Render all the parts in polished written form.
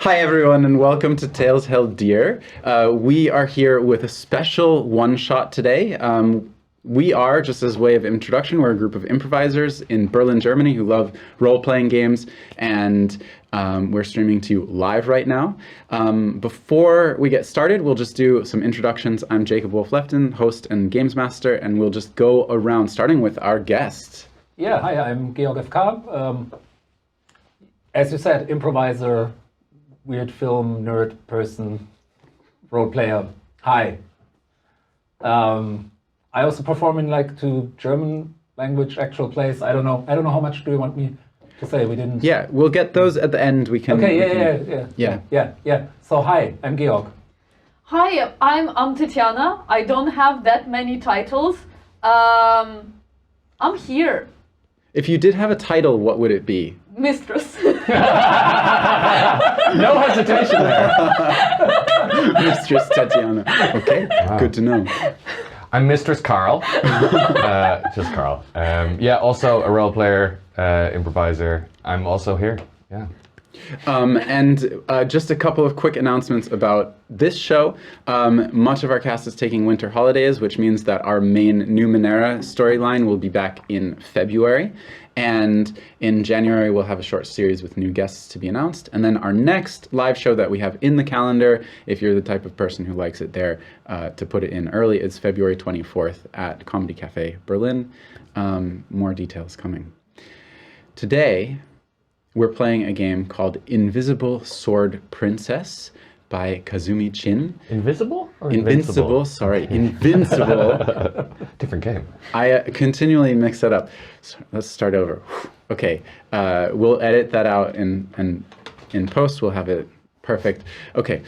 Hi everyone and welcome to Tales Held Dear. We are here with a special one-shot today. We are, just as a way of introduction, we're a group of improvisers in Berlin, Germany who love role-playing games, and we're streaming to you live right now. Before we get started, we'll just do some introductions. I'm Jacob Wolf Lefton, host and games master, and we'll just go around starting with our guest. Yeah, hi, I'm Georg FK. As you said, improviser, weird film, nerd person, role player. Hi. I also perform in like 2 German language actual plays. I don't know how much do you want me to say? We didn't. Yeah, we'll get those at the end. We can. Okay. Yeah. So hi, I'm Georg. Hi, I'm Tetiana. I don't have that many titles. I'm here. If you did have a title, what would it be? Mistress. No hesitation there. Mistress Tetiana. Okay, wow. Good to know. I'm Mistress Carl. Just Carl. Yeah, also a role player, improviser. I'm also here. Yeah. And just a couple of quick announcements about this show. Much of our cast is taking winter holidays, which means that our main Numenera storyline will be back in February. And in January, we'll have a short series with new guests to be announced. And then our next live show that we have in the calendar, if you're the type of person who likes it there, to put it in early, is February 24th at Comedy Cafe Berlin. More details coming. Today, we're playing a game called Invisible Sword Princess by Kazumi Chin. Invisible or Invincible? Sorry, Invincible. Different game. I continually mix that up. So let's start over. Okay, we'll edit that out and in post we'll have it perfect. Okay.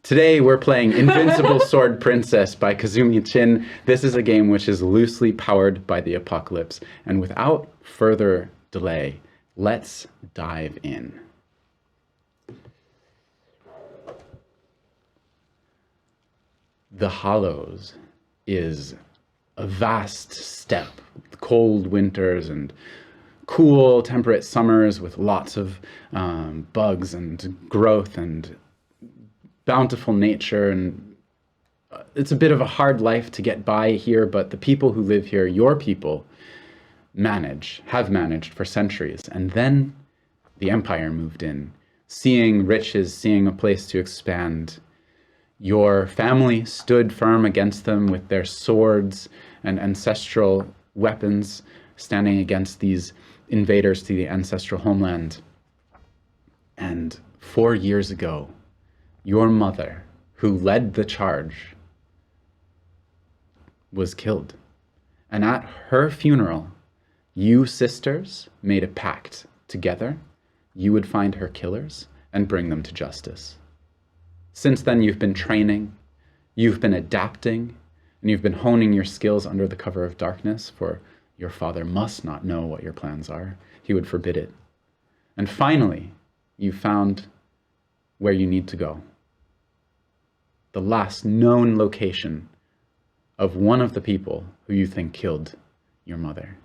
Today we're playing Invincible Sword Princess by Kazumi Chin. This is a game which is loosely powered by the apocalypse. And without further delay, let's dive in. The Hollows is a vast steppe, with cold winters and cool, temperate summers with lots of bugs and growth and bountiful nature. And it's a bit of a hard life to get by here, but the people who live here, your people, have managed for centuries. And then the Empire moved in, seeing riches, seeing a place to expand. Your family stood firm against them with their swords and ancestral weapons, standing against these invaders to the ancestral homeland. And 4 years ago, your mother, who led the charge, was killed. And at her funeral, you sisters made a pact together. You would find her killers and bring them to justice. Since then, you've been training, you've been adapting, and you've been honing your skills under the cover of darkness, for your father must not know what your plans are. He would forbid it. And finally, you found where you need to go. The last known location of one of the people who you think killed your mother.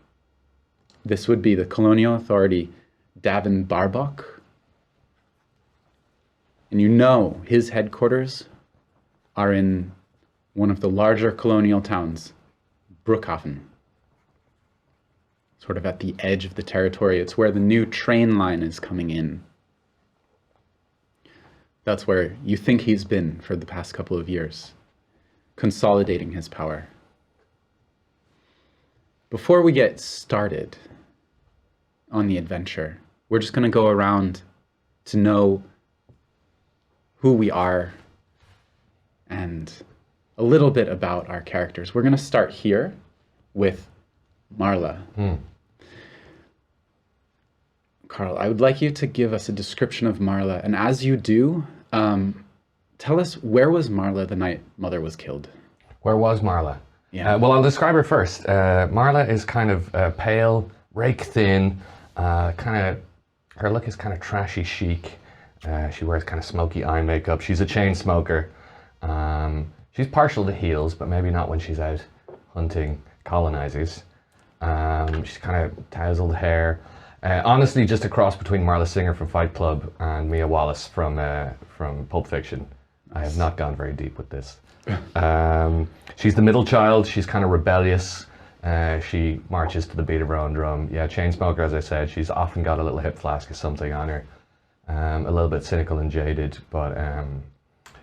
This would be the colonial authority, Davin Barbok. And you know his headquarters are in one of the larger colonial towns, Brookhaven. Sort of at the edge of the territory. It's where the new train line is coming in. That's where you think he's been for the past couple of years, consolidating his power. Before we get started on the adventure, we're just going to go around to know who we are and a little bit about our characters. We're going to start here with Marla. Carl, I would like you to give us a description of Marla, and as you do, tell us, where was Marla the night Mother was killed? Where was Marla? Yeah. Well, I'll describe her first. Marla is kind of pale, rake thin, her look is kind of trashy chic. She wears kind of smoky eye makeup. She's a chain smoker. She's partial to heels, but maybe not when she's out hunting colonizers. She's kind of tousled hair. Honestly, just a cross between Marla Singer from Fight Club and Mia Wallace from Pulp Fiction. I have not gone very deep with this. She's the middle child. She's kind of rebellious. She marches to the beat of her own drum. Yeah, chain smoker, as I said. She's often got a little hip flask or something on her. A little bit cynical and jaded, but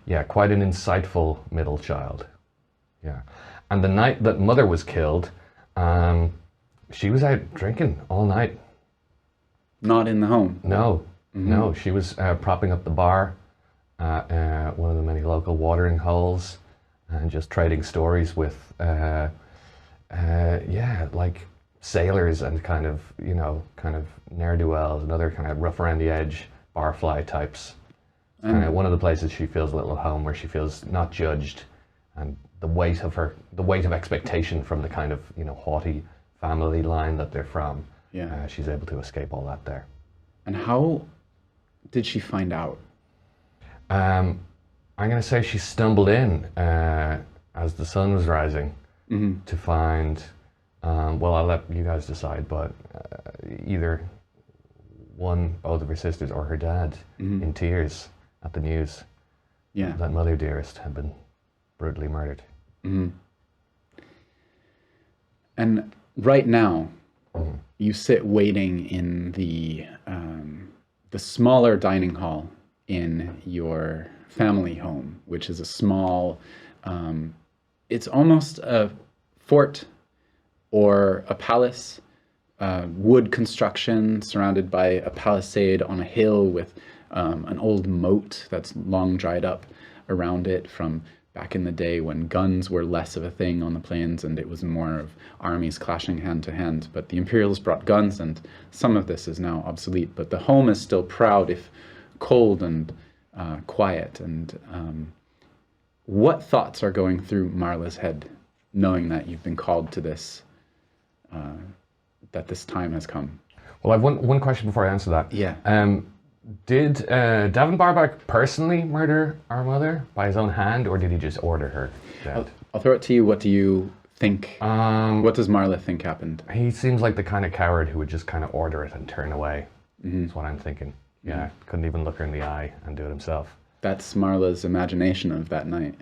yeah, quite an insightful middle child. Yeah. And the night that Mother was killed, she was out drinking all night. Not in the home. No, no. She was propping up the bar at one of the many local watering holes and just trading stories with, yeah, like sailors and kind of ne'er-do-wells and other kind of rough around the edge barfly types. One of the places she feels a little at home, where she feels not judged, and the weight of expectation from the kind of haughty family line that they're from. Yeah. She's able to escape all that there. And how did she find out? I'm going to say she stumbled in as the sun was rising to find, well, I'll let you guys decide, but either both of her sisters or her dad in tears at the news that Mother Dearest had been brutally murdered. And right now, you sit waiting in the smaller dining hall in your family home, which is a small, it's almost a fort or a palace, wood construction surrounded by a palisade on a hill with an old moat that's long dried up around it from back in the day when guns were less of a thing on the plains and it was more of armies clashing hand to hand. But the Imperials brought guns, and some of this is now obsolete, but the home is still proud, if cold and quiet. And what thoughts are going through Marla's head, knowing that you've been called to this, that this time has come? Well, I have one question before I answer that. Yeah. Did Davin Barback personally murder our mother by his own hand, or did he just order her dead? I'll throw it to you. What do you think? What does Marla think happened? He seems like the kind of coward who would just kind of order it and turn away. That's what I'm thinking. Yeah, couldn't even look her in the eye and do it himself. That's Marla's imagination of that night.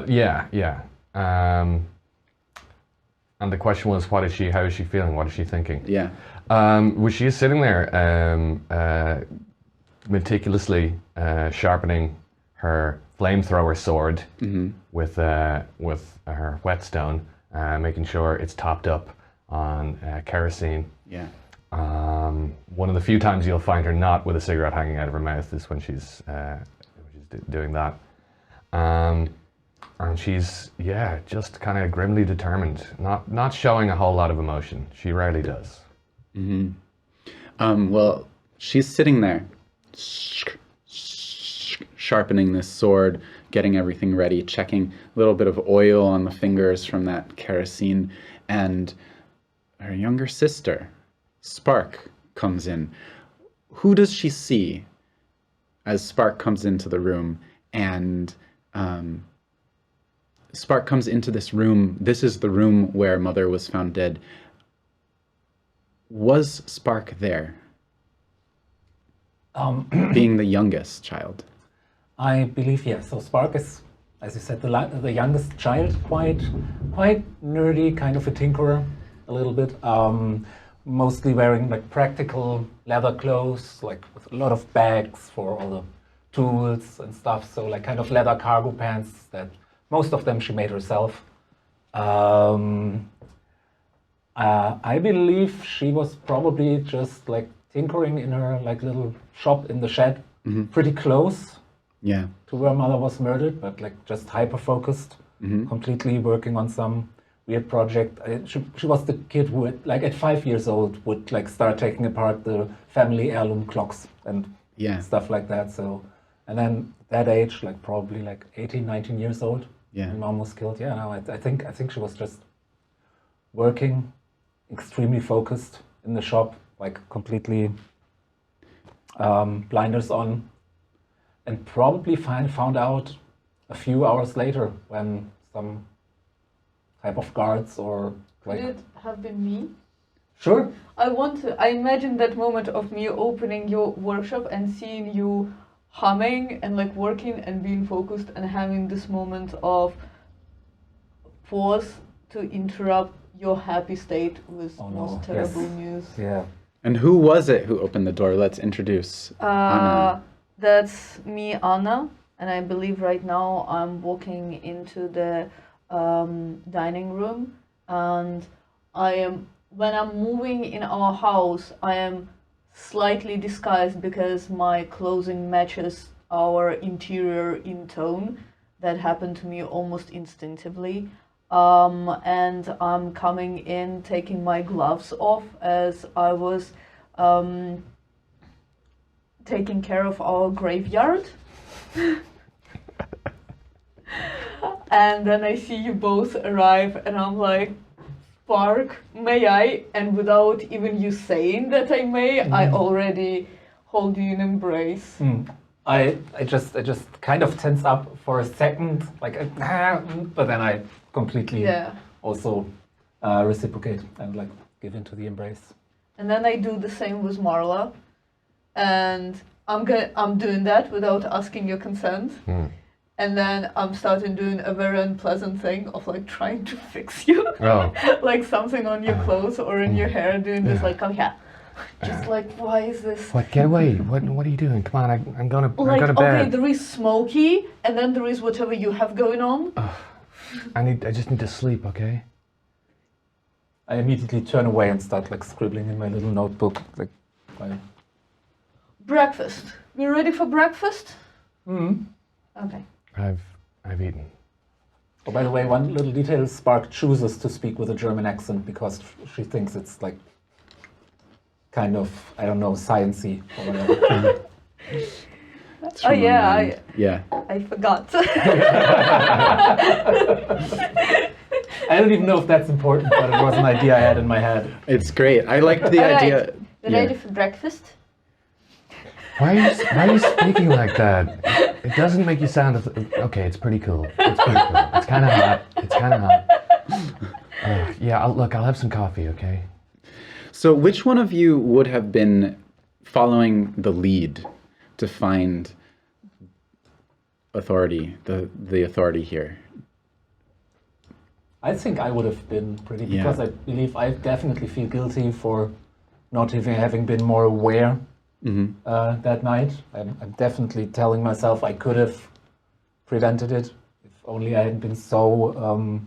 Yeah. And the question was, how is she feeling? What is she thinking? Yeah. Was she sitting there meticulously sharpening her flamethrower sword with her whetstone, making sure it's topped up on kerosene. Yeah. One of the few times you'll find her not with a cigarette hanging out of her mouth is when she's doing that. And she's, just kind of grimly determined, not showing a whole lot of emotion. She rarely does. Well, she's sitting there, sharpening this sword, getting everything ready, checking a little bit of oil on the fingers from that kerosene, and her younger sister, Spark, comes in. Who does she see as Spark comes into the room? And Spark comes into this room. This is the room where Mother was found dead. Was Spark there? Being the youngest child. I believe, yes. So Spark is, as you said, the youngest child, quite nerdy, kind of a tinkerer, a little bit. Mostly wearing like practical leather clothes, like with a lot of bags for all the tools and stuff. So like kind of leather cargo pants that most of them she made herself. I believe she was probably just like tinkering in her like little shop in the shed, pretty close to where Mother was murdered, but like just hyper focused, completely working on some weird project. She was the kid who like at 5 years old would like start taking apart the family heirloom clocks and stuff like that. So, and then that age, like probably like 18, 19 years old, when Mom was killed. Yeah, no, I think she was just working, extremely focused in the shop, like completely blinders on, and probably found out a few hours later when some type of guards or like... Could it have been me? Sure. I imagine that moment of me opening your workshop and seeing you humming and like working and being focused and having this moment of pause to interrupt your happy state with most terrible news. Yeah. And who was it who opened the door? Let's introduce Anna. That's me, Anna, and I believe right now I'm walking into the dining room, and when I'm moving in our house, I am slightly disguised because my clothing matches our interior in tone. That happened to me almost instinctively. And I'm coming in, taking my gloves off as I was taking care of our graveyard. And then I see you both arrive and I'm like, Spark, may I? And without even you saying that I may, I already hold you in embrace. I just kind of tense up for a second, like, but then I completely also reciprocate and like give into the embrace. And then I do the same with Marla, and I'm doing that without asking your consent. And then I'm starting doing a very unpleasant thing of like trying to fix you, like something on your clothes or in your hair, doing this like, come here. Just like, why is this? What? Get away! What are you doing? Come on! I'm going to bed. Okay, there is Smokey, and then there is whatever you have going on. I just need to sleep. Okay. I immediately turn away and start like scribbling in my little notebook. Like, breakfast. We ready for breakfast? Okay. I've eaten. Oh, by the way, one little detail: Spark chooses to speak with a German accent because she thinks it's like kind of, I don't know, science-y or whatever. Oh yeah, yeah. I forgot. I don't even know if that's important, but it was an idea I had in my head. It's great. I liked the idea. Ready for breakfast? Why are you speaking like that? It doesn't make you sound... Okay, it's pretty cool. It's kind of hot. Yeah, I'll have some coffee, okay? So which one of you would have been following the lead to find authority, the authority here? I think I would have been pretty, because I believe I definitely feel guilty for not even having been more aware that night. I'm definitely telling myself I could have prevented it if only I hadn't been so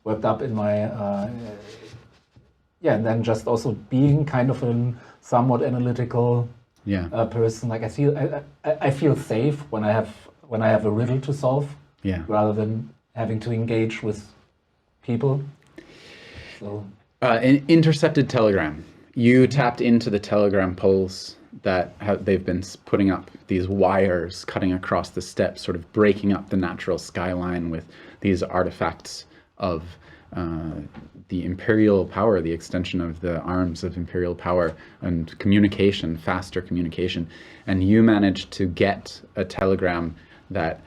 worked up in my and then just also being kind of a somewhat analytical person. Like I feel safe when I have a riddle to solve, rather than having to engage with people. So an intercepted telegram. You tapped into the telegram poles that they've been putting up, these wires cutting across the steppes, sort of breaking up the natural skyline with these artifacts of the imperial power, the extension of the arms of imperial power and communication, faster communication. And you managed to get a telegram that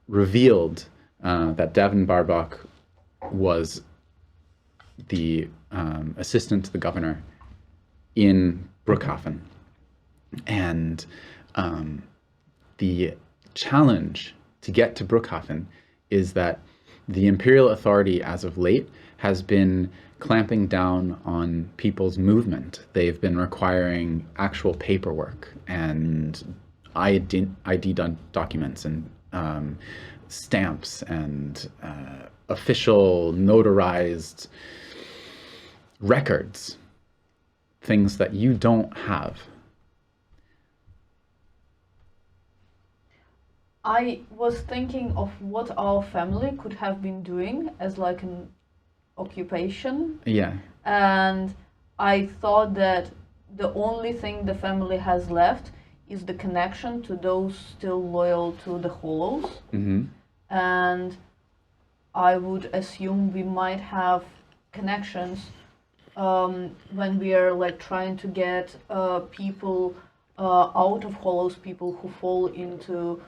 revealed that Devin Barbach was the assistant to the governor in Brookhaven. And the challenge to get to Brookhaven is that the imperial authority as of late has been clamping down on people's movement. They've been requiring actual paperwork and ID documents and stamps and official notarized records, things that you don't have. I was thinking of what our family could have been doing as like an occupation. Yeah. And I thought that the only thing the family has left is the connection to those still loyal to the Hollows. And I would assume we might have connections when we are like trying to get people out of Hollows, people who fall into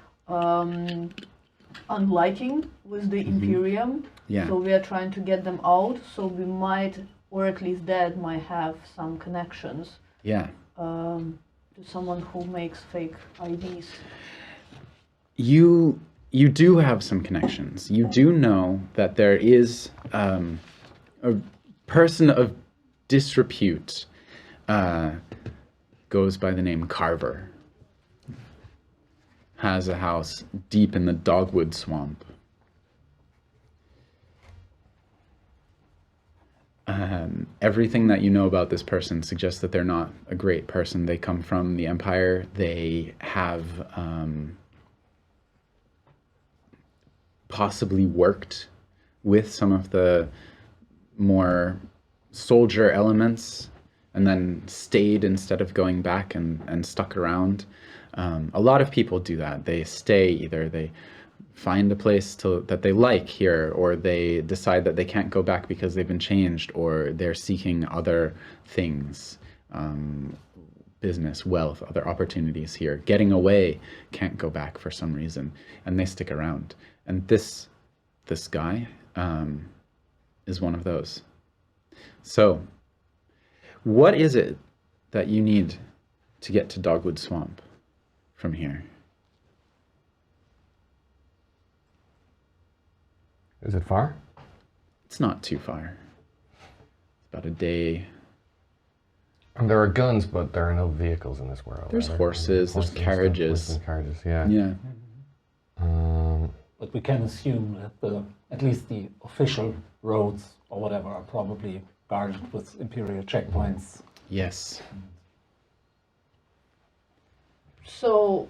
unliking with the Imperium. So we are trying to get them out. So we might or at least Dad might have some connections. Yeah. To someone who makes fake IDs. You do have some connections. You do know that there is a person of disrepute, goes by the name Carver, has a house deep in the dogwood swamp. Everything that you know about this person suggests that they're not a great person. They come from the Empire. They have possibly worked with some of the more soldier elements and then stayed instead of going back and stuck around. A lot of people do that. They stay, either they find a place that they like here, or they decide that they can't go back because they've been changed, or they're seeking other things, business, wealth, other opportunities here. Getting away, can't go back for some reason, and they stick around. And this guy is one of those. So, what is it that you need to get to Dogwood Swamp from here? Is it far? It's not too far. It's about a day. And there are guns, but there are no vehicles in this world. There's horses, there's carriages. Horses and carriages, yeah. Yeah. But we can assume that at least the official roads or whatever are probably guarded with Imperial checkpoints. Yes. So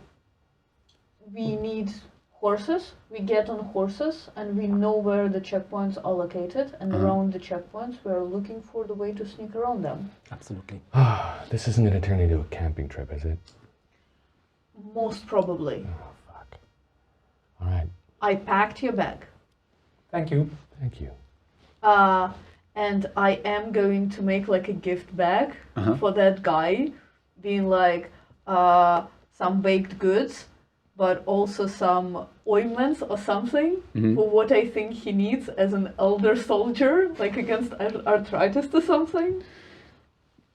we need horses, we get on horses, and we know where the checkpoints are located, and around the checkpoints we're looking for the way to sneak around them. Absolutely. This isn't going to turn into a camping trip, is it? Most probably. Oh, fuck. All right. I packed your bag. Thank you. Thank you. And I am going to make like a gift bag for that guy, being like some baked goods, but also some ointments or something for what I think he needs as an elder soldier, like against arthritis or something.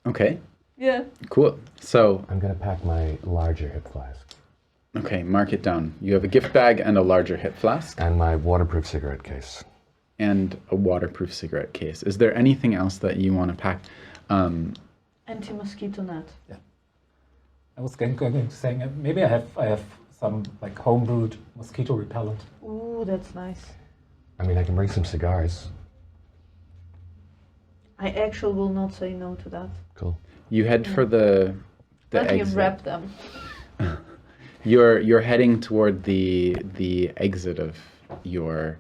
Okay. Yeah. Cool. So, I'm going to pack my larger hip flask. okay, mark it down. You have a gift bag and a larger hip flask. And my waterproof cigarette case. And a waterproof cigarette case. Is there anything else that you want to pack? Anti-mosquito net. Yeah. I was going to say maybe I have some like homebrewed mosquito repellent. Ooh, that's nice. I mean, I can bring some cigars. I actually will not say no to that. Cool. You head for the Let me exit. wrap them. You're heading toward the exit of your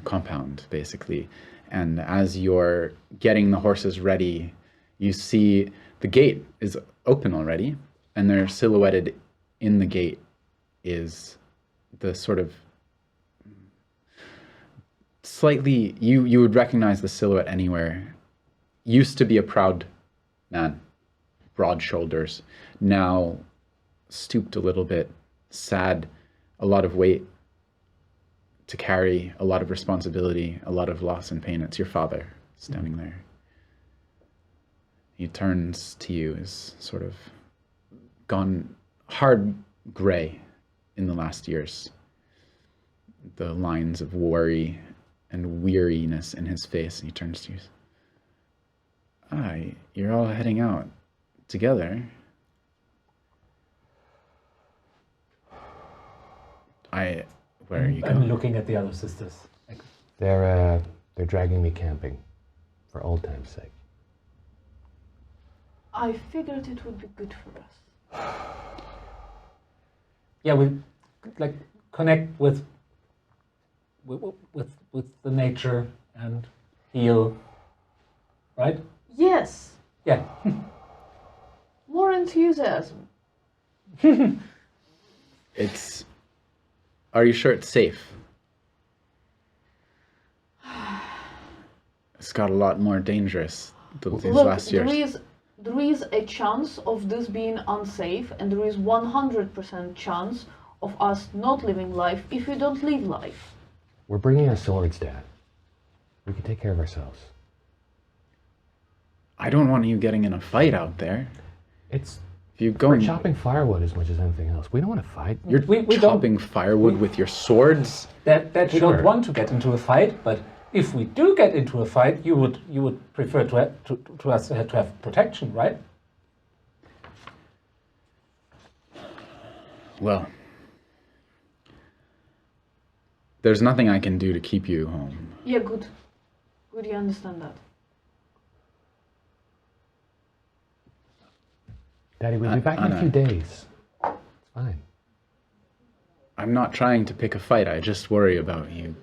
compound, basically. And as you're getting the horses ready, you see the gate is open already, and they're silhouetted in the gate is the sort of slightly, you would recognize the silhouette anywhere. Used to be a proud man, broad shoulders, now stooped a little bit, sad, a lot of weight to carry, a lot of responsibility, a lot of loss and pain. It's your father standing there. He turns to you, is sort of gone hard gray in the last years. The lines of worry and weariness in his face, and he turns to you. You're all heading out together. Where are you going? I'm looking at the other sisters. They're dragging me camping for old time's sake. I figured it would be good for us. Yeah, we like connect with the nature and heal, right? Yes. Yeah. More enthusiasm. Are you sure it's safe? It's got a lot more dangerous these Look, last years. there is a chance of this being unsafe, and there is 100% chance of us not living life if we don't live life. We're bringing our swords, Dad. We can take care of ourselves. I don't want you getting in a fight out there. It's If you go we're and chopping firewood as much as anything else. We don't want to fight. you're we chopping firewood with your swords. that we Sure. don't want to get into a fight, but if we do get into a fight, you would prefer to us to have protection, right? Well, there's nothing I can do to keep you home. Yeah, good. Good, you understand that. Daddy, we'll be back in a Anna. few days. It's fine. I'm not trying to pick a fight. I just worry about you.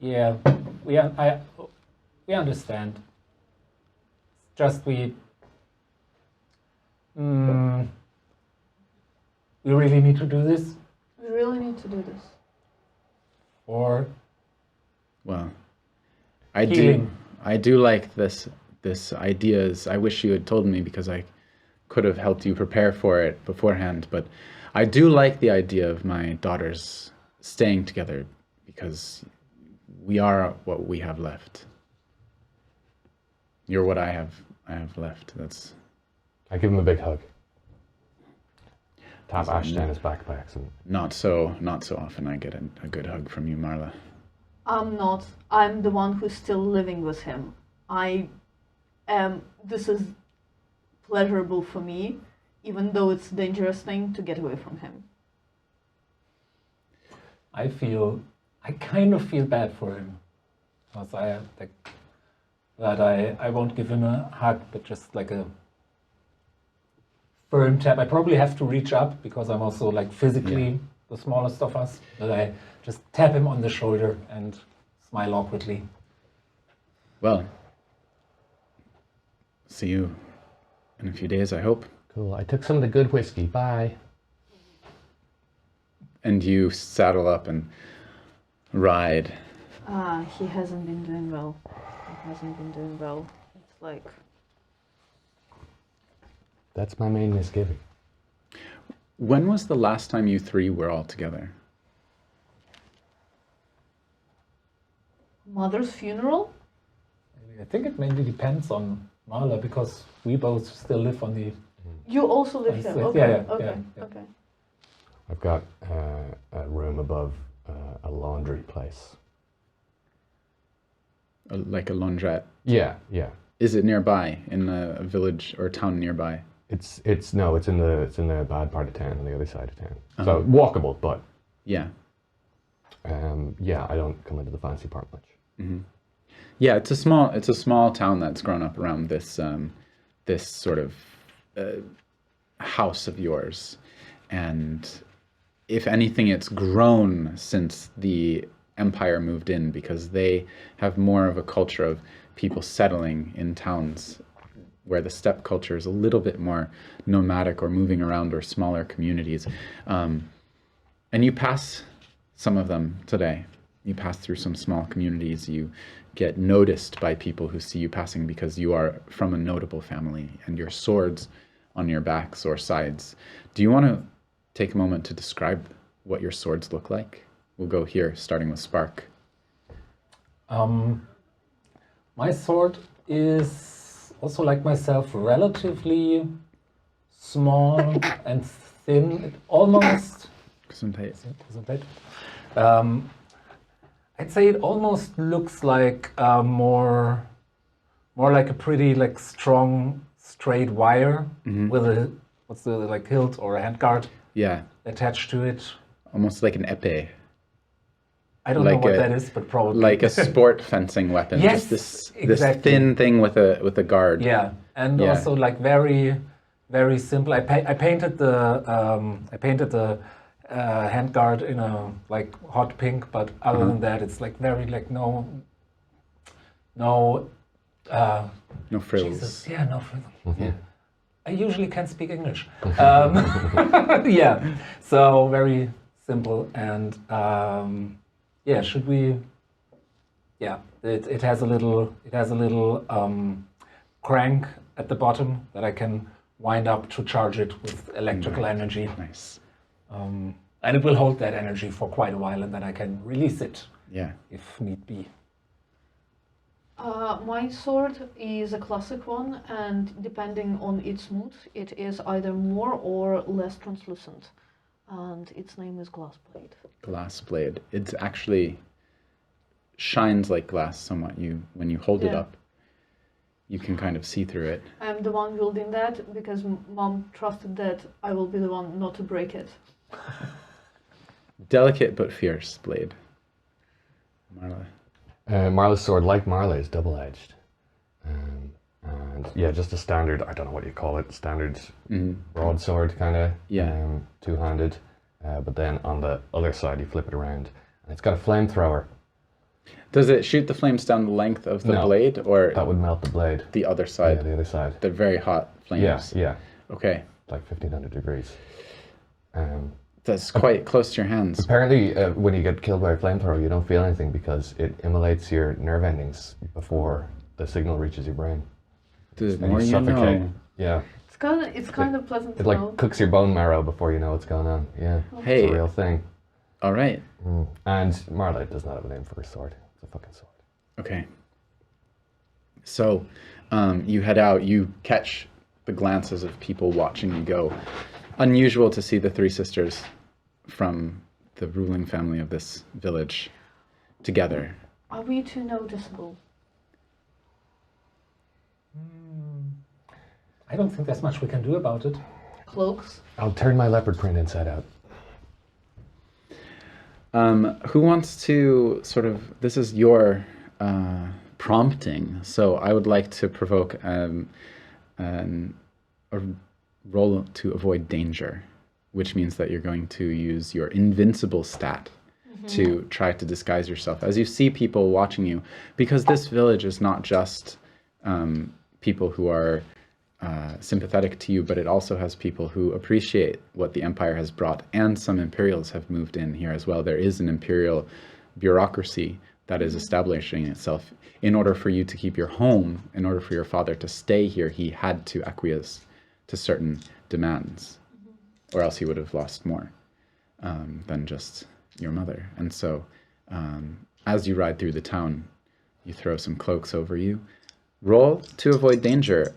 Yeah, we understand. It's just we really need to do this, We really need to do this. or Well, I Healing. do like this ideas. I wish you had told me because I could have helped you prepare for it beforehand, but I do like the idea of my daughters staying together because we are what we have left. You're what I have left. That's I give him a big hug. Tap Ash down his back by accident. not so often I get a good hug from you, Marla. I'm not. I'm the one who's still living with him. This is pleasurable for me, even though it's a dangerous thing to get away from him. I kind of feel bad for him, because I won't give him a hug, but just like a firm tap. I probably have to reach up because I'm also like physically the smallest of us, but I just tap him on the shoulder and smile awkwardly. Well, see you in a few days, I hope. Cool. I took some of the good whiskey. Bye. And you saddle up and ride. He hasn't been doing well. It's like... That's my main misgiving. When was the last time you three were all together? Mother's funeral? I think it mainly depends on Marla because we both still live on the. You also live here? Yeah, Okay, yeah, okay, yeah. okay. I've got a room above a laundry place. Like a laundrette? Yeah, yeah. Is it nearby, in a village or town nearby? It's in the bad part of town, on the other side of town. So walkable, but Yeah. yeah, I don't come into the fancy part much. Mm-hmm. Yeah, it's a small town that's grown up around this this sort of house of yours, and if anything, it's grown since the Empire moved in because they have more of a culture of people settling in towns where the steppe culture is a little bit more nomadic or moving around or smaller communities. And you pass some of them today. You pass through some small communities. You get noticed by people who see you passing because you are from a notable family and your swords on your backs or sides. Do you want to take a moment to describe what your swords look like? We'll go here, starting with Spark. My sword is also like myself, relatively small and thin. It almost. I'd say it almost looks like more like a pretty like strong straight wire with a like hilt or a handguard attached to it. Almost like an épée. I don't know what that is, but probably like a sport fencing weapon. Yes, just exactly. This thin thing with a guard. Yeah, and also like very, very simple. I painted the handguard in a like hot pink, but other than that, it's like very like no frills. Jesus. Yeah, no frills. Mm-hmm. Yeah. I usually can't speak English. Yeah, so very simple and should we? Yeah, it has a little crank at the bottom that I can wind up to charge it with electrical energy. Nice. And it will hold that energy for quite a while, and then I can release it. Yeah. If need be. My sword is a classic one, and depending on its mood, it is either more or less translucent. And its name is Glassblade. Glassblade. It actually shines like glass somewhat. When you hold it up, you can kind of see through it. I'm the one wielding that because Mom trusted that I will be the one not to break it. Delicate but fierce blade. Marla. Marla's sword, like Marla, is double-edged. And yeah, just a standard, I don't know what you call it, standard broadsword kind of, two-handed. But then on the other side, you flip it around. And it's got a flamethrower. Does it shoot the flames down the length of the blade, or that would melt the blade? The other side. Yeah, the other side. The very hot flames. Yeah. Okay. Like 1500 degrees. That's quite close to your hands. Apparently, when you get killed by a flamethrower, you don't feel anything because it immolates your nerve endings before the signal reaches your brain. The And more you suffocate. know. Yeah. It's kind of pleasant to It like know. cooks your bone marrow before you know what's going on. Yeah. Hey. It's a real thing. All right. And Marla does not have a name for her sword. It's a fucking sword. Okay. So, you head out. You catch the glances of people watching you go. Unusual to see the three sisters from the ruling family of this village together. Are we too noticeable? I don't think there's much we can do about it. Cloaks? I'll turn my leopard print inside out. Who wants to sort of, this is your prompting, so I would like to provoke a roll to avoid danger, which means that you're going to use your Invincible stat to try to disguise yourself as you see people watching you, because this village is not just people who are sympathetic to you, but it also has people who appreciate what the Empire has brought, and some Imperials have moved in here as well. There is an Imperial bureaucracy that is establishing itself. In order for you to keep your home, in order for your father to stay here, he had to acquiesce to certain demands, or else he would have lost more than just your mother. And so as you ride through the town, you throw some cloaks over you. Roll to avoid danger.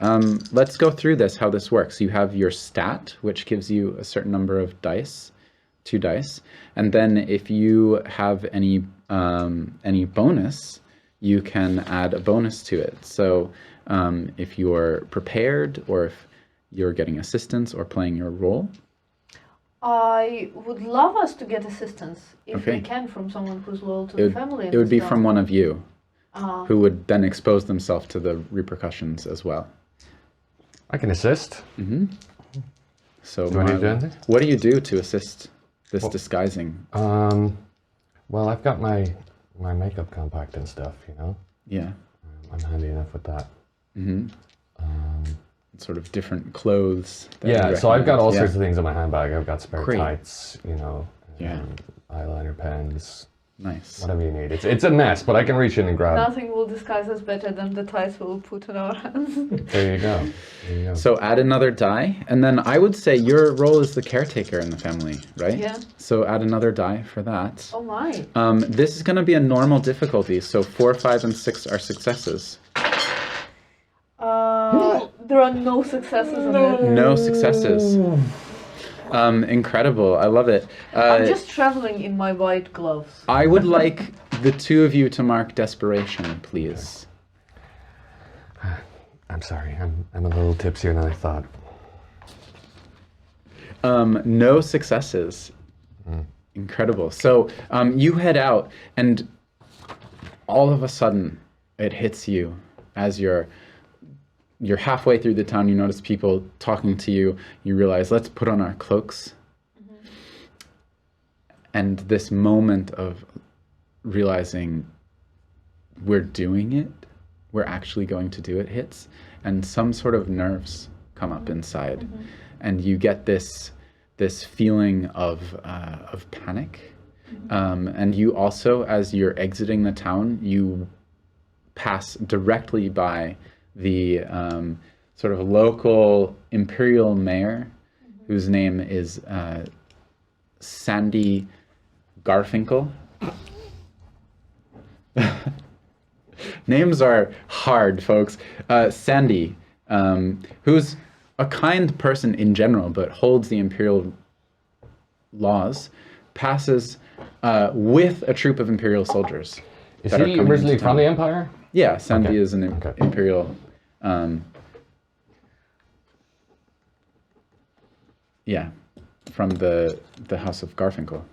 Let's go through this, how this works. You have your stat, which gives you a certain number of dice, 2 dice. And then if you have any bonus, you can add a bonus to it. So if you're prepared, or if you're getting assistance or playing your role. I would love us to get assistance, if we can, from someone who's loyal to the family. It would be from one of you. Who would then expose themselves to the repercussions as well. I can assist. So, do I need to do anything? What do you do to assist this disguising? Well, I've got my makeup compact and stuff, you know. Yeah. I'm handy enough with that. Sort of different clothes. Yeah, so I've got all sorts of things in my handbag. I've got spare Great. tights, you know, eyeliner pens. Nice. Whatever you need. It's a mess, but I can reach in and grab. Nothing will disguise us better than the ties we'll put on our hands. There you go. There you go. So add another die, and then I would say your role is the caretaker in the family, right? Yeah. So add another die for that. Oh my. This is going to be a normal difficulty, so 4, 5, and 6 are successes. There are no successes in it. No successes. Incredible. I love it. I'm just traveling in my white gloves. I would like the two of you to mark desperation, please. I'm sorry. I'm a little tipsier than I thought. No successes. Incredible. So you head out, and all of a sudden it hits you as you're halfway through the town. You notice people talking to you. You realize, let's put on our cloaks. And this moment of realizing we're doing it, we're actually going to do it, hits, and some sort of nerves come up inside, and you get this feeling of panic. And you also, as you're exiting the town, you pass directly by the sort of local imperial mayor, whose name is Sandy Garfinkel. Names are hard, folks. Sandy, who's a kind person in general, but holds the imperial laws, passes with a troop of imperial soldiers. Is he originally from the Empire? Yeah, Sandy is an imperial. Yeah, from the House of Garfinkel.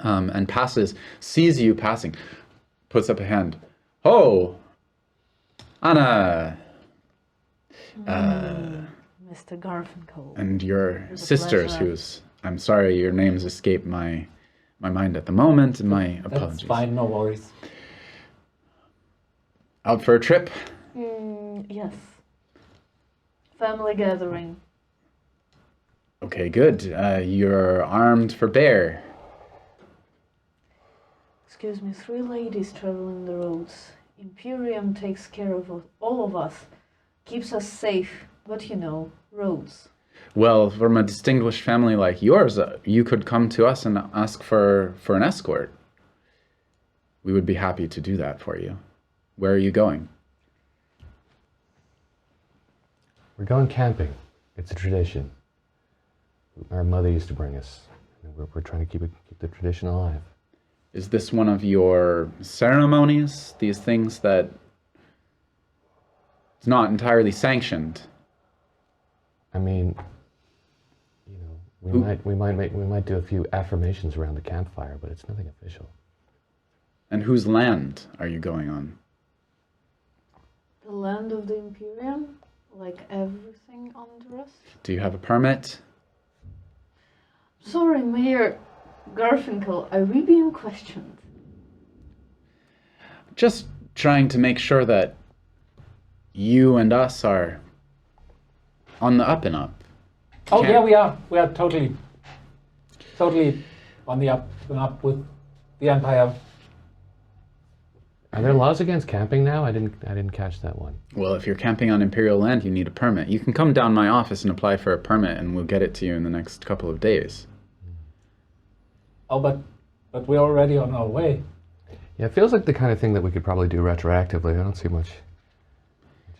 And passes, sees you passing, puts up a hand. Oh, Anna. Mr. Garfinkel. And your sisters, who's, I'm sorry, your names escape my mind at the moment, and my apologies. That's fine, no worries. Out for a trip? Yes. Family gathering. Okay, good. You're armed for bear. Excuse me, 3 ladies traveling the roads. Imperium takes care of all of us. Keeps us safe, but you know, roads. Well, from a distinguished family like yours, you could come to us and ask for an escort. We would be happy to do that for you. Where are you going? We're going camping. It's a tradition. Our mother used to bring us. We're trying to keep the tradition alive. Is this one of your ceremonies? These things that it's not entirely sanctioned. I mean, you know, we might do a few affirmations around the campfire, but it's nothing official. And whose land are you going on? The land of the Imperium? Like everything under us? Do you have a permit? Sorry, Mayor Garfinkel, are we being questioned? Just trying to make sure that you and us are on the up and up. Oh yeah, we are. We are totally on the up and up with the Empire. Are there laws against camping now? I didn't catch that one. Well, if you're camping on Imperial land, you need a permit. You can come down my office and apply for a permit, and we'll get it to you in the next couple of days. Oh, but we're already on our way. Yeah, it feels like the kind of thing that we could probably do retroactively. I don't see much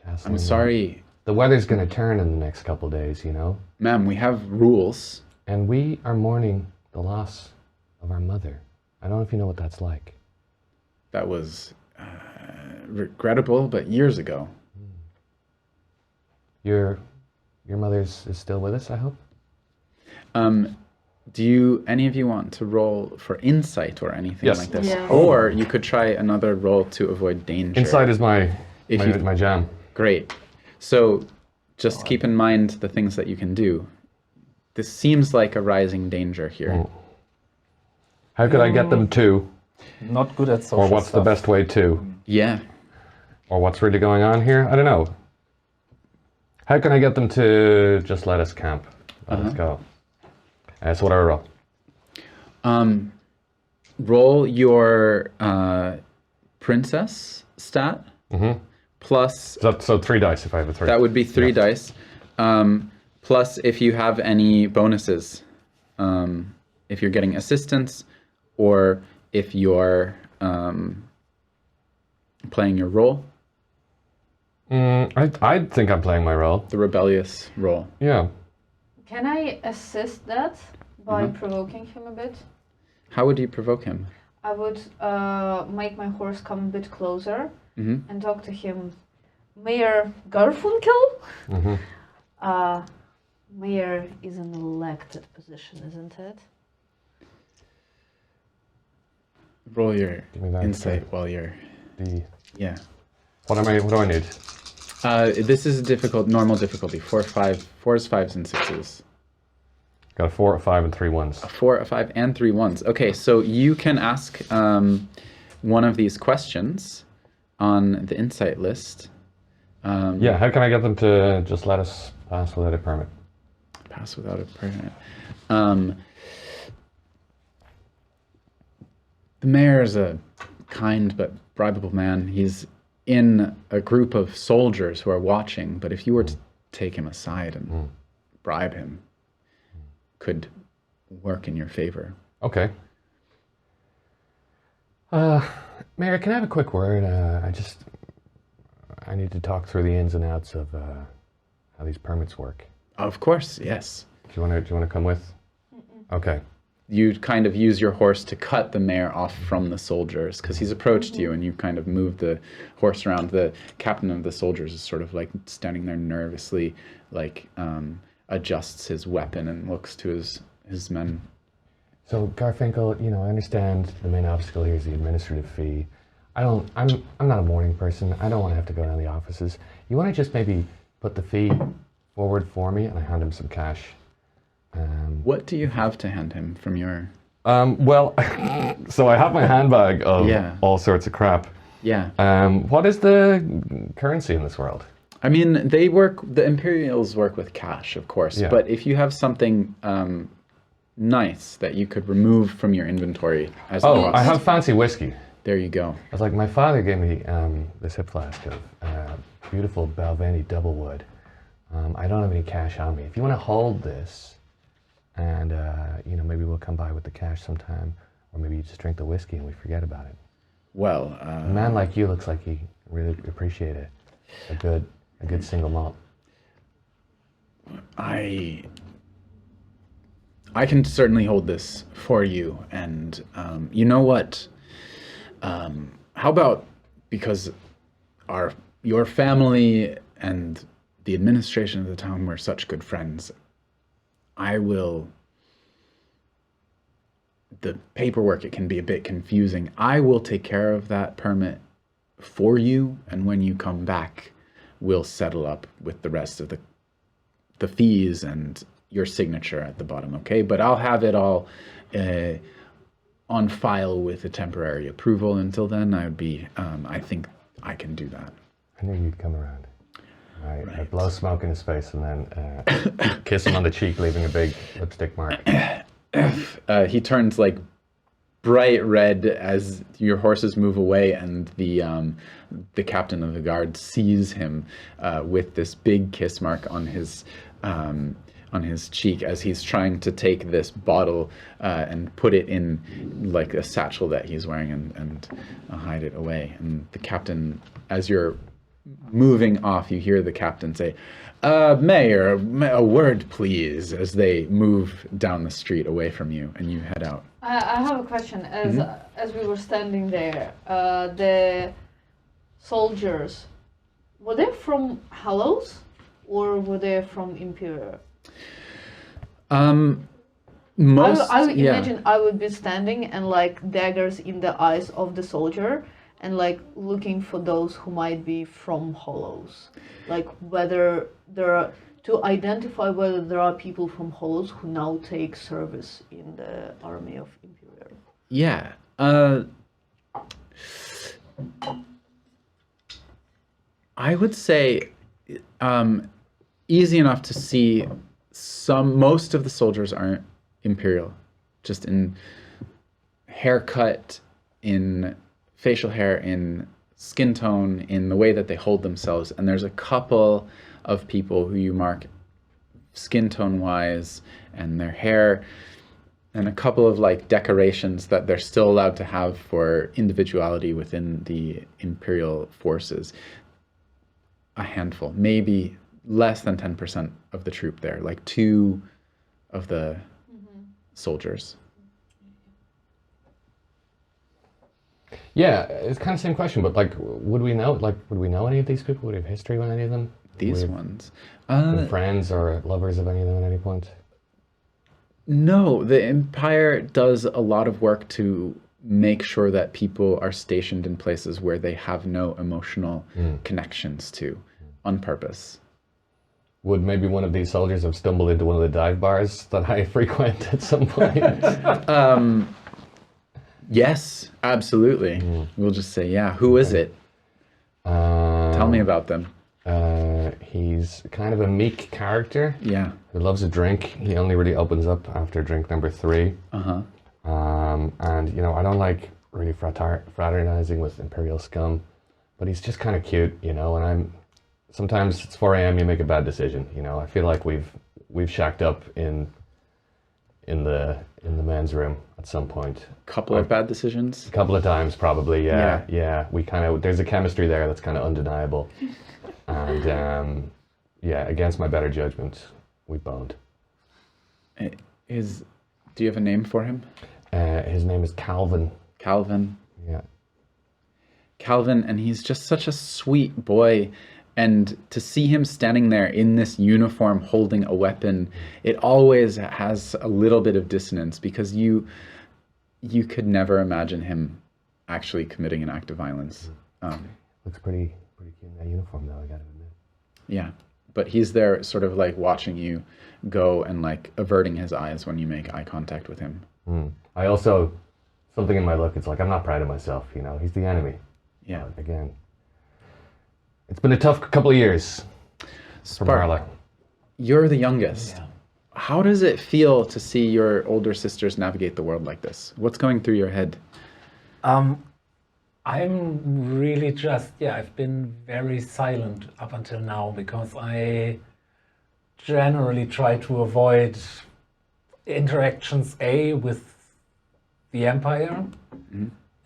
hassling. I'm sorry. The weather's going to turn in the next couple days, you know? Ma'am, we have rules. And we are mourning the loss of our mother. I don't know if you know what that's like. That was regrettable, but years ago. Your mother is still with us, I hope? Do any of you want to roll for insight or anything Yes. like this? Yeah. Or you could try another roll to avoid danger. Insight is my jam. Great. So just keep in mind the things that you can do. This seems like a rising danger here. How could I get them to? Not good at social Or what's the best way to? Yeah. Or what's really going on here? I don't know. How can I get them to just let us camp? Let us go. So what do I roll? Roll your princess stat plus. So 3 dice if I have a 3. That would be 3 dice. Plus if you have any bonuses. If you're getting assistance or if you're playing your role. I think I'm playing my role. The rebellious role. Yeah. Can I assist that by provoking him a bit? How would you provoke him? I would make my horse come a bit closer and talk to him. Mayor Garfunkel? Mayor is an elected position, isn't it? Roll your Give me that insight while you're... Yeah. What do I need? This is a normal difficulty. 4s, 5s, and 6s. Got a 4, a 5, and 3 1s. A 4, a 5, and 3 1s. Okay, so you can ask one of these questions on the insight list. Yeah, how can I get them to just let us pass without a permit? Pass without a permit. The mayor is a kind but bribable man. He's in a group of soldiers who are watching, but if you were to take him aside and bribe him, could work in your favor. Okay. Mayor, can I have a quick word? I need to talk through the ins and outs of how these permits work. Of course, yes. Do you want to come with? Okay. You kind of use your horse to cut the mayor off from the soldiers because he's approached you and you kind of move the horse around. The captain of the soldiers is sort of like standing there nervously, like adjusts his weapon and looks to his men. So Garfinkel, you know, I understand the main obstacle here is the administrative fee. I'm not a morning person. I don't want to have to go down to the offices. You want to just maybe put the fee forward for me, and I hand him some cash. What do you have to hand him from your... Well, so I have my handbag of all sorts of crap. Yeah. What is the currency in this world? I mean, the Imperials work with cash, of course, but if you have something nice that you could remove from your inventory as a cost. I have fancy whiskey. There you go. I was like, my father gave me this hip flask of beautiful Balvenie double wood. I don't have any cash on me. If you want to hold this, and you know, maybe we'll come by with the cash sometime, or maybe you just drink the whiskey and we forget about it. Well, a man like you looks like he really appreciated a good single malt. I can certainly hold this for you, and you know what? How about, because your family and the administration of the town were such good friends, the paperwork, it can be a bit confusing. I will take care of that permit for you, and when you come back, we'll settle up with the rest of the fees and your signature at the bottom, okay? But I'll have it all on file with a temporary approval. Until then, I think I can do that. I knew you'd come around. I blow smoke in his face and then kiss him on the cheek, leaving a big lipstick mark. He turns like bright red as your horses move away, and the captain of the guard sees him with this big kiss mark on his cheek as he's trying to take this bottle and put it in like a satchel that he's wearing and hide it away. And the captain, as you're moving off, you hear the captain say, Mayor, a word please, as they move down the street away from you and you head out. I have a question. As we were standing there, the soldiers, were they from Hallows or were they from Imperial? I would imagine I would be standing and like daggers in the eyes of the soldier and like looking for those who might be from Hollows, like whether there are, to identify whether there are people from Hollows who now take service in the army of Imperial. Yeah. I would say easy enough to see. Most of the soldiers aren't Imperial, just in haircut, in facial hair, in skin tone, in the way that they hold themselves. And there's a couple of people who you mark skin tone wise and their hair, and a couple of like decorations that they're still allowed to have for individuality within the Imperial forces. A handful, maybe less than 10% of the troop there, like 2 of the soldiers. Yeah, it's kind of the same question, but like, would we know any of these people? Would we have history with any of them? These ones? Friends or lovers of any of them at any point? No, the Empire does a lot of work to make sure that people are stationed in places where they have no emotional connections to, on purpose. Would maybe one of these soldiers have stumbled into one of the dive bars that I frequent at some point? Yes, absolutely. We'll just say, yeah. Who is it? Tell me about them. He's kind of a meek character. Yeah. Who loves a drink. He only really opens up after drink number 3. And, you know, I don't like really fraternizing with Imperial scum, but he's just kind of cute, you know, and sometimes it's 4 a.m. you make a bad decision, you know. I feel like we've shacked up in in the men's room at some point. Couple of bad decisions. A couple of times, probably. Yeah. We there's a chemistry there that's kind of undeniable, and against my better judgment, we boned. Do you have a name for him? His name is Calvin. Calvin. Yeah. Calvin, and he's just such a sweet boy. And to see him standing there in this uniform holding a weapon, it always has a little bit of dissonance, because you could never imagine him actually committing an act of violence. Looks pretty cute in that uniform, though, I gotta admit. Yeah, but he's there sort of like watching you go and like averting his eyes when you make eye contact with him. I also, something in my look, it's like, I'm not proud of myself, he's the enemy. Yeah. But again, it's been a tough couple of years for Marla. You're the youngest. Yeah. How does it feel to see your older sisters navigate the world like this? What's going through your head? I'm really I've been very silent up until now, because I generally try to avoid interactions with the Empire,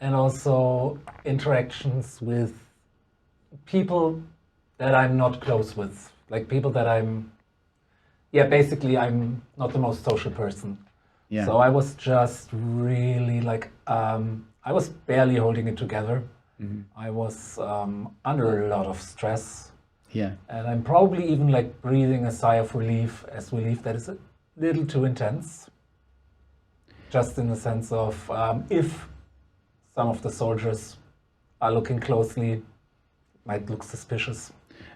and also interactions with people that I'm not close with, like people that basically I'm not the most social person. Yeah. So I was just really I was barely holding it together. I was under a lot of stress. Yeah. And I'm probably even breathing a sigh of relief that is a little too intense. Just in the sense of if some of the soldiers are looking closely, might look suspicious.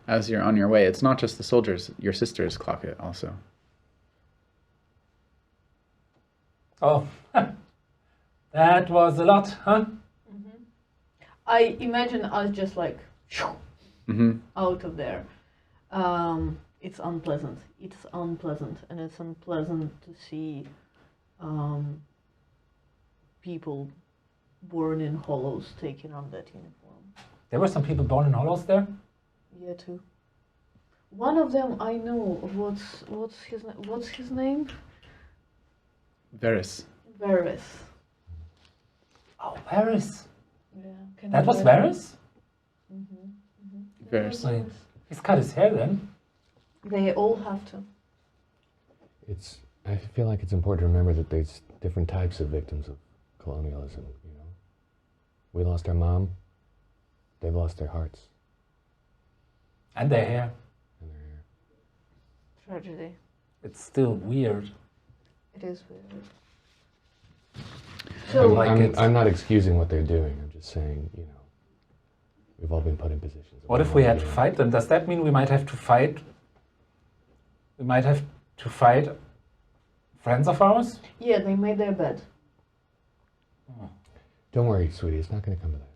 As you're on your way, it's not just the soldiers, your sisters clock it also. Oh, that was a lot, huh? I imagine us just out of there. It's unpleasant. And it's unpleasant to see people born in hollows taking on that uniform. There were some people born in hollows there? Yeah, too. One of them I know. What's his name? Varys. Varys. Oh, Varys. Yeah. That was Varys? Varys. He's cut his hair then. They all have to. I feel like it's important to remember that there's different types of victims of colonialism, We lost our mom. They've lost their hearts. And their hair. Tragedy. It's still weird. It is weird. So I'm not excusing what they're doing. I'm just saying, we've all been put in positions. What if we had to fight them? Does that mean we might have to fight? We might have to fight friends of ours? Yeah, they made their bed. Oh. Don't worry, sweetie. It's not going to come to that.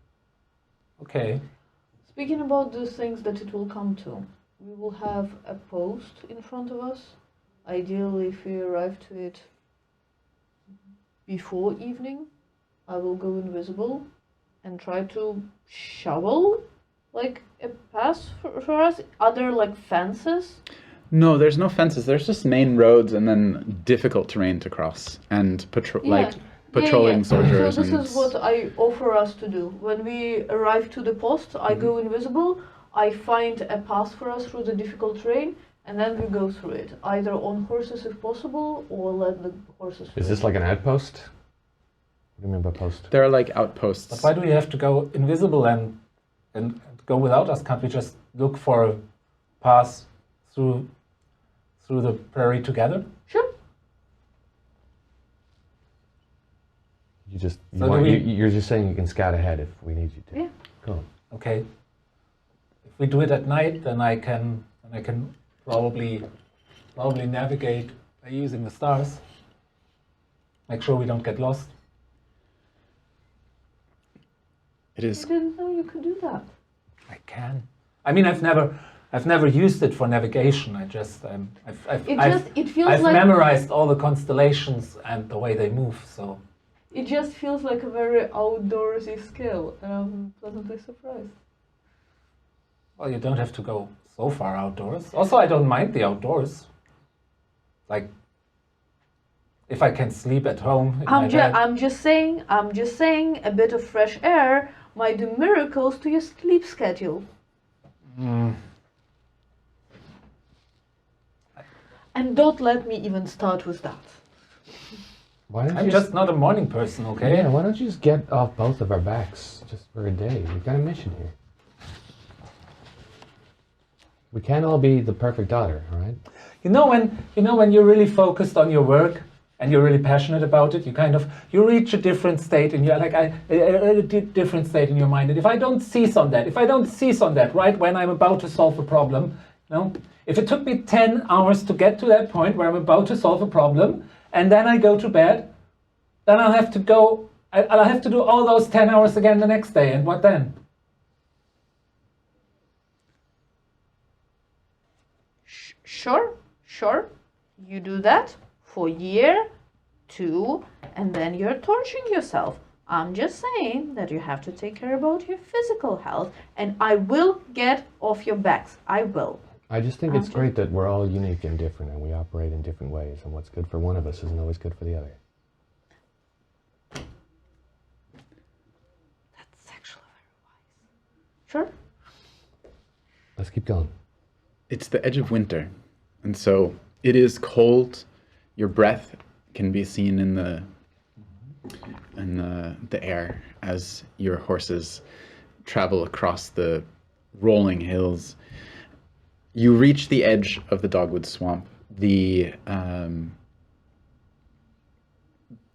Okay. Speaking about the things that it will come to, we will have a post in front of us. Ideally, if we arrive to it before evening, I will go invisible and try to shovel a path for us. Are there fences? No, there's no fences. There's just main roads and then difficult terrain to cross and patrolling soldiers. So this is what I offer us to do. When we arrive to the post, I go invisible, I find a path for us through the difficult terrain, and then we go through it, either on horses if possible, or let the horses Is this like an outpost? What do you mean by post? There are outposts. But why do we have to go invisible and go without us? Can't we just look for a path through the prairie together? Sure. You're just saying you can scout ahead if we need you to. Yeah. Cool. Okay. If we do it at night, then I can probably navigate by using the stars. Make sure we don't get lost. It is. I didn't know you could do that. I can. I mean, I've never used it for navigation. It feels I've like memorized all the constellations and the way they move. So it just feels like a very outdoorsy skill, and I'm pleasantly surprised. Well, you don't have to go so far outdoors. Also, I don't mind the outdoors. if I can sleep at home. I'm just saying, a bit of fresh air might do miracles to your sleep schedule. And don't let me even start with that. Why don't I'm you just not a morning person, okay? Yeah, why don't you just get off both of our backs just for a day? We've got a mission here. We can't all be the perfect daughter, all right? You know when you're really focused on your work and you're really passionate about it, you reach a different state in your a different state in your mind. And if I don't seize on that right when I'm about to solve a problem, if it took me 10 hours to get to that point where I'm about to solve a problem, and then I go to bed, then I'll have to do all those 10 hours again the next day, and what then? Sure. You do that for a year, 2, and then you're torturing yourself. I'm just saying that you have to take care about your physical health, and I will get off your backs. I will. I just think it's great that we're all unique and different, and we operate in different ways, and what's good for one of us isn't always good for the other. That's actually very wise. Sure. Let's keep going. It's the edge of winter, and so it is cold. Your breath can be seen in the air as your horses travel across the rolling hills. You reach the edge of the dogwood swamp. The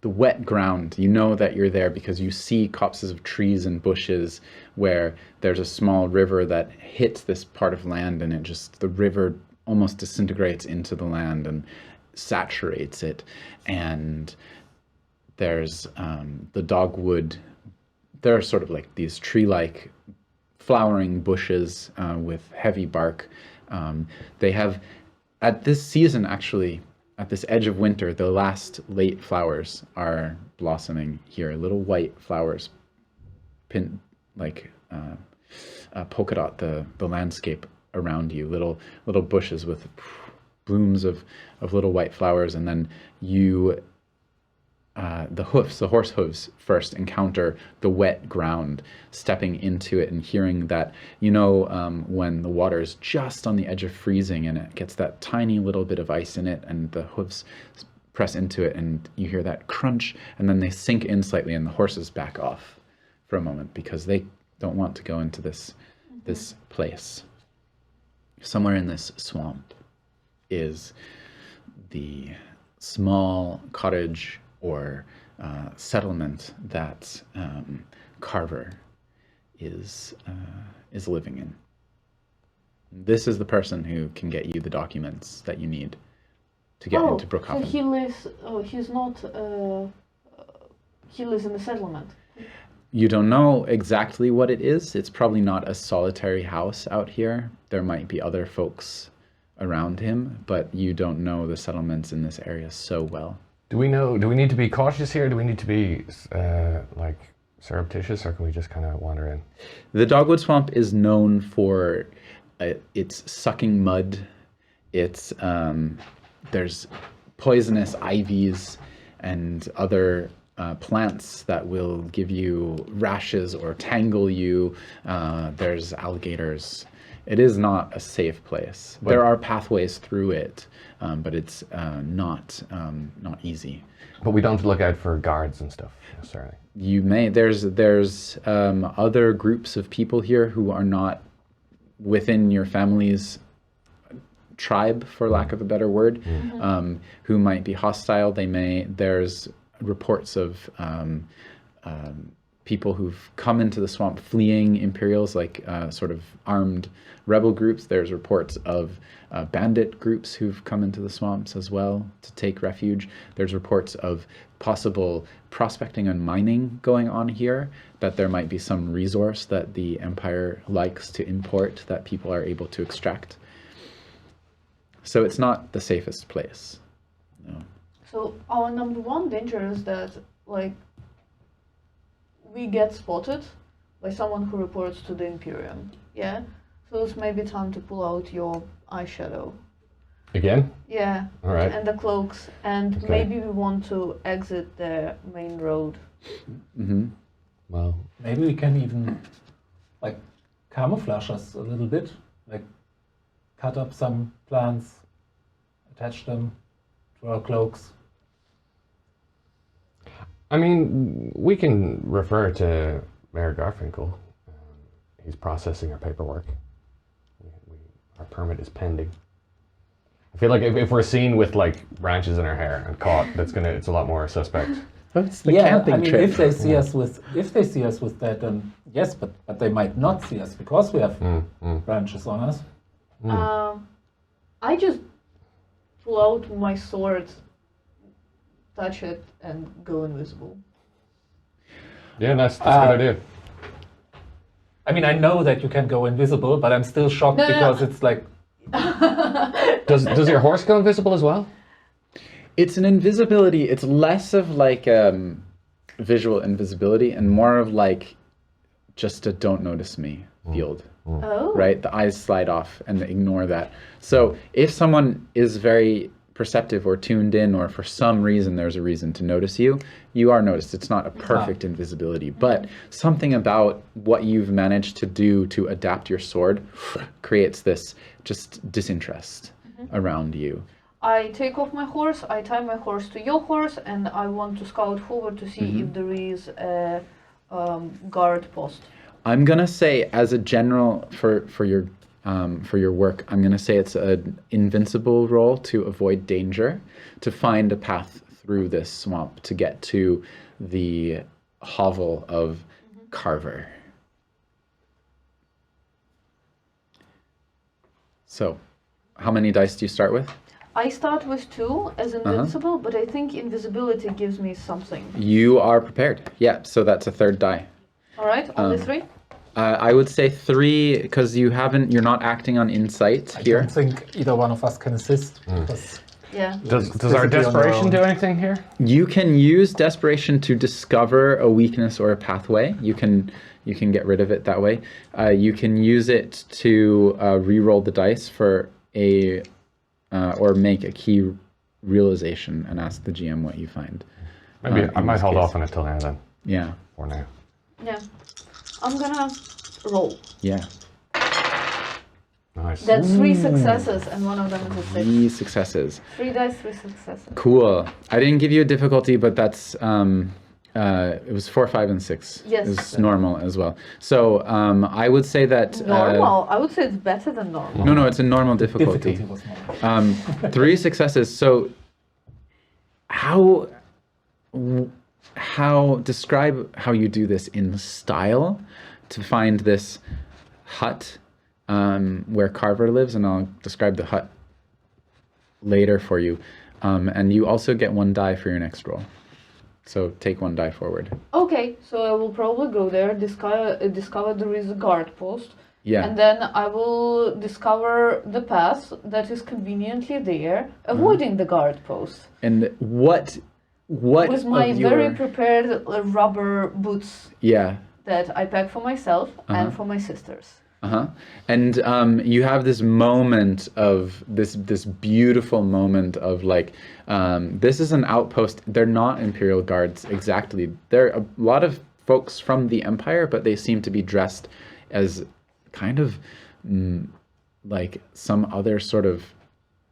wet ground, you know that you're there because you see copses of trees and bushes where there's a small river that hits this part of land, and the river almost disintegrates into the land and saturates it. And there's the dogwood, there are sort of like these tree-like flowering bushes with heavy bark. They have, at this season actually, at this edge of winter, the last late flowers are blossoming here. Little white flowers polka dot the landscape around you. Little bushes with blooms of little white flowers, and then the horse hooves first encounter the wet ground, stepping into it and hearing that, when the water is just on the edge of freezing and it gets that tiny little bit of ice in it, and the hooves press into it and you hear that crunch, and then they sink in slightly and the horses back off for a moment because they don't want to go into this place. Somewhere in this swamp is the small cottage or settlement that Carver is living in. This is the person who can get you the documents that you need to get into Brookhaven. So he lives. He's not. He lives in the settlement. You don't know exactly what it is. It's probably not a solitary house out here. There might be other folks around him, but you don't know the settlements in this area so well. Do we need to be cautious here? Do we need to be surreptitious, or can we just kind of wander in? The Dogwood Swamp is known for its sucking mud. It's there's poisonous ivies and other plants that will give you rashes or tangle you. There's alligators. It is not a safe place. There are pathways through it, but it's not easy. But we don't look out for guards and stuff necessarily. You may. There's other groups of people here who are not within your family's tribe, for lack of a better word, who might be hostile. There's reports of people who've come into the swamp fleeing Imperials, like sort of armed rebel groups. There's reports of bandit groups who've come into the swamps as well to take refuge. There's reports of possible prospecting and mining going on here, that there might be some resource that the Empire likes to import that people are able to extract. So it's not the safest place. No. So our number one danger is that, like, we get spotted by someone who reports to the Imperium. Yeah? So it's maybe time to pull out your eyeshadow. Again? Yeah. All right. And the cloaks, and Okay. maybe we want to exit the main road. Mm-hmm. Well, Maybe we can even like camouflage us a little bit, like cut up some plants, attach them to our cloaks. I mean, we can refer to Mayor Garfinkel. He's processing our paperwork. Our permit is pending. I feel like if we're seen with like branches in our hair and caught, it's a lot more suspect. That's the Yeah, camping I mean, trip. if they see us with that, then yes, but they might not see us because we have branches on us. I just pull out my sword, touch it, and go invisible. Yeah, that's a good idea. I mean, I know that you can go invisible, but I'm still shocked because it's like. Does your horse go invisible as well? It's an invisibility. It's less of like visual invisibility and more of like just a don't notice me field. Oh. Right? The eyes slide off and they ignore that. So if someone is very perceptive or tuned in, or for some reason there's a reason to notice you, you are noticed. It's not a perfect invisibility, but something about what you've managed to do to adapt your sword creates this just disinterest around you. I take off my horse, I tie my horse to your horse, and I want to scout forward to see if there is a guard post. I'm gonna say, as a general for your work, I'm gonna say it's an invincible roll to avoid danger, to find a path through this swamp to get to the hovel of Carver. So, how many dice do you start with? I start with 2 as invincible, but I think invisibility gives me something. You are prepared. Yeah, so that's a third die. All right, only 3? I would say 3 because you're not acting on insight here. I don't think either one of us can assist. Because Yeah. Does our desperation do anything here? You can use desperation to discover a weakness or a pathway. You can get rid of it that way. You can use it to re-roll the dice for a or make a key realization and ask the GM what you find. Maybe I in might this hold case. off on it till now then. Yeah. For now. Yeah. I'm gonna roll. Yeah. Nice. That's 3 successes, and one of them is a 6. 3 successes. 3 dice, 3 successes. Cool. I didn't give you a difficulty, but that's it was 4, 5, and 6. Yes. It's normal as well. So I would say that Normal? I would say it's better than normal. no, it's a normal difficulty. was normal. 3 successes. So how describe how you do this in style to find this hut where Carver lives, and I'll describe the hut later for you. And you also get 1 die for your next roll. So take 1 die forward. Okay, so I will probably go there, discover there is a guard post. Yeah. And then I will discover the path that is conveniently there, avoiding the guard post. And what With my of your... very prepared rubber boots Yeah. that I pack for myself and for my sisters. And you have this moment of this beautiful moment of like, this is an outpost. They're not Imperial Guards exactly. They're a lot of folks from the Empire, but they seem to be dressed as kind of like some other sort of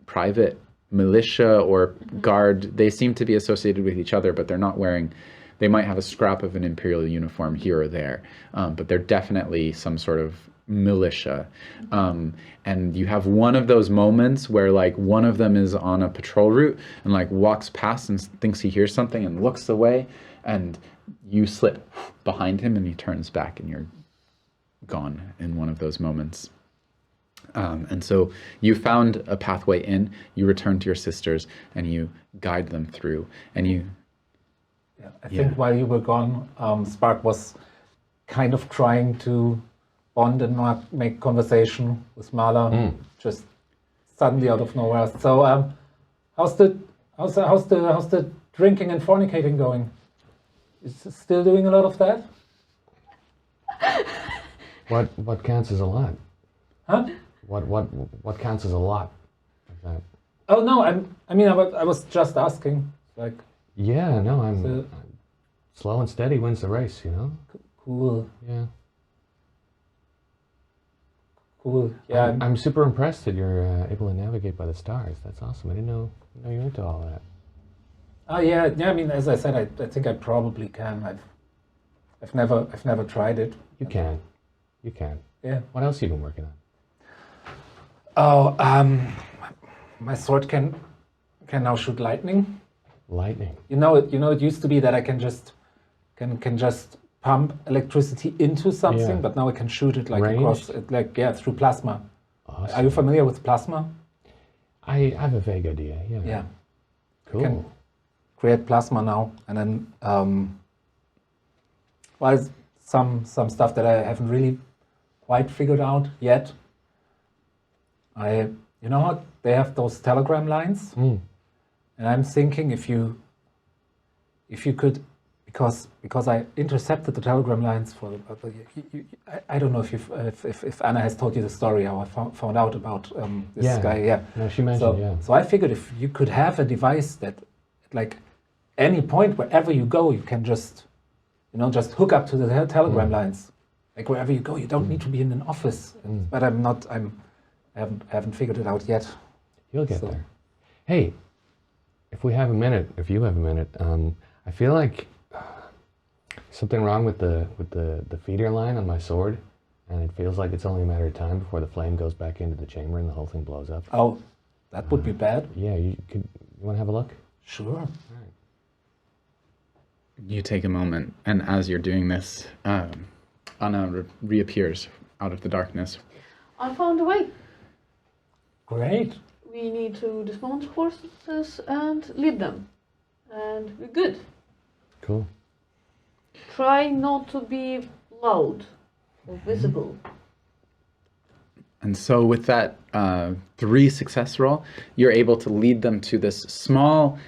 private militia or guard. They seem to be associated with each other, but they're not wearing... They might have a scrap of an Imperial uniform here or there, but they're definitely some sort of militia. And you have one of those moments where like one of them is on a patrol route and like walks past and thinks he hears something and looks away, and you slip behind him and he turns back and you're gone in one of those moments. And so you found a pathway in, you return to your sisters and you guide them through, and you... Yeah, I think while you were gone, Spark was kind of trying to bond and not make conversation with Marla, just suddenly out of nowhere. So, how's the drinking and fornicating going? Is it still doing a lot of that? What counts as a lot? Huh? What counts as a lot? Like that? Oh no, I was just asking. Like, Yeah, no, I'm slow and steady wins the race, you know? cool. Yeah. Cool. Yeah. I'm super impressed that you're able to navigate by the stars. That's awesome. I didn't know you're into all that. Oh yeah. Yeah. I mean, as I said, I think I probably can. I've never tried it. You can. You can. Yeah. What else have you been working on? Oh, my sword can now shoot lightning. Lightning. You know it used to be that I can just pump electricity into something, Yeah. but now I can shoot it like Ranged? across it, like through plasma. Awesome. Are you familiar with plasma? I have a vague idea. Yeah. Yeah. Cool. Can create plasma now, and then well, some stuff that I haven't really quite figured out yet. You know what? They have those telegram lines, and I'm thinking if you could, because I intercepted the telegram lines for. I don't know if Anna has told you the story how I found out about this guy. Yeah. No, she mentioned. Yeah. So I figured if you could have a device that, like, any point wherever you go, you can just hook up to the telegram lines, like wherever you go. You don't need to be in an office. But I haven't figured it out yet. You'll get there. Hey, if you have a minute, I feel like something wrong with the feeder line on my sword, and it feels like it's only a matter of time before the flame goes back into the chamber and the whole thing blows up. Oh, that would be bad. Yeah, you want to have a look? Sure. You take a moment, and as you're doing this, Anna reappears out of the darkness. I found a way. Great. We need to dismount horses and lead them. And we're good. Cool. Try not to be loud or visible. And so with that 3 success roll, you're able to lead them to this small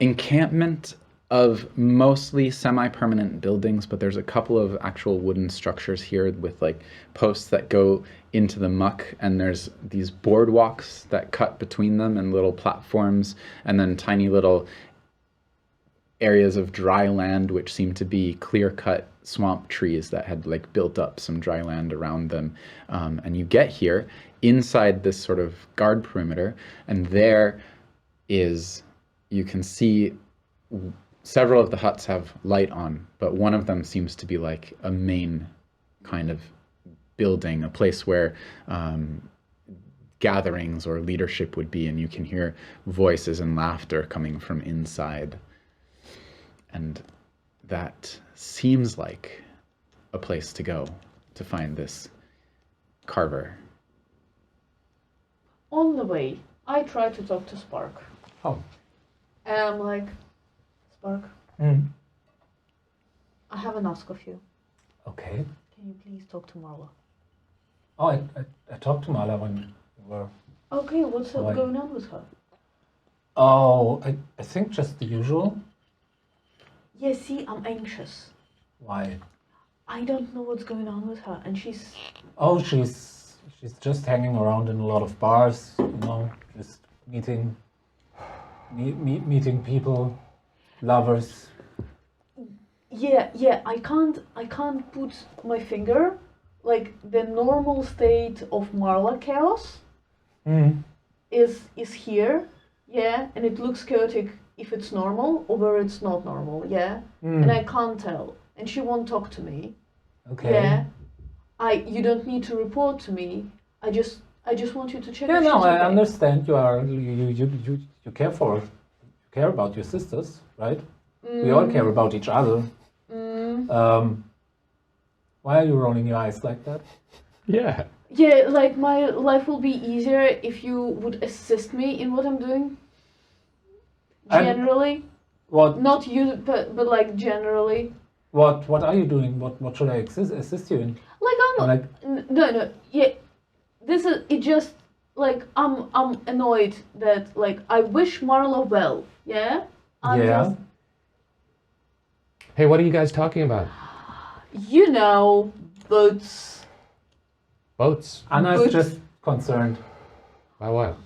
encampment of mostly semi-permanent buildings, but there's a couple of actual wooden structures here with like posts that go into the muck, and there's these boardwalks that cut between them and little platforms, and then tiny little areas of dry land which seem to be clear-cut swamp trees that had like built up some dry land around them. And you get here inside this sort of guard perimeter, and there is, you can see several of the huts have light on, but one of them seems to be like a main kind of building, a place where gatherings or leadership would be, and you can hear voices and laughter coming from inside. And that seems like a place to go to find this carver. On the way, I try to talk to Spark. Oh. And I'm like, Spark, Mm. I have an ask of you. Okay. Can you please talk to Marla? Oh, I talked to Marla when we were. Okay, what's Why? going on with her? Oh, I think just the usual. Yeah, see, I'm anxious. Why? I don't know what's going on with her, and she's... Oh, she's just hanging around in a lot of bars, just meeting people, lovers. Yeah, I can't put my finger, like, the normal state of Marla chaos is here, yeah, and it looks chaotic if it's normal or where it's not normal, yeah, and I can't tell, and she won't talk to me. Okay. Yeah, you don't need to report to me. I just want you to check. Yeah, if no, she's I okay. understand. You care about your sisters, right? We all care about each other. Why are you rolling your eyes like that? Yeah. Yeah, like, my life will be easier if you would assist me in what I'm doing. Generally, What? not you, but like generally. What are you doing? What should I assist you in? Like, no, yeah. This is it. Just like I'm annoyed that, like, I wish Marla well. Yeah. Yeah. Hey, what are you guys talking about? Boats. Boats? Anna is Good. just concerned. By what?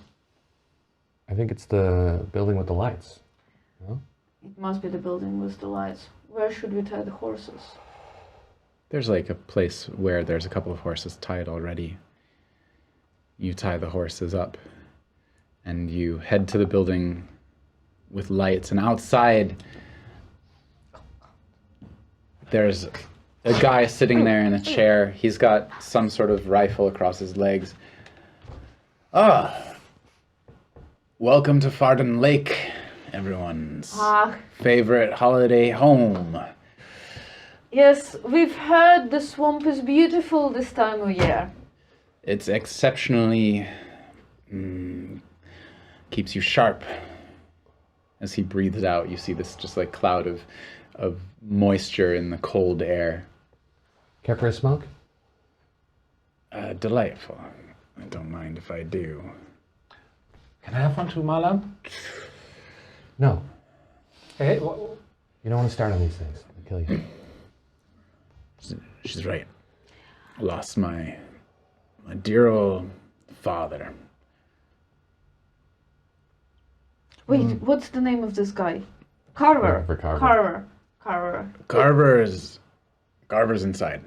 I think it's the building with the lights. No? It must be the building with the lights. Where should we tie the horses? There's like a place where there's a couple of horses tied already. You tie the horses up and you head to the building with lights, and outside there's a guy sitting there in a chair. He's got some sort of rifle across his legs. Welcome to Farden Lake, everyone's favorite holiday home. Yes, we've heard the swamp is beautiful this time of year. It's exceptionally keeps you sharp. As he breathes out, you see this just like cloud of moisture in the cold air. Care for a smoke? Delightful. I don't mind if I do. Can I have one too, Marla? No. Hey, You don't want to start on these things. They'll kill you. She's right. I lost my dear old father. Wait, what's the name of this guy? Carver. For Carver. Carver. Carver's inside.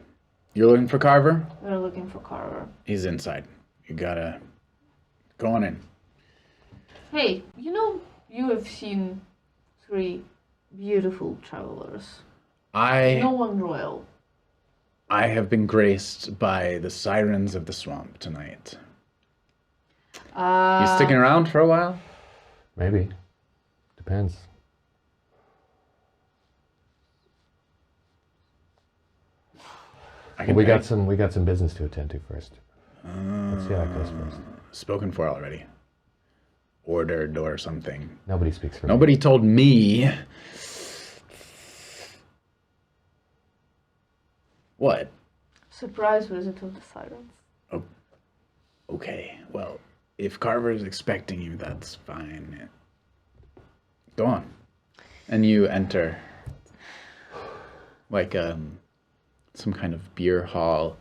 You're looking for Carver? We're looking for Carver. He's inside. You gotta go on in. Hey, you have seen 3 beautiful travelers. No one royal. I have been graced by the sirens of the swamp tonight. You sticking around for a while? Maybe. Depends. We got some business to attend to first. Let's see how it goes first. Spoken for already. Ordered or something. Nobody speaks for me. Nobody told me. What? Surprise visit of the sirens. Oh, okay. Well, if Carver is expecting you, that's fine. Go on. And you enter like some kind of beer hall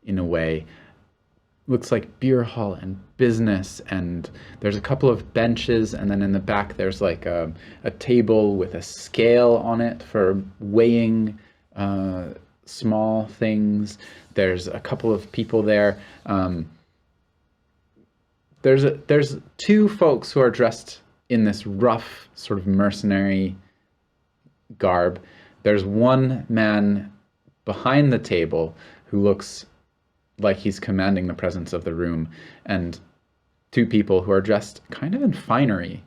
in a way. Looks like beer hall and business, and there's a couple of benches, and then in the back there's like a table with a scale on it for weighing small things. There's a couple of people there. There's 2 folks who are dressed in this rough sort of mercenary garb. There's one man behind the table who looks like he's commanding the presence of the room, and 2 people who are dressed kind of in finery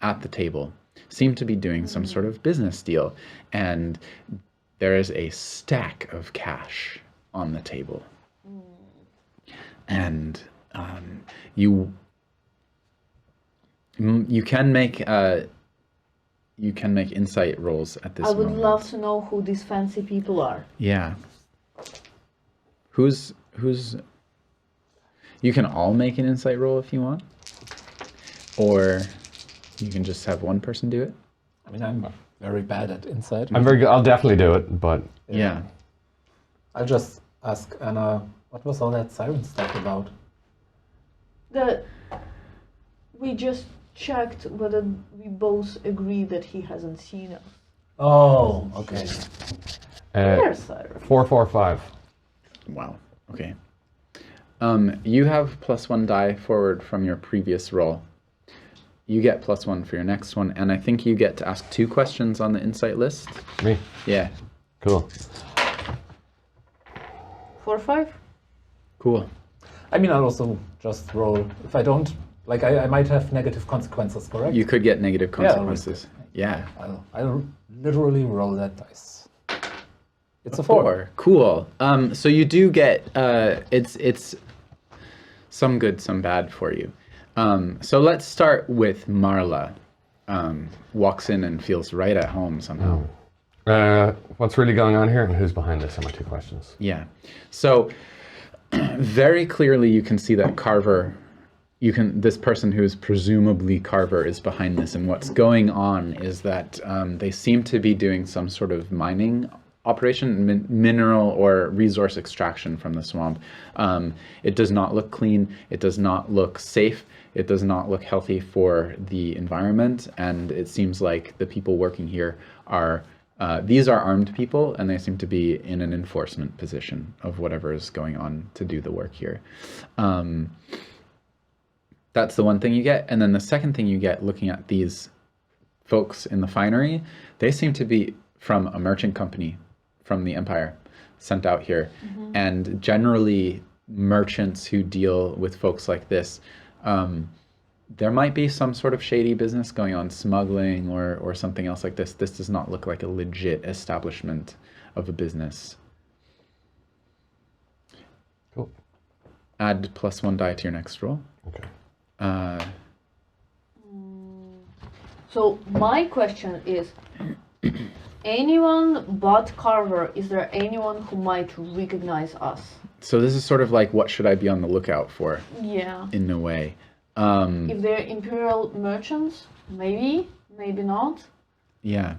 at the table seem to be doing some sort of business deal, and there is a stack of cash on the table. And you can make insight rolls at this moment. I would love to know who these fancy people are. Yeah. Who's you can all make an insight roll if you want, or you can just have one person do it. I mean, I'm very bad at insight. I'm very good. I'll definitely do it, but Yeah. I'll just ask Anna, what was all that siren stuff about? We just checked whether we both agree that he hasn't seen us. Oh, okay. There's siren. 445. Wow. Okay. You have +1 die forward from your previous roll. You get +1 for your next one, and I think you get to ask 2 questions on the insight list. Me? Yeah. Cool. 4 or 5? Cool. I mean, I'll also just roll. If I don't, like, I might have negative consequences, correct? You could get negative consequences. Yeah. I'll literally roll that dice. It's a 4. 4. Cool. So you do get it's some good, some bad for you. So let's start with Marla. Walks in and feels right at home somehow. What's really going on here, and who's behind this are my 2 questions. Yeah. So very clearly you can see that Carver, this person who is presumably Carver is behind this, and what's going on is that they seem to be doing some sort of mining operation, mineral or resource extraction from the swamp. It does not look clean. It does not look safe. It does not look healthy for the environment. And it seems like the people working here are, these are armed people, and they seem to be in an enforcement position of whatever is going on to do the work here. That's the one thing you get. And then the second thing you get looking at these folks in the finery, they seem to be from a merchant company from the Empire sent out here. And generally merchants who deal with folks like this, there might be some sort of shady business going on, smuggling or something else like this. This does not look like a legit establishment of a business. Cool. Add +1 die to your next roll. Okay. So my question is, anyone but Carver, is there anyone who might recognize us? So this is sort of like, what should I be on the lookout for? Yeah. In a way. If they're Imperial merchants, maybe, maybe not. Yeah.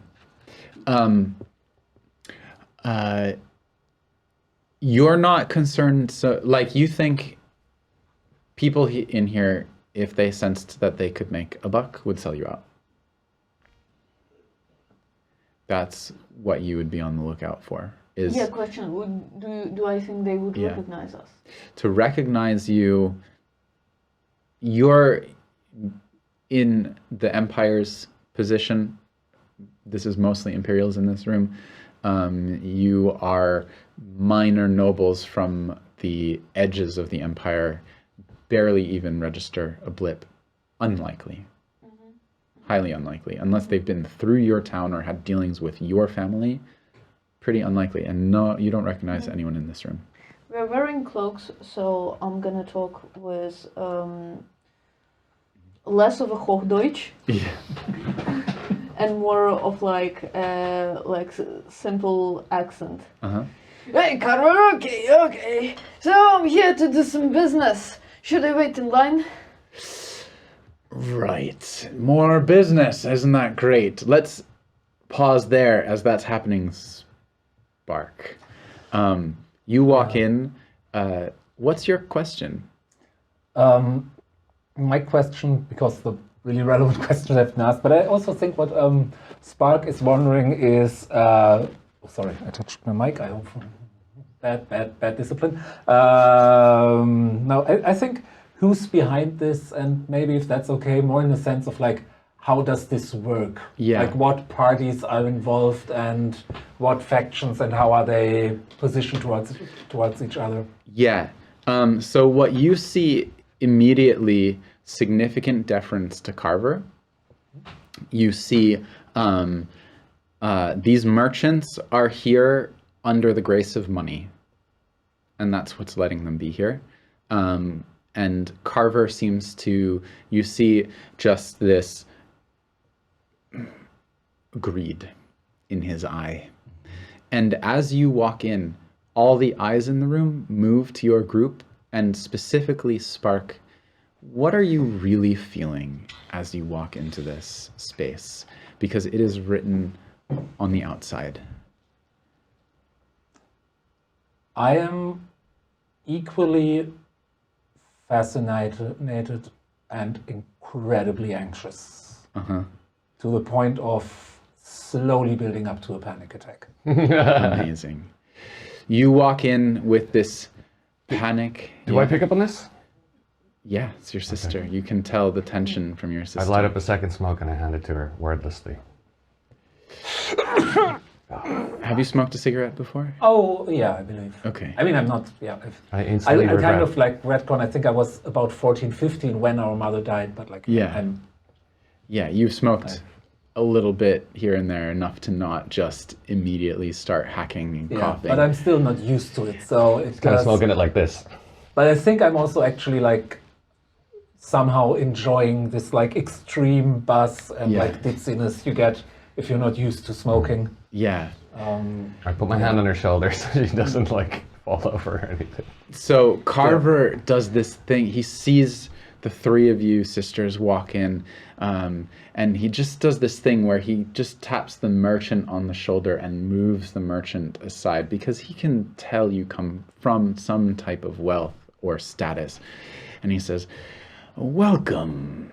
You're not concerned, so like you think people in here, if they sensed that they could make a buck, would sell you out. That's what you would be on the lookout for. Is Yeah, question. Do I think they would Yeah. recognize us? to recognize you. You're in the Empire's position. This is mostly Imperials in this room. You are minor nobles from the edges of the Empire, barely even register a blip. Unlikely. Highly unlikely. Unless they've been through your town or had dealings with your family. Pretty unlikely. And no, you don't recognize anyone in this room. We're wearing cloaks, so I'm gonna talk with less of a Hochdeutsch Yeah. and more of like simple accent. Uh-huh. Hey, Carver, okay. So I'm here to do some business. Should I wait in line? Right. More business. Isn't that great? Let's pause there as that's happening, Spark. You walk in. What's your question? My question, because the really relevant questions I've been asked, but I also think what Spark is wondering is, sorry, I touched my mic. I hope bad discipline. No, I think who's behind this, and maybe if that's okay, more in the sense of like, how does this work? Yeah. Like what parties are involved and what factions and how are they positioned towards each other? Yeah. So what you see immediately, significant deference to Carver. You see these merchants are here under the grace of money, and that's what's letting them be here. And Carver seems to, you see just this greed in his eye. And as you walk in, all the eyes in the room move to your group, and specifically Spark. What are you really feeling as you walk into this space? Because it is written on the outside. I am equally fascinated and incredibly anxious. To the point of slowly building up to a panic attack. Amazing. You walk in with this panic. Do I pick up on this? Yeah, it's your sister. Okay. You can tell the tension from your sister. I light up a second smoke and I hand it to her wordlessly. Have you smoked a cigarette before? Oh, yeah, I believe. Okay. I mean, I'm not, yeah. I instantly regret. kind of like retcon, I think I was about 14, 15 when our mother died, but like, yeah. Yeah, you've smoked a little bit here and there, enough to not just immediately start hacking and coughing. But I'm still not used to it, so it's kind of smoking it like this. But I think I'm also actually like somehow enjoying this like extreme buzz and like ditziness you get if you're not used to smoking. Yeah. I put my hand on her shoulder so she doesn't like fall over or anything. So Carver does this thing. He sees the three of you sisters walk in, and he just does this thing where he just taps the merchant on the shoulder and moves the merchant aside because he can tell you come from some type of wealth or status. And he says, "Welcome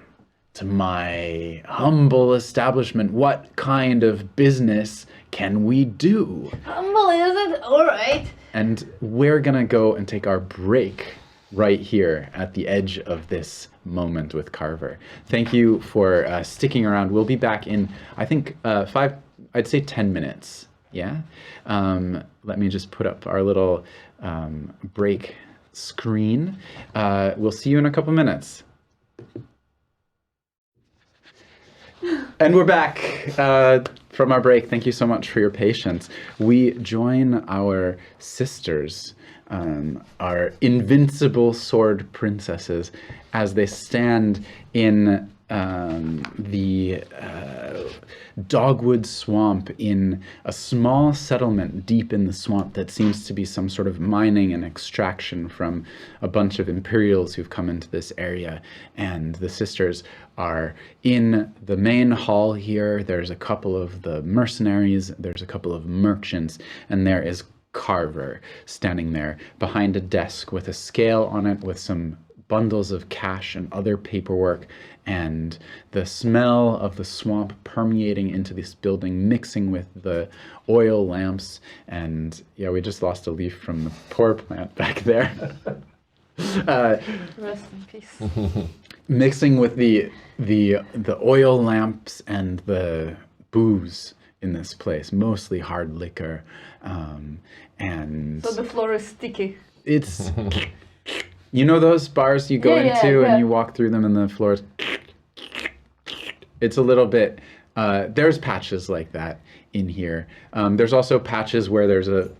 to my humble establishment. What kind of business can we do?" Humble, is it? All right. And we're gonna go and take our break right here at the edge of this moment with Carver. Thank you for sticking around. We'll be back in, I think, 10 minutes. Yeah? Let me just put up our little break screen. We'll see you in a couple minutes. And we're back from our break. Thank you so much for your patience. We join our sisters, our invincible sword princesses, as they stand in the dogwood swamp in a small settlement deep in the swamp that seems to be some sort of mining and extraction from a bunch of Imperials who've come into this area. And the sisters are in the main hall here. There's a couple of the mercenaries, there's a couple of merchants, and there is Carver standing there behind a desk with a scale on it with some bundles of cash and other paperwork, and the smell of the swamp permeating into this building, mixing with the oil lamps. And yeah, we just lost a leaf from the power plant back there. Rest in peace. Mixing with the oil lamps and the booze in this place, mostly hard liquor, and So the floor is sticky. it's you know those bars you go into and you walk through them and the floors, it's a little bit, there's patches like that in here. There's also patches where there's a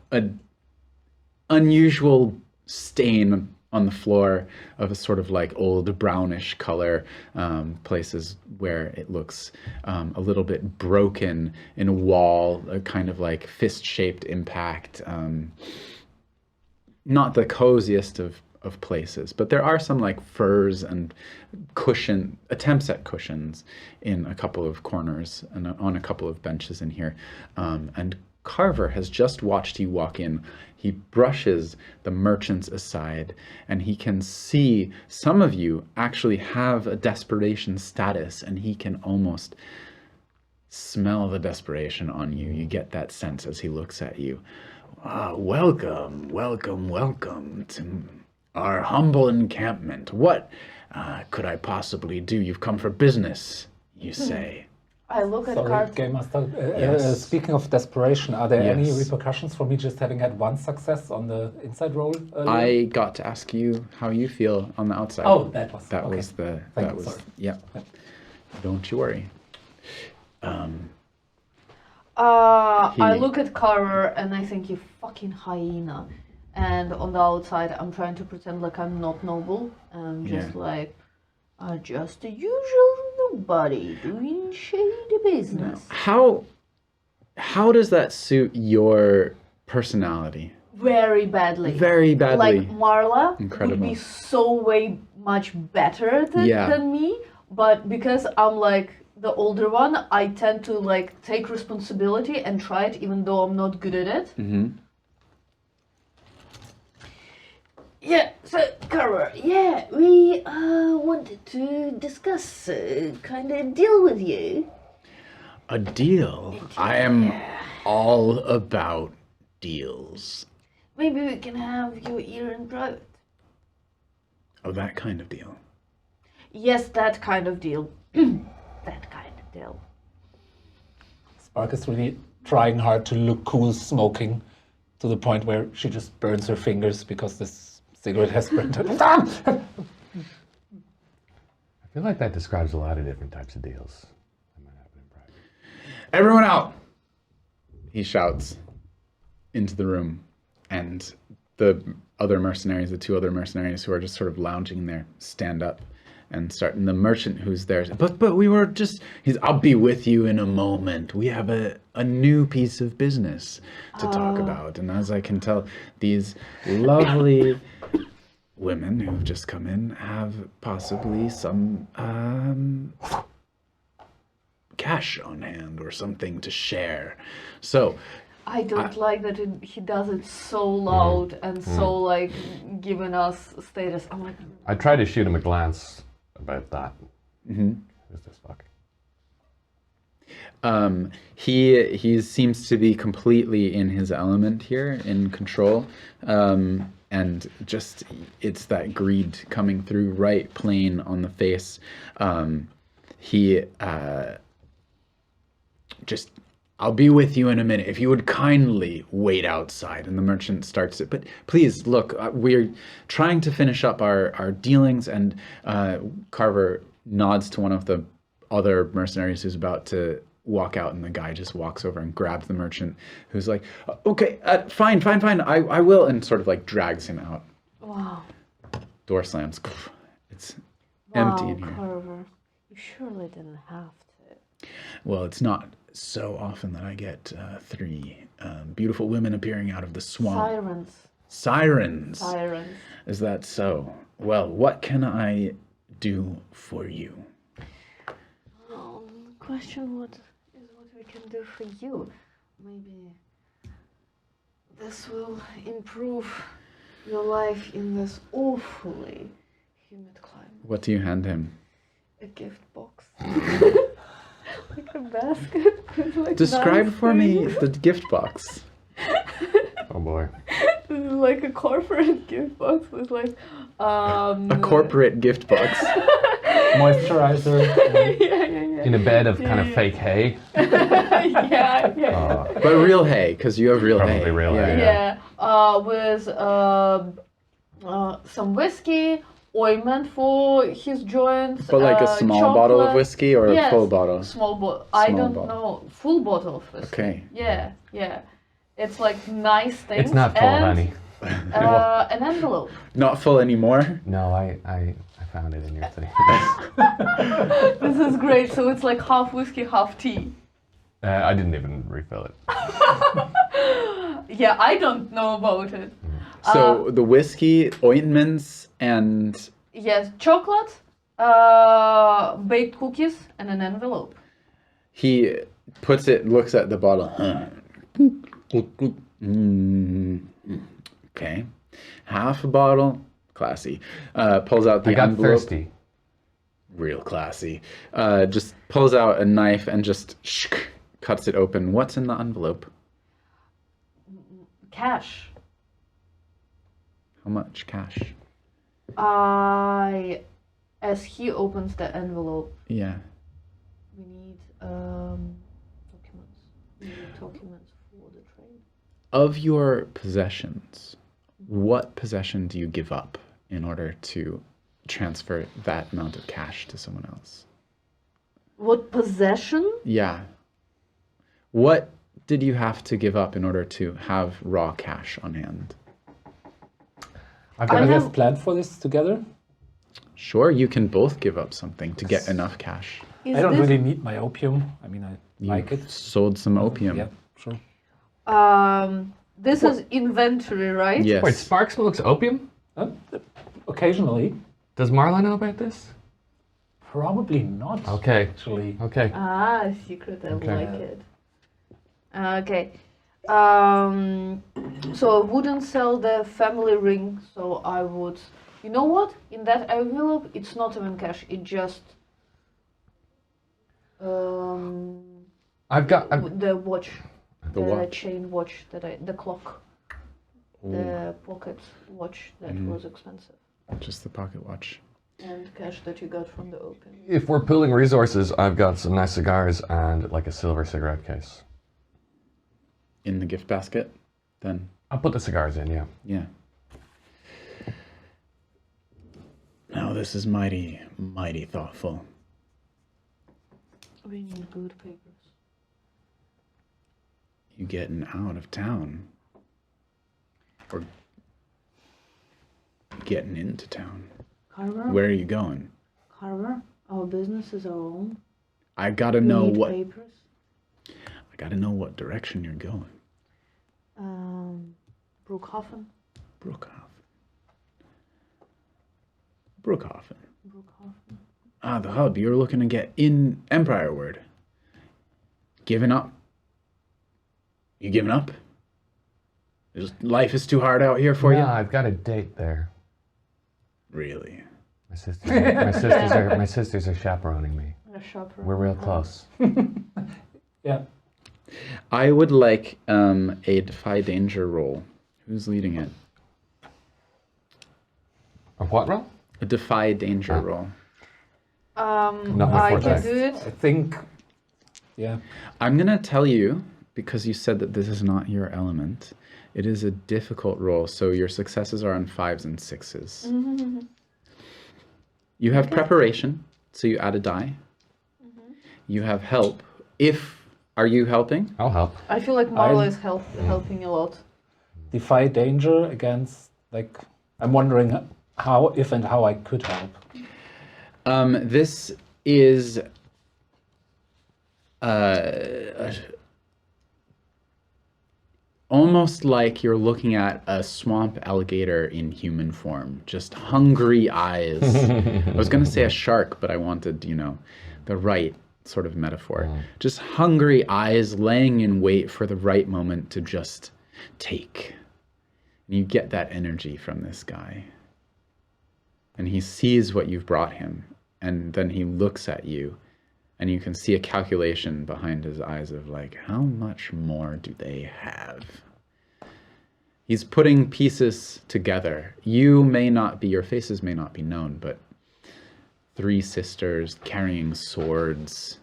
unusual stain on the floor of a sort of like old brownish color, places where it looks a little bit broken in a wall, a kind of like fist-shaped impact. Not the coziest of places, but there are some like furs and attempts at cushions in a couple of corners and on a couple of benches in here. And Carver has just watched you walk in. He brushes the merchants aside, and he can see some of you actually have a desperation status, and he can almost smell the desperation on you. You get that sense as he looks at you. Welcome, welcome, welcome to our humble encampment. What could I possibly do? You've come for business, you say. I look at Sorry, cards. Game Master. Yes. Speaking of desperation, are there any Yes. repercussions for me just having had one success on the inside roll earlier? I got to ask you how you feel on the outside. Oh, that was That okay. was the. Thank That you, was sorry. yeah. Don't you worry. I look at Carver and I think, you fucking hyena. And on the outside, I'm trying to pretend like I'm not noble. I'm just like, just a usual nobody doing shady business. How does that suit your personality? Very badly. Very badly. Like Marla Incredible. would be so way much better than me, but because I'm like the older one, I tend to like take responsibility and try it even though I'm not good at it. Mm-hmm. Yeah, so Carver, we wanted to discuss kind of deal with you. A deal? I am all about deals. Maybe we can have your ear in private. Oh, that kind of deal. Yes, that kind of deal. That kind of deal. Spark is really trying hard to look cool smoking to the point where she just burns her fingers because this cigarette has burned her. I feel like that describes a lot of different types of deals that might happen in private. Everyone out! He shouts into the room, and the other mercenaries, the two other mercenaries who are just sort of lounging there, stand up and start. And the merchant who's there, but we were just. I'll be with you in a moment. We have a new piece of business to talk about. And as I can tell, these lovely women who've just come in have possibly some cash on hand or something to share. So I don't like that he does it so loud and so like giving us status. I'm like, I tried to shoot him a glance about that. Who's this fuck? He seems to be completely in his element here, in control, and just it's that greed coming through right plain on the face. He just, I'll be with you in a minute. If you would kindly wait outside. And the merchant starts it. But please, look, we're trying to finish up our dealings. And Carver nods to one of the other mercenaries who's about to walk out. And the guy just walks over and grabs the merchant, who's like, okay, fine. I will. And sort of like drags him out. wow. Door slams. It's empty in here. Carver, you surely didn't have to. Well, it's not so often that I get 3 beautiful women appearing out of the swamp. Sirens. Is that so? Well, what can I do for you? Question what we can do for you. Maybe this will improve your life in this awfully humid climate. What do you hand him? A gift box. Like a basket with like Describe nice for me things. the gift box. Oh boy. This is like a corporate gift box with like A corporate gift box. Moisturizer. yeah. In a bed of kind of fake hay. yeah. But real hay, because you have real hay. Probably real hay. Yeah. With some whiskey, ointment for his joints. But like a small bottle of whiskey or a full bottle? Small bottle. I don't bottle. know. Full bottle of whiskey. Okay. Yeah. It's like nice things. It's not full of and, honey. An envelope. Not full anymore? No, I found it in your thing. This is great. So it's like half whiskey, half tea. I didn't even refill it. Yeah, I don't know about it. So the whiskey, ointments, and... Yes, chocolate, baked cookies, and an envelope. He puts it, looks at the bottle. Okay. Half a bottle. Classy. Pulls out the I got envelope. thirsty. Real classy. Just pulls out a knife and just cuts it open. What's in the envelope? Cash. How much cash? As he opens the envelope, Yeah. we need documents. We need documents for the trade. Of your possessions, what possession do you give up in order to transfer that amount of cash to someone else? What possession? Yeah. What did you have to give up in order to have raw cash on hand? Can we have planned for this together? Sure, you can both give up something to get enough cash. Is I don't this, really need my opium. I mean, I like it. Sold some opium. Yeah, sure. This is inventory, right? Yes. Wait, Spark smokes opium? Occasionally. Does Marla know about this? Probably not. Okay. Actually. Okay. Secret, I Okay. like it. Okay. So I wouldn't sell the family ring, so I would... You know what? In that envelope, it's not even cash, it just... I've got. the watch. The watch. Chain watch, the clock. The pocket watch that was expensive. Just the pocket watch. And cash that you got from the open. If we're pooling resources, I've got some nice cigars and like a silver cigarette case. In the gift basket, then. I'll put the cigars in, yeah. Yeah. Now this is mighty, mighty thoughtful. We need good papers. You getting out of town? Or getting into town? Carver? Where are you going? Carver? Our business is our own. I gotta We know need what. papers. I gotta know what direction you're going. Brookhaven. Brookhoff. Brookhaven. Ah, the hub. You're looking to get in Empire Word. Giving up? You giving up? Life is too hard out here for you? Yeah, I've got a date there. Really? My sisters are chaperoning me. We're real close. Yeah. I would like a Defy Danger roll. Who's leading it? A what roll? A Defy Danger roll. Not my I forte. can do it. I think, yeah. I'm going to tell you, because you said that this is not your element, it is a difficult roll, so your successes are on 5s and 6s. You have preparation, so you add a die. You have help. Are you helping? I'll help. I feel like Marla is helping a lot. Defy danger against, like, I'm wondering if and how I could help. This is almost like you're looking at a swamp alligator in human form, just hungry eyes. I was going to say a shark, but I wanted, the right sort of metaphor. Just hungry eyes laying in wait for the right moment to just take. And you get that energy from this guy. And he sees what you've brought him. And then he looks at you. And you can see a calculation behind his eyes of like, how much more do they have? He's putting pieces together. Your faces may not be known, but 3 sisters carrying swords.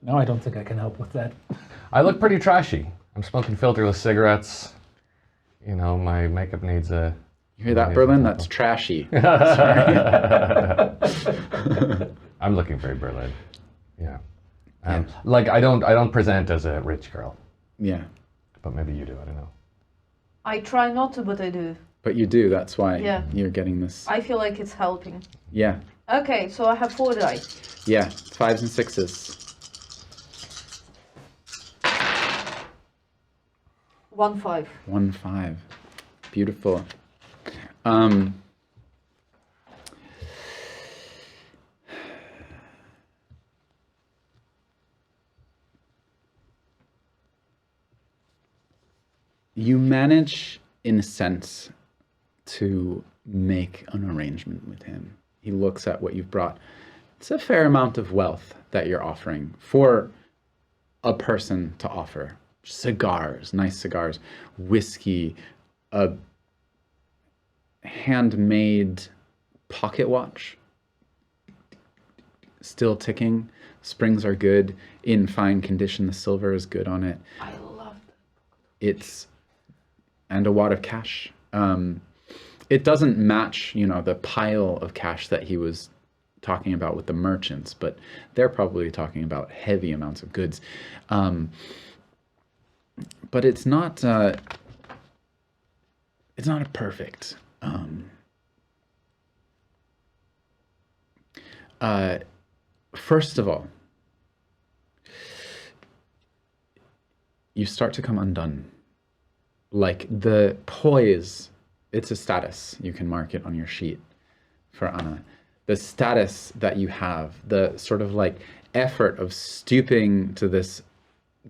No, I don't think I can help with that. I look pretty trashy. I'm smoking filterless cigarettes. My makeup needs a... You hear that, Berlin? That's trashy. I'm looking very Berlin. Yeah. I don't present as a rich girl. Yeah. But maybe you do, I don't know. I try not to, but I do. But you do, that's why you're getting this. I feel like it's helping. Yeah. Okay, so I have 4 dice. Yeah, 5s and 6s. 1 5. 1 5. Beautiful. You manage, in a sense, to make an arrangement with him. He looks at what you've brought. It's a fair amount of wealth that you're offering for a person to offer. Cigars, nice cigars, whiskey, a handmade pocket watch, still ticking. Springs are good, in fine condition. The silver is good on it. I love that. And a wad of cash. It doesn't match, the pile of cash that he was talking about with the merchants, but they're probably talking about heavy amounts of goods. But it's not a perfect. First of all, you start to come undone. Like the poise, it's a status. You can mark it on your sheet for Anna. The status that you have, the sort of like effort of stooping to this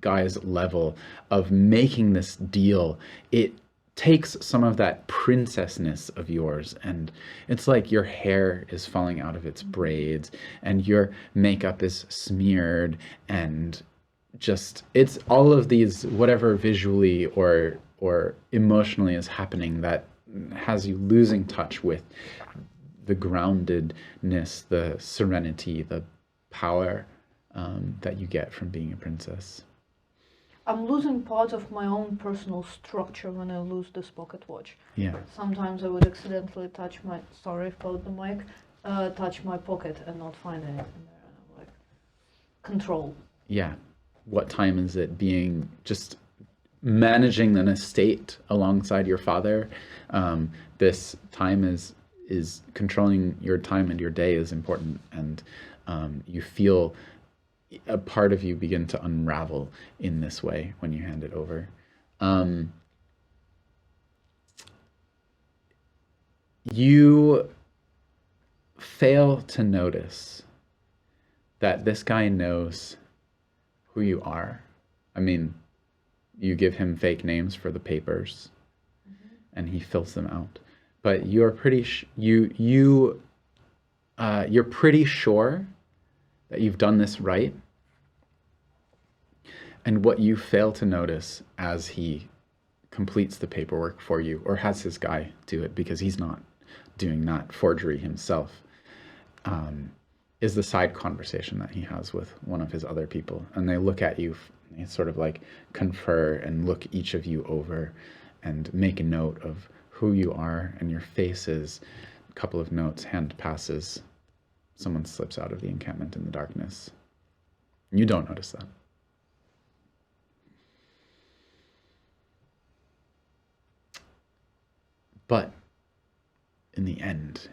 guy's level, of making this deal, it takes some of that princessness of yours, and it's like your hair is falling out of its braids and your makeup is smeared, and just it's all of these, whatever visually or emotionally is happening that has you losing touch with the groundedness, the serenity, the power that you get from being a princess. I'm losing part of my own personal structure when I lose this pocket watch. Yeah. Sometimes I would accidentally touch touch my pocket and not find anything there. And I'm like, control. Yeah. What time is it? Being just managing an estate alongside your father. This time is controlling your time and your day is important, and you feel a part of you begin to unravel in this way when you hand it over. You fail to notice that this guy knows who you are. I mean, you give him fake names for the papers, and he fills them out. But you're pretty you're pretty sure that you've done this right. And what you fail to notice as he completes the paperwork for you, or has his guy do it because he's not doing that forgery himself, is the side conversation that he has with one of his other people. And they look at you, they sort of like confer and look each of you over and make a note of who you are and your faces. A couple of notes, hand passes. Someone slips out of the encampment in the darkness. You don't notice that. But in the end,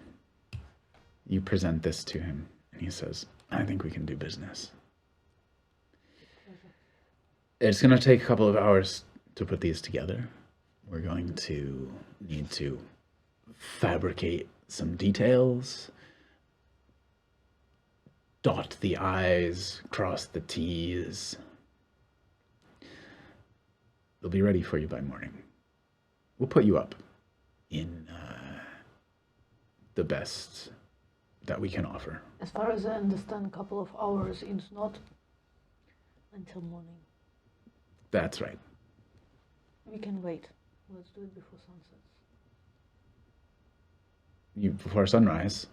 you present this to him, and he says, I think we can do business. It's going to take a couple of hours to put these together. We're going to need to fabricate some details, dot the I's, cross the T's. They'll be ready for you by morning. We'll put you up in the best that we can offer. As far as I understand, a couple of hours is not until morning. That's right. We can wait. Let's do it before sunset. Before sunrise?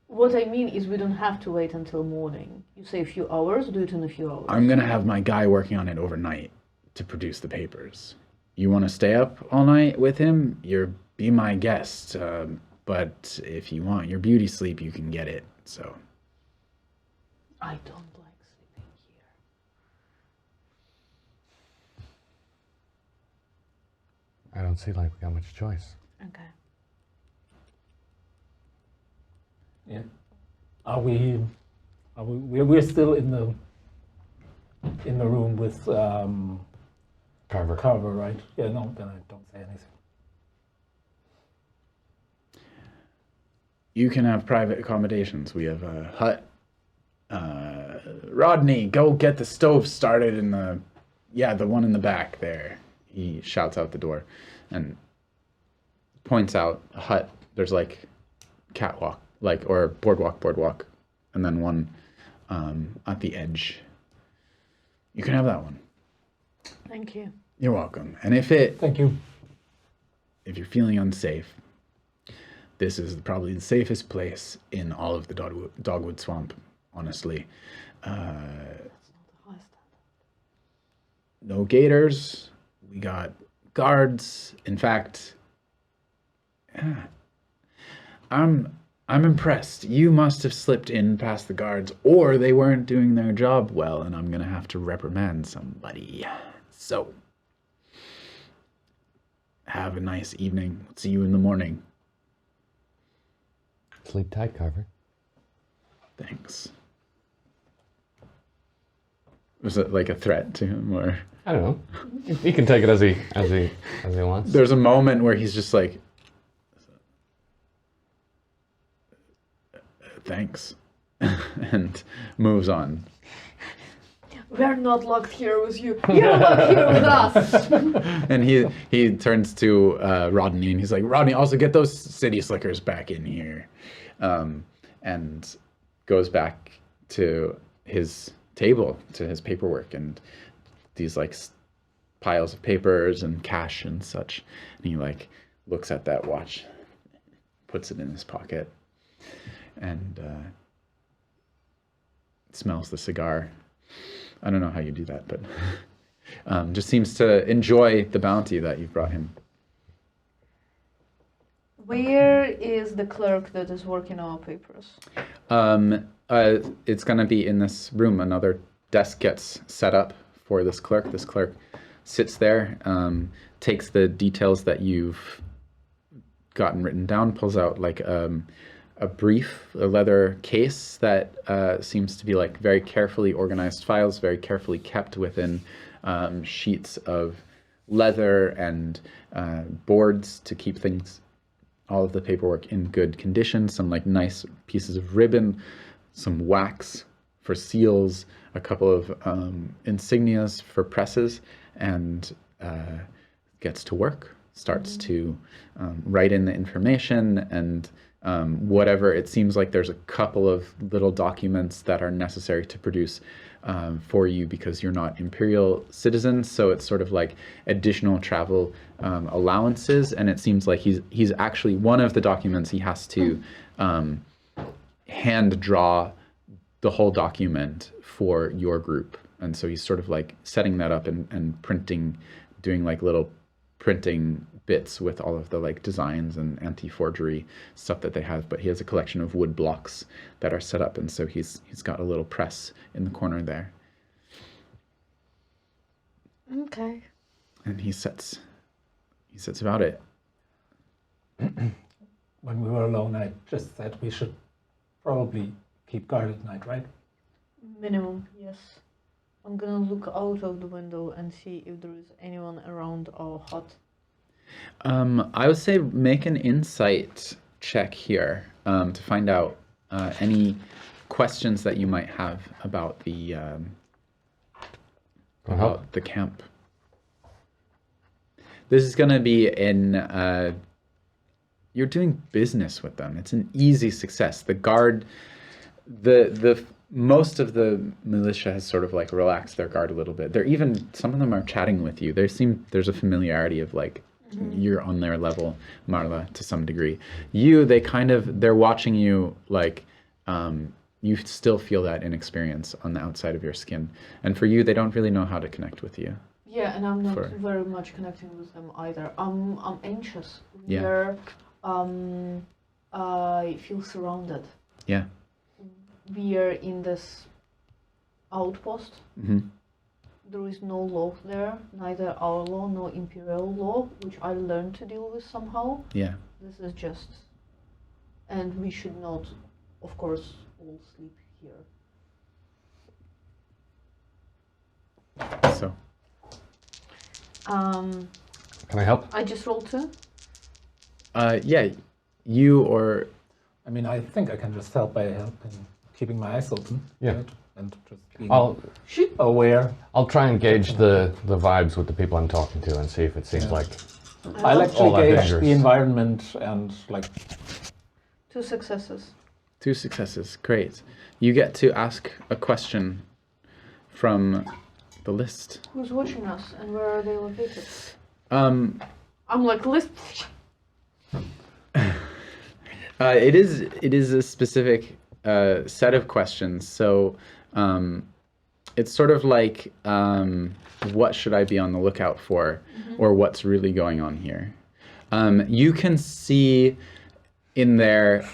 What I mean is we don't have to wait until morning. You say a few hours, do it in a few hours. I'm going to have my guy working on it overnight to produce the papers. You want to stay up all night with him? Be my guest. But if you want your beauty sleep, you can get it. So I don't like sleeping here. I don't see like we got much choice. Okay. Yeah. We're still in the room with Carver, right? Yeah, no, then I don't say anything. you can have private accommodations. We have a hut. Rodney, go get the stove started in the one in the back there. He shouts out the door and points out a hut. There's like catwalk, or boardwalk, and then one at the edge. You can have that one. Thank you. You're welcome. And Thank you. if you're feeling unsafe, this is probably the safest place in all of the Dogwood Swamp, honestly. No gators. We got guards. In fact, I'm impressed. You must have slipped in past the guards, or they weren't doing their job well, and I'm gonna have to reprimand somebody. So, have a nice evening. See you in the morning. Sleep tight, Carver. Thanks. Was it like a threat to him, or? I don't know. He can take it as he wants. There's a moment where he's just like, thanks, and moves on. We're not locked here with you. You're locked here with us. And he turns to Rodney, and he's like, Rodney, also get those city slickers back in here. And goes back to his table, to his paperwork, and these like piles of papers and cash and such. And he like looks at that watch, puts it in his pocket, and smells the cigar. I don't know how you do that, but just seems to enjoy the bounty that you've brought him. Where is the clerk that is working on our papers? It's going to be in this room. Another desk gets set up for this clerk. This clerk sits there, takes the details that you've gotten written down, pulls out like a brief, a leather case that seems to be like very carefully organized files, very carefully kept within sheets of leather and boards to keep things all of the paperwork in good condition, some like nice pieces of ribbon, some wax for seals, a couple of insignias for presses, and gets to work, starts to write in the information and whatever. It seems like there's a couple of little documents that are necessary to produce for you because you're not imperial citizens, so it's sort of like additional travel allowances, and it seems like he's actually, one of the documents he has to hand draw the whole document for your group, and so he's sort of like setting that up and printing, doing like little printing bits with all of the like designs and anti-forgery stuff that they have. But he has a collection of wood blocks that are set up, and so he's got a little press in the corner there. Okay. And he sets about it. When we were alone, I just said we should probably keep guard at night, right? Minimum, yes. I'm gonna look out of the window and see if there is anyone around our hut. I would say make an insight check here to find out any questions that you might have about the camp. This is going to be you're doing business with them. It's an easy success. The guard, the most of the militia has sort of like relaxed their guard a little bit. Some of them are chatting with you. There's a familiarity of like, you're on their level, Marla, to some degree. They're watching you like, you still feel that inexperience on the outside of your skin. And for you, they don't really know how to connect with you. Yeah, and I'm not very much connecting with them either. I'm anxious. I feel surrounded. Yeah. We are in this outpost. Mm-hmm. There is no law there, neither our law nor imperial law, which I learned to deal with somehow. Yeah. This is just, and we should not, of course, all sleep here. So. Can I help? I just rolled 2. Yeah, you or. I mean, I think I can just help by helping keeping my eyes open. Yeah. Right? And just being aware. I'll try and gauge the vibes with the people I'm talking to and see if it seems like. I'll actually all that gauge dangerous. the environment and like. 2 successes. 2 successes, great. You get to ask a question from the list. Who's watching us and where are they located? I'm like, list. It is a specific set of questions. So it's sort of like, what should I be on the lookout for, or what's really going on here? You can see in there,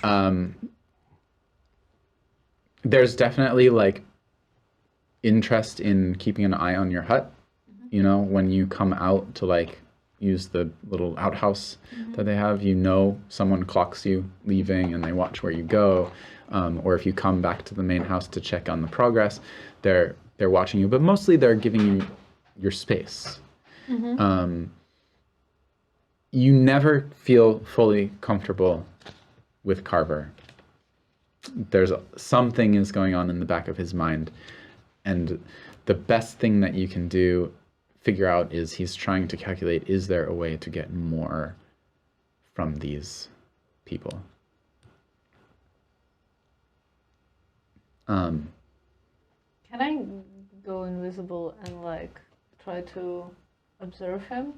there's definitely like interest in keeping an eye on your hut. You know, when you come out to like use the little outhouse that they have, you know, someone clocks you leaving and they watch where you go. Or if you come back to the main house to check on the progress, they're watching you, but mostly they're giving you your space. You never feel fully comfortable with Carver. There's something is going on in the back of his mind, and the best thing that you can figure out is he's trying to calculate, is there a way to get more from these people? Can I go invisible and like try to observe him,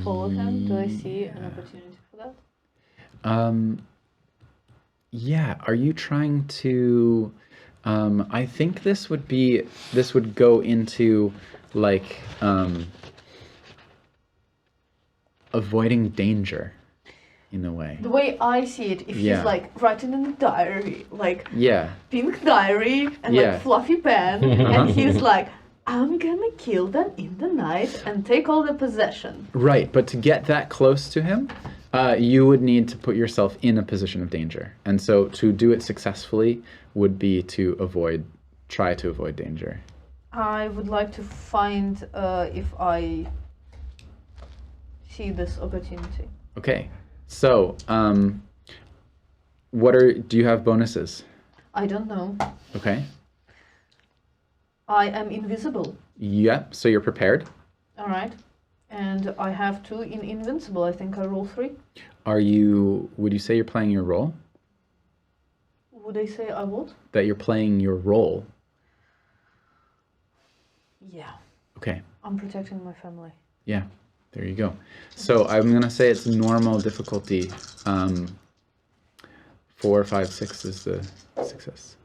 follow him? Do I see an opportunity for that? Yeah. Are you trying to? I think this would go into like avoiding danger in a way. The way I see it, if he's like writing in the diary, like pink diary and like fluffy pen, and he's like, I'm gonna kill them in the night and take all the possession. Right, but to get that close to him, you would need to put yourself in a position of danger. And so to do it successfully would be to try to avoid danger. I would like to find if I see this opportunity. Okay, So, do you have bonuses? I don't know. Okay. I am invisible. Yep, so you're prepared. All right. And I have 2 in Invincible. I think I roll 3. Would you say you're playing your role? Would I say I would? That you're playing your role? Yeah. Okay. I'm protecting my family. Yeah, there you go. So I'm going to say it's normal difficulty. 4, 5, 6 is the success.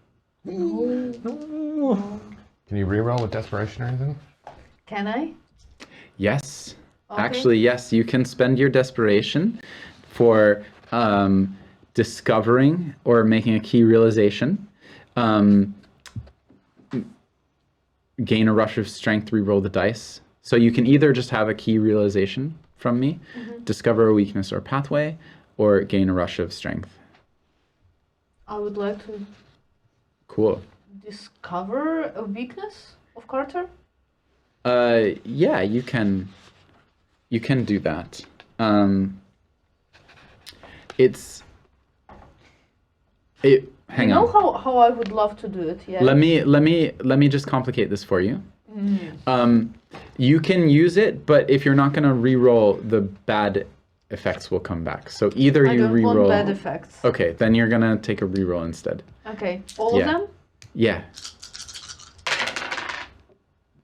No. Can you reroll with desperation or anything? Can I? Yes. Okay. Actually, yes, you can spend your desperation for discovering or making a key realization. Gain a rush of strength, reroll the dice. So you can either just have a key realization from me, discover a weakness or pathway, or gain a rush of strength. I would like to Cool. discover a weakness of Carter. Yeah, you can do that. Hang you know on. how I would love to do it, yeah? Let me just complicate this for you. You can use it, but if you're not going to re-roll, the bad effects will come back. So either I you don't re-roll. want bad effects. Okay, then you're going to take a re-roll instead. Okay, all of Yeah. them? Yeah.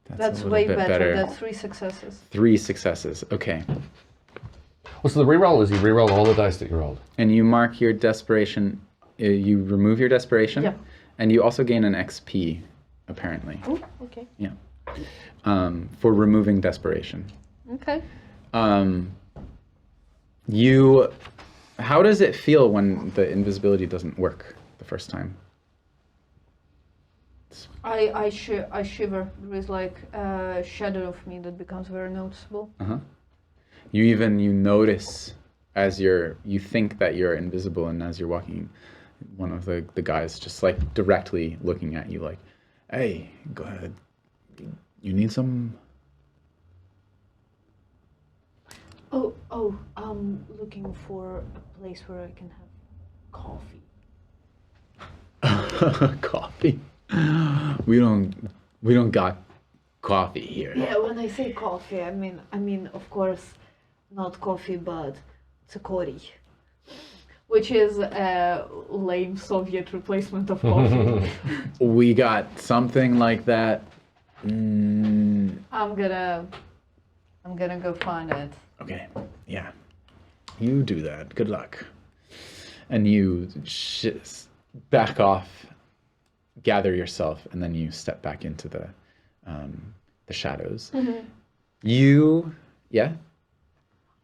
That's a little way bit better. That's 3 successes. 3 successes. Okay. Well, so the reroll is you reroll all the dice that you rolled. And you mark your desperation. You remove your desperation. Yeah. And you also gain an XP, apparently. Oh, okay. Yeah. For removing desperation. Okay. How does it feel when the invisibility doesn't work the first time? I shiver. There is like a shadow of me that becomes very noticeable. You notice as you think that you're invisible, and as you're walking, one of the guys just like directly looking at you like, hey, go ahead. You need some? Oh, I'm looking for a place where I can have coffee. Coffee? We don't got coffee here. Yeah, when I say coffee, I mean of course not coffee, but tsukori, which is a lame Soviet replacement of coffee. We got something like that. I'm gonna go find it. Okay, yeah. You do that. Good luck. And you back off, gather yourself, and then you step back into the shadows. Yeah?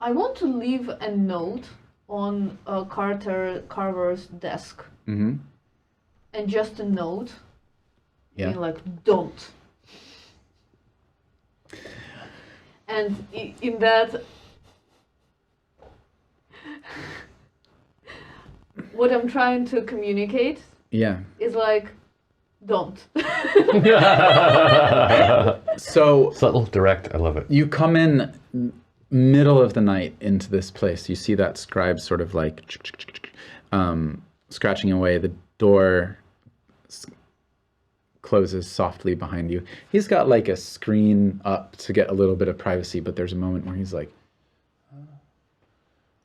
I want to leave a note on Carver's desk. Mm-hmm. And just a note. Yeah. Being like, don't. And in that, what I'm trying to communicate is like, don't. So subtle, direct, I love it. you come in middle of the night into this place. You see that scribe sort of like scratching away. The door closes softly behind you. He's got like a screen up to get a little bit of privacy, but there's a moment where he's like,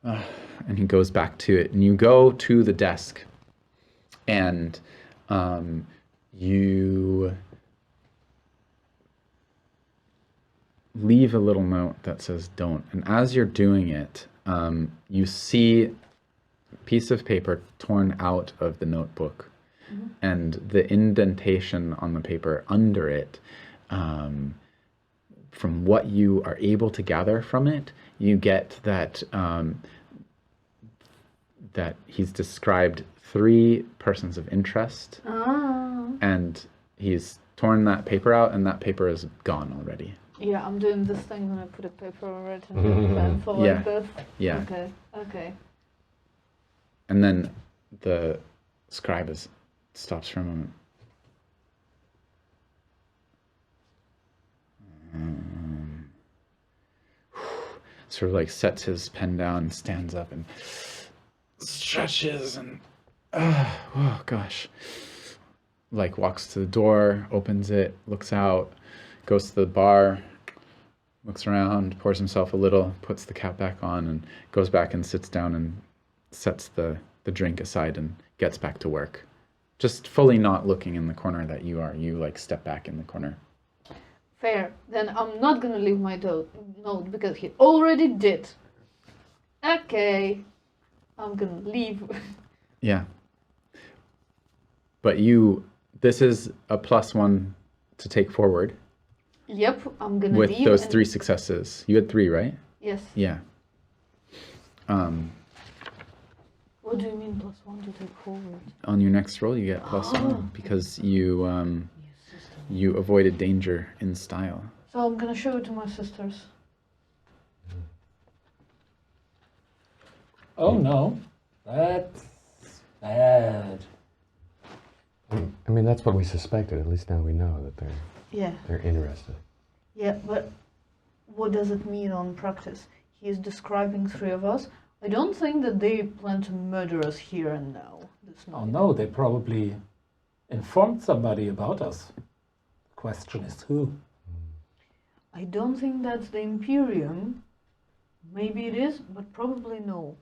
and he goes back to it. And you go to the desk, and you leave a little note that says don't. And as you're doing it, you see a piece of paper torn out of the notebook. Mm-hmm. And the indentation on the paper under it, from what you are able to gather from it, you get that that he's described 3 persons of interest. Oh. And he's torn that paper out, and that paper is gone already. Yeah, I'm doing this thing when I put a paper on it and pencil like this. Yeah. Okay. And then the scribe stops for a moment. sort of like sets his pen down, stands up and stretches and oh gosh, like walks to the door, opens it, looks out, goes to the bar, looks around, pours himself a little, puts the cap back on, and goes back and sits down and sets the drink aside and gets back to work. Just fully not looking in the corner that you are. You like step back in the corner. Fair. Then I'm not gonna leave my note because he already did. Okay. I'm gonna leave. Yeah. But this is a +1 to take forward. Yep, I'm gonna with leave. With those 3 successes. You had 3, right? Yes. Yeah. What do you mean +1 to take forward? On your next roll, you get +1 because you avoided danger in style. So I'm gonna show it to my sisters. Oh no, that's bad. I mean, that's what we suspected. At least now we know that they're interested. Yeah, but what does it mean on practice? He is describing 3 of us. I don't think that they plan to murder us here and now. Oh no, they probably informed somebody about us. The question is who? I don't think that's the Imperium. Maybe it is, but probably no.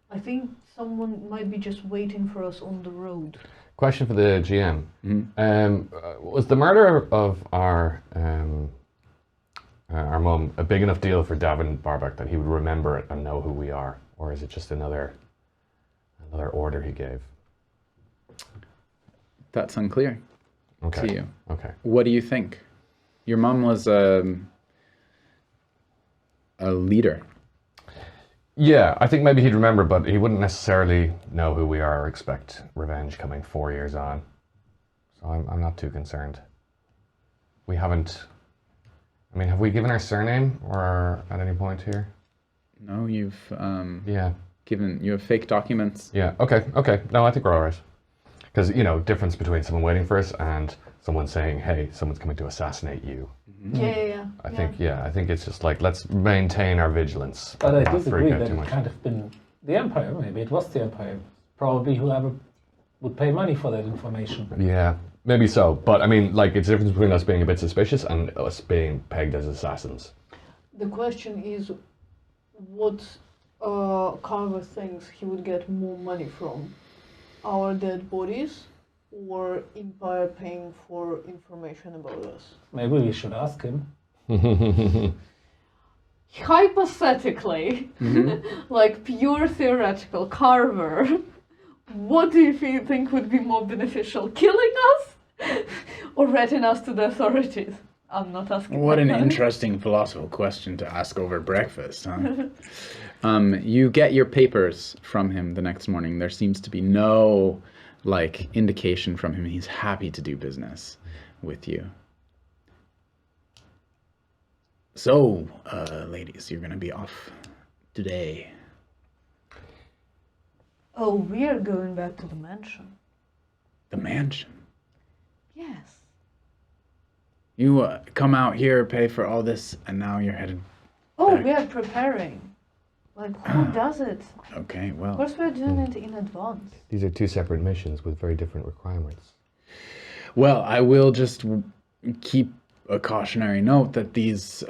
I think someone might be just waiting for us on the road. Question for the GM. Mm-hmm. Was the murder of our mum a big enough deal for Davin Barback that he would remember it and know who we are? Or is it just another order he gave? That's unclear to you. Okay. What do you think? Your mom was a leader. Yeah, I think maybe he'd remember, but he wouldn't necessarily know who we are or expect revenge coming 4 years on. So I'm not too concerned. We haven't... I mean, have we given our surname or at any point here? No, you've yeah. You have fake documents. Yeah, okay. No, I think we're all right. Because, difference between someone waiting for us and someone saying, hey, someone's coming to assassinate you. Mm-hmm. Yeah. I think it's just like, let's maintain our vigilance. But I disagree that it kind of been the Empire. Maybe it was the Empire. Probably whoever would pay money for that information. Yeah, maybe so. But I mean, like, it's the difference between us being a bit suspicious and us being pegged as assassins. The question is, what Carver thinks he would get more money from? Our dead bodies or Empire paying for information about us? Maybe we should ask him. Hypothetically, like pure theoretical, Carver, what do you think would be more beneficial? Killing us or ratting us to the authorities? I'm not asking. What an interesting philosophical question to ask over breakfast, huh? You get your papers from him the next morning. There seems to be no, indication from him. He's happy to do business with you. So, ladies, you're going to be off today. Oh, we are going back to the mansion. The mansion? Yes. You come out here, pay for all this, and now you're headed Oh, back. we are preparing. Who does it? Okay, well. Of course, we're doing it in advance. These are 2 separate missions with very different requirements. Well, I will just keep a cautionary note that these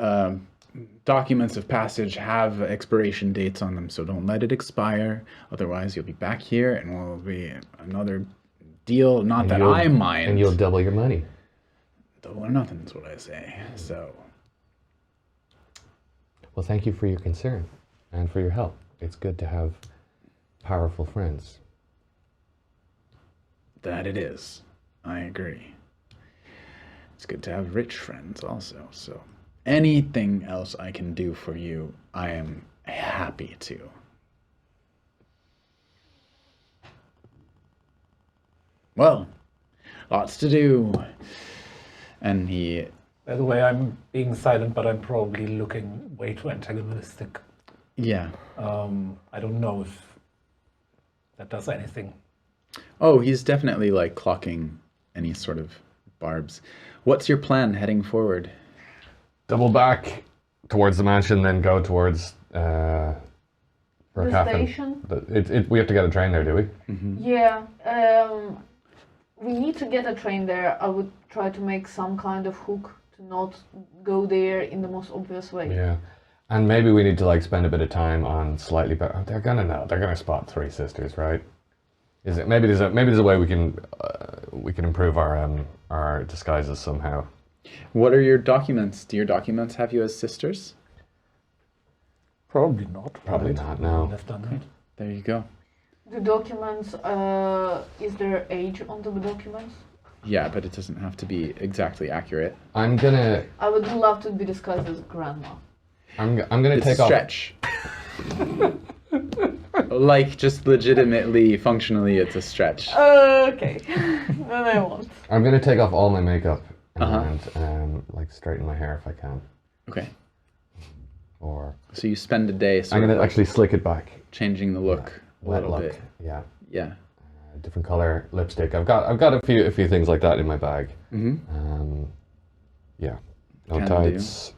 documents of passage have expiration dates on them, so don't let it expire. Otherwise, you'll be back here and will be another deal. Not that I mind. And you'll double your money. Double or nothing is what I say. So. Well, thank you for your concern and for your help. It's good to have powerful friends. That it is. I agree. It's good to have rich friends also. So anything else I can do for you, I am happy to. Well, lots to do. And he... By the way, I'm being silent, but I'm probably looking way too antagonistic. Yeah. I don't know if that does anything. Oh, he's definitely clocking any sort of barbs. What's your plan heading forward? Double back towards the mansion, then go towards The station? We have to get a train there, do we? Mm-hmm. Yeah. We need to get a train there. I would try to make some kind of hook to not go there in the most obvious way. Yeah. And maybe we need to like spend a bit of time on slightly better. They're gonna know. They're gonna spot three sisters, right? Is it? Maybe there's a way we can improve our disguises somehow. What are your documents? Do your documents have you as sisters? Probably not. Probably right? not, no. Lefton, right? There you go. The documents, is there age onto the documents? Yeah, but it doesn't have to be exactly accurate. I'm gonna I would love to be disguised as grandma. I'm gonna It's take a off. stretch. Like, just legitimately, functionally, it's a stretch. Okay. Then I won't. I'm gonna take off all my makeup Uh-huh. and like straighten my hair if I can. Okay. Or So you spend a day sort I'm of gonna like actually slick it back. changing the look a Wet little look. bit. Yeah. Yeah. Different color lipstick. I've got a few things like that in my bag. Mm-hmm. Yeah. No Can tights.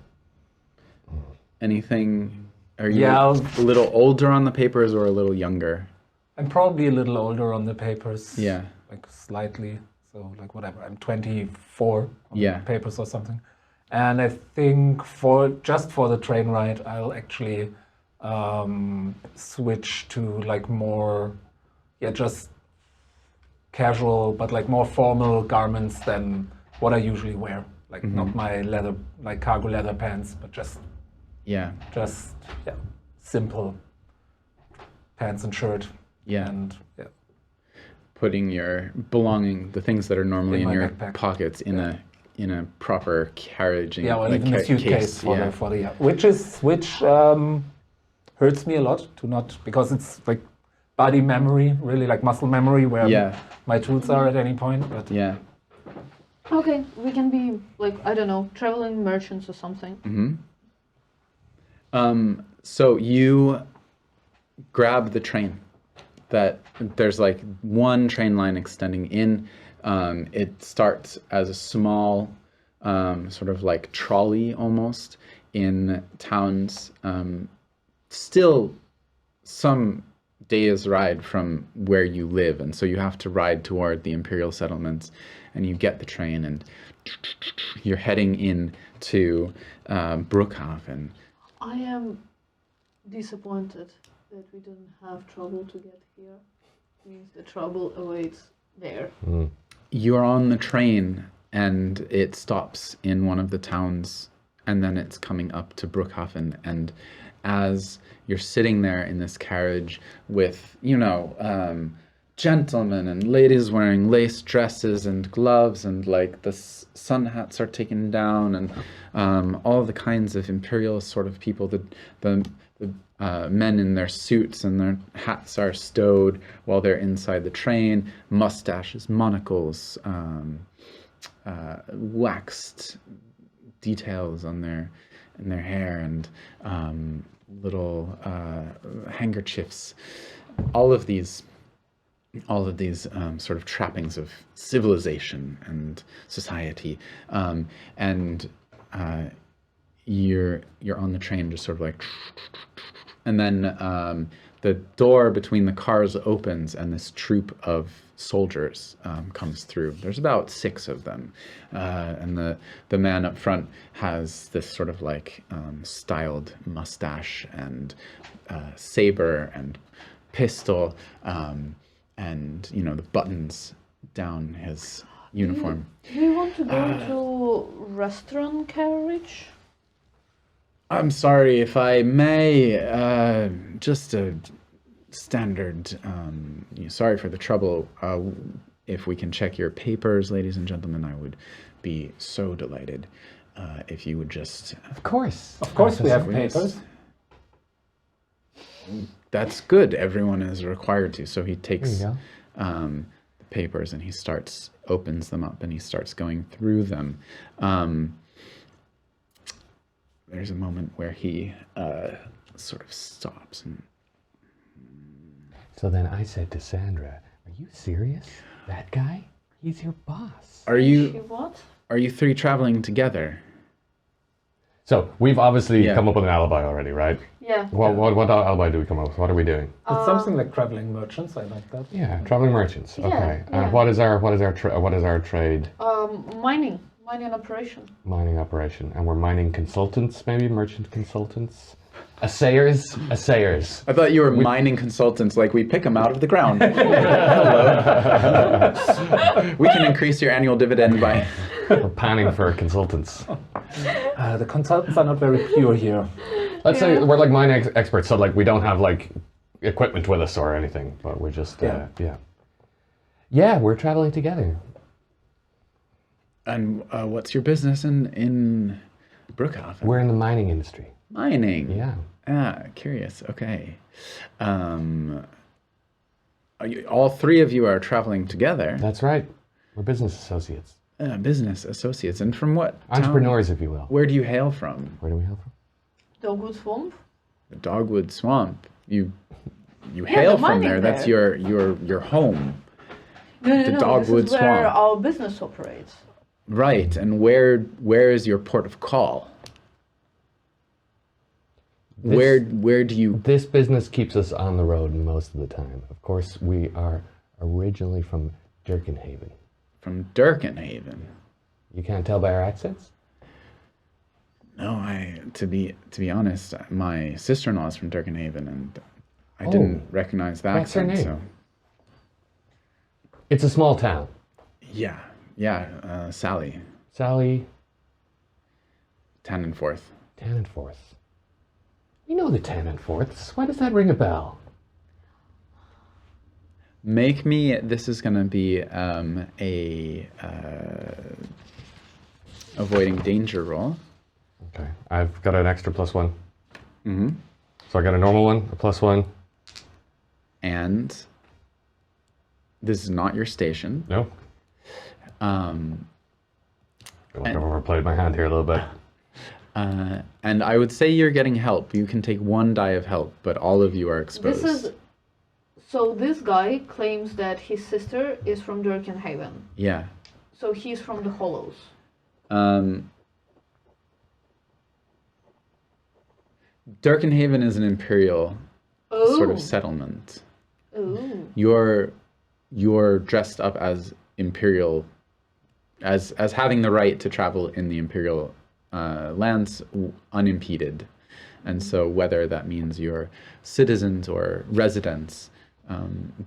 Anything? Are you Yeah, a little older on the papers or a little younger? I'm probably a little older on the papers. Yeah. Like slightly. So like whatever. I'm 24 on Yeah. the papers or something. And I think for the train ride, I'll actually switch to like more, just casual, but like more formal garments than what I usually wear. Like not my leather, like cargo leather pants, but just simple pants and shirt. Yeah. And Putting your the things that are normally In in my your backpack. pockets in a proper carriage. or like even a suitcase case. for the which hurts me a lot to not, because it's like body memory, really like muscle memory, where my tools are at any point. But Yeah. Okay, we can be like, I don't know, traveling merchants or something. So you grab the train. There's like one train line extending in. It starts as a small sort of like trolley almost in towns, still some days ride from where you live, and so you have to ride toward the imperial settlements, and you get the train and you're heading in to Brookhaven. I am disappointed that we didn't have trouble to get here. Means the trouble awaits there. You're on the train and it stops in one of the towns, and then it's coming up to Brookhaven, and as you're sitting there in this carriage with, gentlemen and ladies wearing lace dresses and gloves, and like the sun hats are taken down, and all the kinds of imperial sort of people, the men in their suits and their hats are stowed while they're inside the train, mustaches, monocles, waxed details on their hair, and little handkerchiefs. All of these sort of trappings of civilization and society, and you're on the train, just sort of like, and then the door between the cars opens, and this troop of soldiers comes through. There's about 6 of them, and the man up front has this sort of like styled mustache and saber and pistol, and the buttons down his uniform. Do you want to go to restaurant carriage? I'm sorry, if I may, just a standard, sorry for the trouble. If we can check your papers, ladies and gentlemen, I would be so delighted if you would just... Of course we have Yes. papers. That's good. Everyone is required to. So he takes There the papers and he opens them up, and he starts going through them. There's a moment where he sort of stops. So then I said to Sandra, "Are you serious? That guy? He's your boss." Are She you what? 3 traveling together? So we've obviously Yeah. come up with an alibi already, right? Yeah. What alibi do we come up with? What are we doing? It's something like traveling merchants. I like that. Yeah, traveling merchants. Okay. yeah. And what is our trade? Mining operation. Mining operation, and we're mining consultants, maybe merchant consultants, assayers. I thought you were mining consultants, like we pick them out of the ground. Hello. We can increase your annual dividend by... We're panning for consultants. The consultants are not very pure here. Let's say we're like mining experts, so like we don't have like equipment with us or anything, but we're just yeah, we're traveling together. And what's your business in Brookhaven? We're in the mining industry. Mining. Yeah. Ah, curious. Okay. All three of you are traveling together. That's right. We're business associates. Business associates. And from what town? Entrepreneurs, if you will. Where do you hail from? Where do we hail from? Dogwood Swamp. The Dogwood Swamp. You hail from there. That's there. your home. No, The Dogwood this is where Swamp. our business operates. Right. And where is your port of call? Where do you... This business keeps us on the road most of the time. Of course, we are originally from Dirkenhaven. From Dirkenhaven. You can't tell by our accents? No, to be honest, my sister-in-law is from Dirkenhaven, and I didn't recognize the What's her accent. name? So It's a small town. yeah, Sally, Sally Tannenforth. Tannenforth. We know the Tannenforths. Why does that ring a bell? Make me. This is gonna be avoiding danger roll. Okay, I've got an extra +1. Mm-hmm. So I got a normal one, a +1. And this is not your station. No. I feel like I've overplayed my hand here a little bit. And I would say you're getting help. You can take 1 die of help, but all of you are exposed. So this guy claims that his sister is from Dirkenhaven. Yeah. So he's from the Hollows. Dirkenhaven is an imperial sort of Oh. settlement. Ooh. You're dressed up as imperial, as having the right to travel in the imperial lands unimpeded, and so whether that means you're citizens or residents,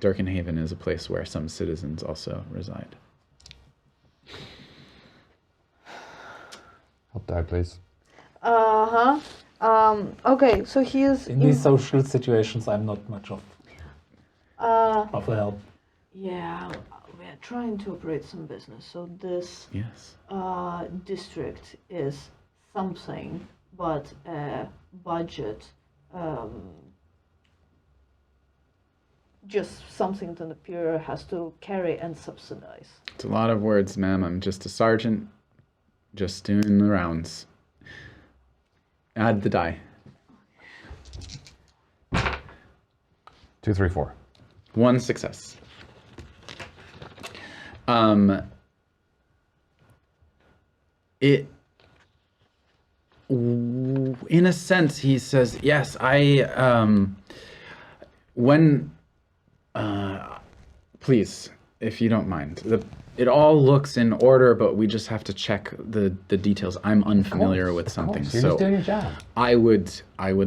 Dirkenhaven is a place where some citizens also reside. Help die, please. Okay, so he is In these social situations, I'm not much of help. Yeah, we're trying to operate some business. So this Yes. district is something, but budget, just something that the Imperial has to carry and subsidize. It's a lot of words, ma'am. I'm just a sergeant, just doing the rounds. Add the die. 2, 3, 4. 1 success. In a sense, he says, yes, please, if you don't mind. It all looks in order, but we just have to check the details. I'm unfamiliar with something, You're so just doing your job. I would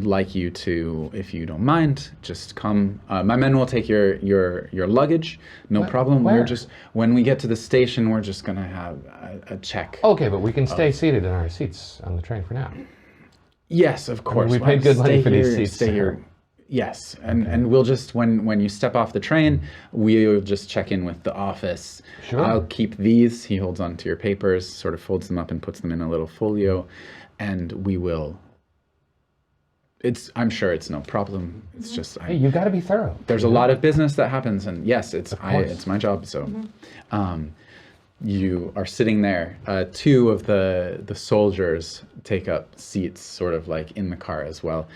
like you to, if you don't mind, just come. My men will take your luggage, no problem. Where? We're just, when we get to the station, we're just gonna have a check. Okay, but we can stay seated in our seats on the train for now. Yes, of course. we paid good money Stay for these here, seats, Stay sir. here. Yes, and we'll just, when you step off the train, we'll just check in with the office. Sure. I'll keep these. He holds on to your papers, sort of folds them up and puts them in a little folio, and we will. I'm sure it's no problem. It's just Hey, you got to be thorough. there's a lot of business that happens, and yes, it's course. my job. So, you are sitting there. 2 of the soldiers take up seats, sort of like in the car as well.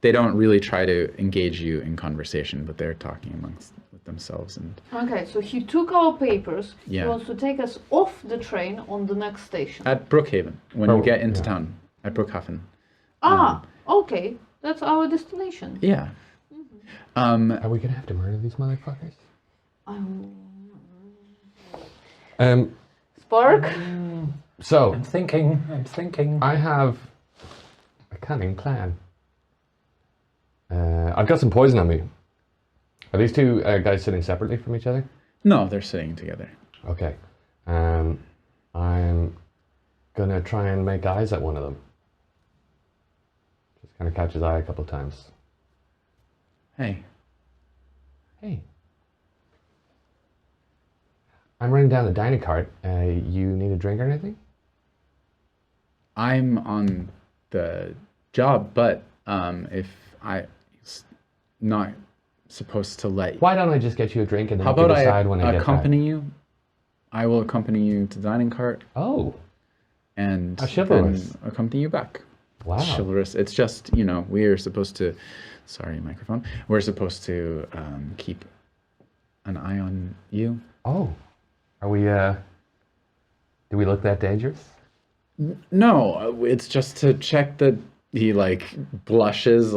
They don't really try to engage you in conversation, but they're talking amongst with themselves. And Okay, so he took our papers. Yeah. He wants to take us off the train on the next station. at Brookhaven, when you get into town, at Brookhaven. Okay, that's our destination. Yeah. Are we gonna have to murder these motherfuckers? Spark? So I'm thinking. I have a cunning plan. I've got some poison on me. Are these two guys sitting separately from each other? No, they're sitting together. Okay. I'm gonna try and make eyes at one of them. Just kind of catch his eye a couple times. Hey. I'm running down the dining cart. You need a drink or anything? I'm on the job, but if I not supposed to let. Why don't I just get you a drink and then How you can about decide when I get accompany you? I will accompany you to the dining cart. Oh. And How chivalrous. then accompany you back. Wow. Chivalrous. It's just, we're supposed to. Sorry, microphone. We're supposed to keep an eye on you. Oh. Are we, do we look that dangerous? No, it's just to check that he, blushes,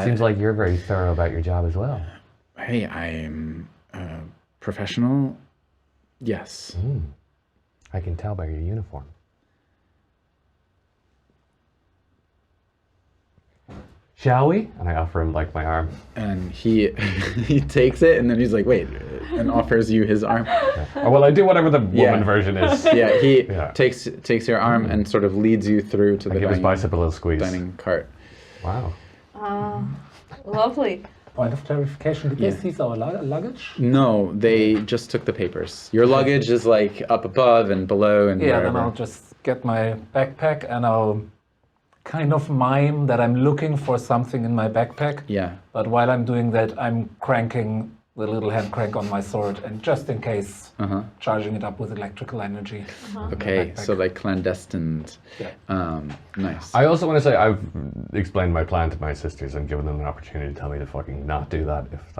Seems like you're very thorough about your job as well. Hey, I'm a professional. Yes. I can tell by your uniform. Shall we? And I offer him, my arm. And he takes it, and then he's like, wait, and offers you his arm. Oh, well, I do whatever the woman version is. Yeah, he takes your arm and sort of leads you through to the give his bicep a little squeeze. dining cart. Wow. Lovely. Point of clarification, did they seize our luggage? No, they just took the papers. Your luggage is up above and below and Yeah, wherever. then I'll just get my backpack and I'll kind of mime that I'm looking for something in my backpack. Yeah. But while I'm doing that, I'm cranking the little hand crank on my sword, and just in case, charging it up with electrical energy. Okay, so clandestine. Yeah. Nice. I also want to say I've explained my plan to my sisters and given them an opportunity to tell me to fucking not do that if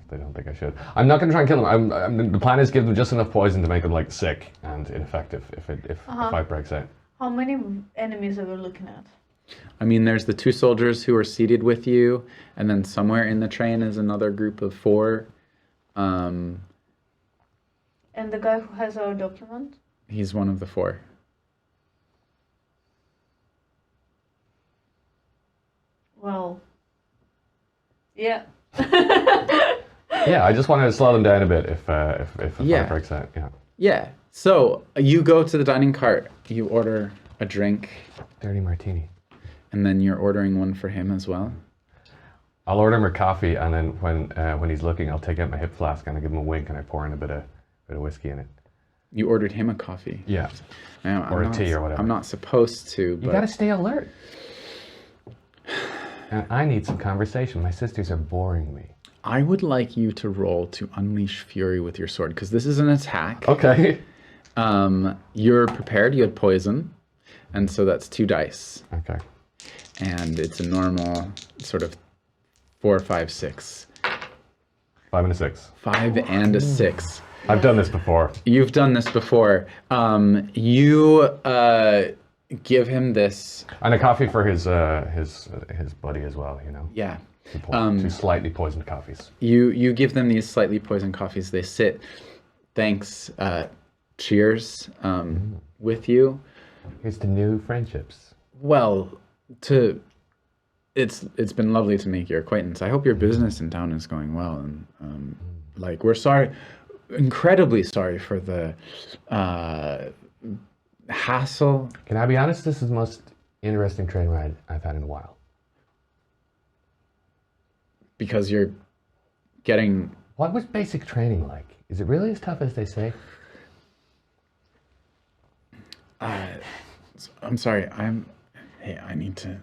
they don't think I should. I'm not going to try and kill them. The plan is give them just enough poison to make them sick and ineffective if a fight breaks out. How many enemies are we looking at? I mean, there's the two soldiers who are seated with you, and then somewhere in the train is another group of 4. And the guy who has our document? He's one of the 4. Well, yeah. Yeah, I just wanted to slow them down a bit if a fight breaks out. Yeah. Yeah. So you go to the dining cart. You order a drink. Dirty martini. And then you're ordering one for him as well? I'll order him a coffee, and then when he's looking, I'll take out my hip flask and I give him a wink and I pour in a bit of whiskey in it. You ordered him a coffee? Yeah. Or a tea or whatever. I'm not supposed to, but... You gotta stay alert. And I need some conversation. My sisters are boring me. I would like you to roll to unleash fury with your sword, because this is an attack. Okay. You're prepared, you had poison, and so that's 2 dice. Okay. And it's a normal sort of 4, 5, 6. 5 and a 6. 5 and a 6. I've done this before. You've done this before. You give him this. And a coffee for his buddy as well, Yeah. 2 slightly poisoned coffees. You give them these slightly poisoned coffees. They sit, thanks, cheers with you. Here's to new friendships. Well, it's been lovely to make your acquaintance. I hope your business in town is going well, and we're sorry, incredibly sorry for the hassle. Can I be honest? This is the most interesting train ride I've had in a while. Because you're getting... What was basic training like? Is it really as tough as they say? I'm sorry, Hey, I need to...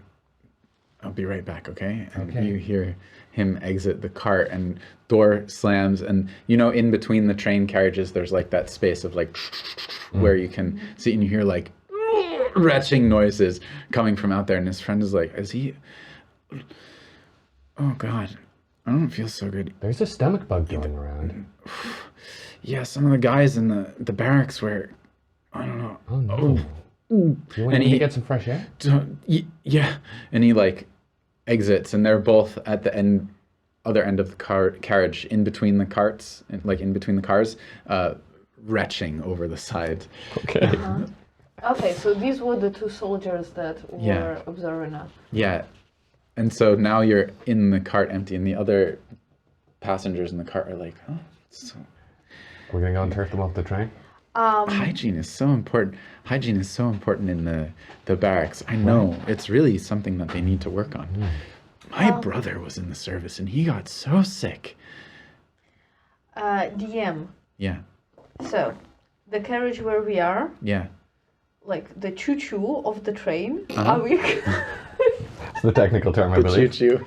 I'll be right back, okay? And Okay. you hear him exit the cart, and door slams, and in between the train carriages there's that space of where you can see, and you hear retching noises coming from out there, and his friend is is he... Oh God. I don't feel so good. There's a stomach bug going around. Yeah, some of the guys in the barracks were, I don't know. Oh no. You want to get some fresh air? Yeah, and he like exits, and they're both at the other end of the carriage, in between the carts, like in between the cars, retching over the side. Okay. Okay, so these were the two soldiers that were observing us. Yeah, and so now you're in the cart empty, and the other passengers in the cart are like, oh, so... Are we gonna go and turf them off the train? Hygiene is so important. Hygiene is so important in the barracks. I know it's really something that they need to work on. My brother was in the service, and he got so sick. DM. Yeah. So, the carriage where we are, Yeah. like the choo-choo of the train, Uh-huh. are we? It's the technical term, I The believe. choo-choo.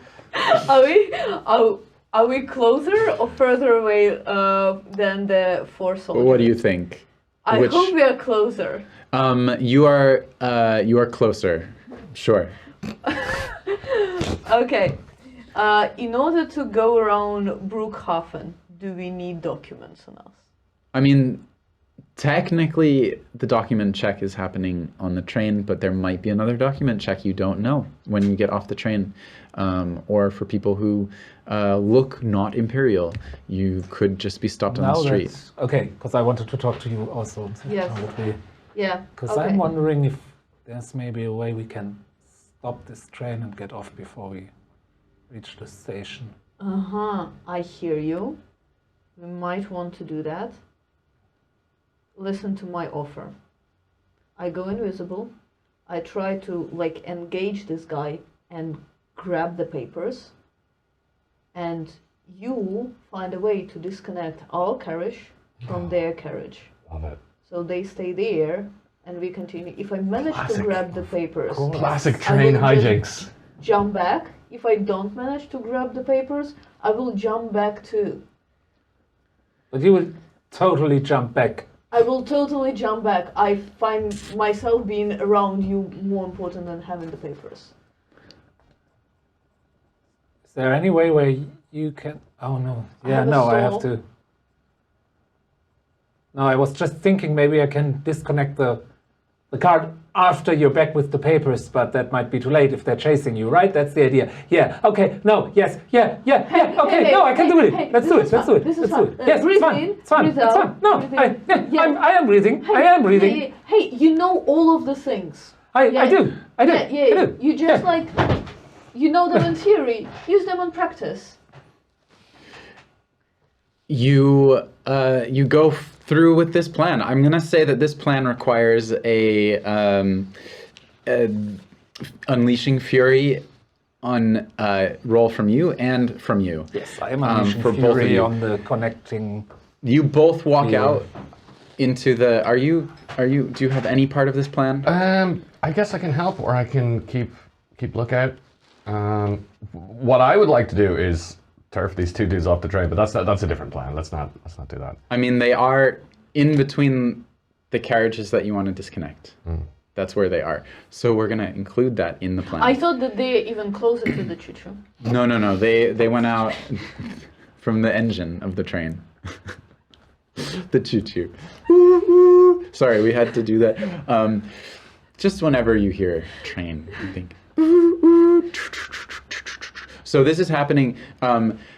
Are we closer or further away than the four soldiers? What do you think? I hope we are closer. You are closer. Sure. Okay. In order to go around Brookhaven, do we need documents on us? I mean, technically, the document check is happening on the train, but there might be another document check you don't know when you get off the train. Or for people who look not imperial, you could just be stopped on the street. Okay, because I wanted to talk to you also. Yes. Yeah. Because I'm wondering if there's maybe a way we can stop this train and get off before we reach the station. I hear you. We might want to do that. Listen to my offer. I go invisible. I try to like engage this guy and grab the papers. And you find a way to disconnect our carriage from their carriage. Love it. So they stay there and we continue. If I manage to grab the papers, Classic train hijinks. jump back. If I don't manage to grab the papers, I will jump back too. But you will totally jump back. I will totally jump back. I find myself being around you more important than having the papers. Is there any way where you can... Oh no. Yeah, have a no, I have saw. to... No, I was just thinking maybe I can disconnect the card after you're back with the papers, but that might be too late if they're chasing you, right? That's the idea. Yeah, okay, no, yes, yeah, okay, no, I can do it. Let's do it. This is fine. Yes, Breathe it's fine, in, it's fine, breathe it's out, fine. No, breathe in. I am breathing, I am breathing. Hey, you know all of the things. I do. Yeah. You just like, you know them in theory. Use them in practice. You go through with this plan. I'm gonna say that this plan requires a unleashing fury on roll from you and from you. Yes, I am unleashing for both of fury you. on the connecting... You both walk Yeah. out into the. Do you have any part of this plan? I guess I can help, or I can keep lookout. What I would like to do is turf these two dudes off the train, but that's a different plan. Let's not do that. I mean, they are in between the carriages that you want to disconnect. That's where they are. So we're gonna include that in the plan. I thought that they're even closer to the choo-choo. No. They went out from the engine of the train. The choo-choo. Sorry, we had to do that. Just whenever you hear train, you think. So this is happening.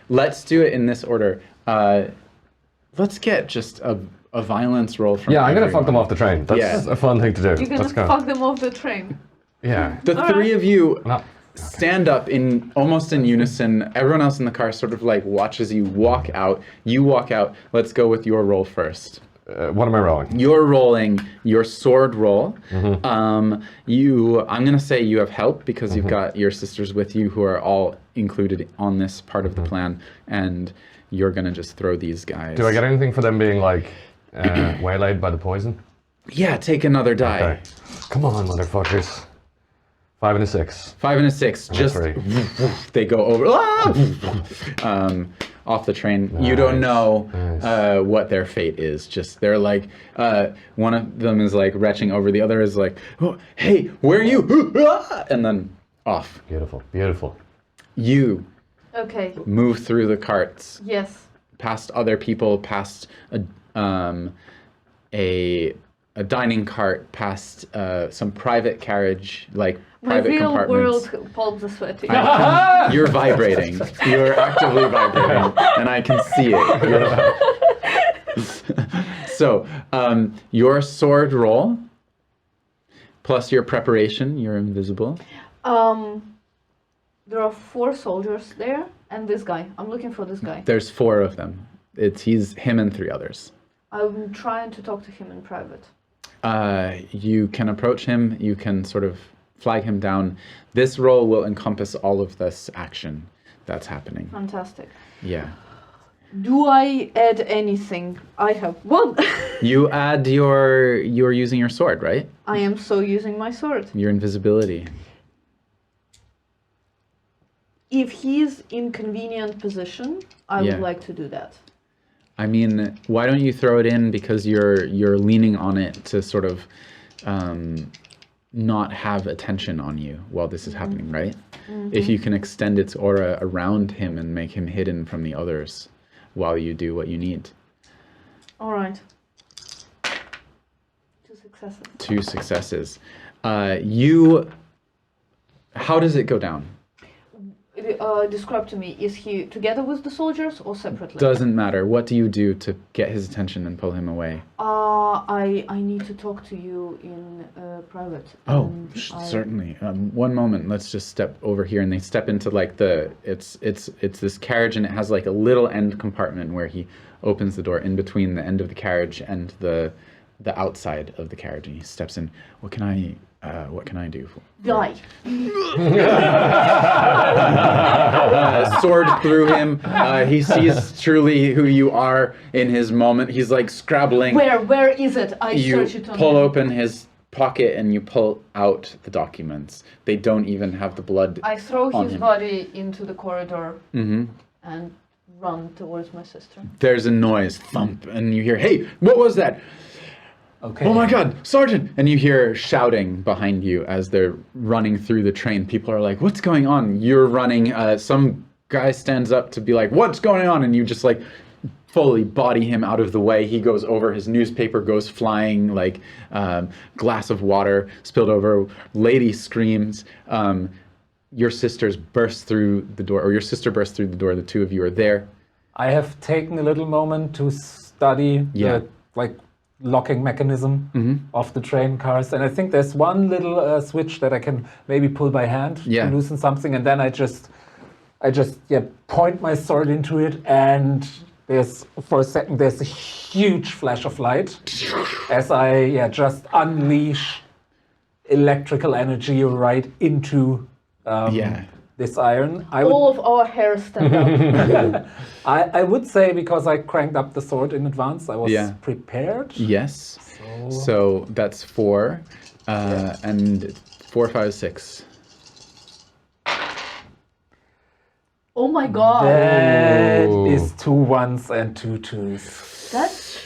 Let's do it in this order. Let's get just a violence roll from Yeah, I'm gonna fuck everyone. them off the train. That's a fun thing to do. You're gonna Let's go. fuck them off the train. Yeah. The three of you No. stand up in almost in unison. Everyone else in the car sort of like watches you walk out. You walk out. Let's go with your roll first. What am I rolling? You're rolling your sword roll. Mm-hmm. I'm gonna say you have help because you've got your sisters with you who are all included on this part of the plan, and you're gonna just throw these guys. Do I get anything for them being like waylaid by the poison? Yeah, take another die. Okay. Come on, motherfuckers. 5 and a 6. 5 and a 6. And a Just 3. they go over off the train. Nice. You don't know Nice. what their fate is. Just they're like one of them is like retching over, the other is like, oh, hey, where are you? And then off. Beautiful, beautiful. You Okay. Move through the carts, Yes. past other people, past a dining cart, past some private carriage, like My private real compartments. world palms are sweating. You're vibrating. You're actively vibrating, and I can see it. So, your sword roll plus your preparation. You're invisible. There are 4 soldiers there, and this guy. I'm looking for this guy. There's 4 of them. He's him and 3 others. I'm trying to talk to him in private. You can approach him. You can sort of flag him down. This roll will encompass all of this action that's happening. Fantastic. Yeah. Do I add anything? I have 1. You add you're using your sword, right? I am so using my sword. Your invisibility. If he's in convenient position, I would like to do that. I mean, why don't you throw it in, because you're leaning on it to sort of not have attention on you while this is happening, right? If you can extend its aura around him and make him hidden from the others while you do what you need. All right. 2 successes. 2 successes. How does it go down? Describe to me, is he together with the soldiers or separately? Doesn't matter. What do you do to get his attention and pull him away? I need to talk to you in private. Oh, certainly. One moment. Let's just step over here, and they step into like it's this carriage, and it has like a little end compartment where he opens the door in between the end of the carriage and the outside of the carriage, and he steps in. What can I do? Die. Sword through him. He sees truly who you are in his moment. He's like scrabbling. Where is it? I You search it on pull him. open his pocket and you pull out the documents. They don't even have the blood. I throw on his him. body into the corridor Mm-hmm. and run towards my sister. There's a noise, thump, and you hear, "Hey, what was that? Okay. Oh my God, Sergeant!" And you hear shouting behind you as they're running through the train. People are like, "What's going on?" You're running. Some guy stands up to be like, "What's going on?" And you just like fully body him out of the way. He goes over. His newspaper goes flying, like glass of water spilled over. Lady screams. Your sisters burst through the door, or your sister bursts through the door. The 2 of you are there. I have taken a little moment to study Yeah. the locking mechanism of the train cars, and I think there's one little switch that I can maybe pull by hand Yeah. to loosen something, and then I just point my sword into it, and for a second there's a huge flash of light as I just unleash electrical energy right into this iron. All of our hair stand up. I would say, because I cranked up the sword in advance, I was prepared. Yes. So that's 4, and 4, 5, 6. Oh my God. That is 2 1s and 2 2s. That's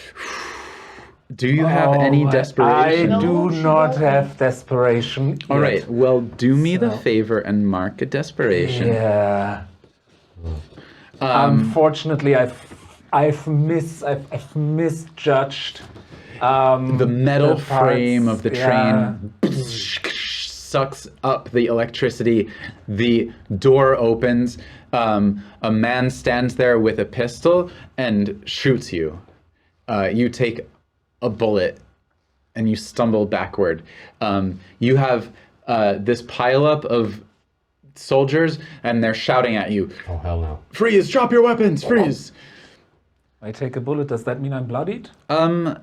Do you have any I desperation? No, do she not doesn't. have desperation. All yet. right. Well, do me the So- favor and mark a desperation. Yeah. Unfortunately, I've misjudged The metal the parts, frame of the train sucks up the electricity. The door opens. A man stands there with a pistol and shoots you. You take a bullet and you stumble backward. You have this pileup of soldiers, and they're shouting at you, Oh, hell no. "Freeze! Drop your weapons! Freeze!" I take a bullet. Does that mean I'm bloodied? Uh,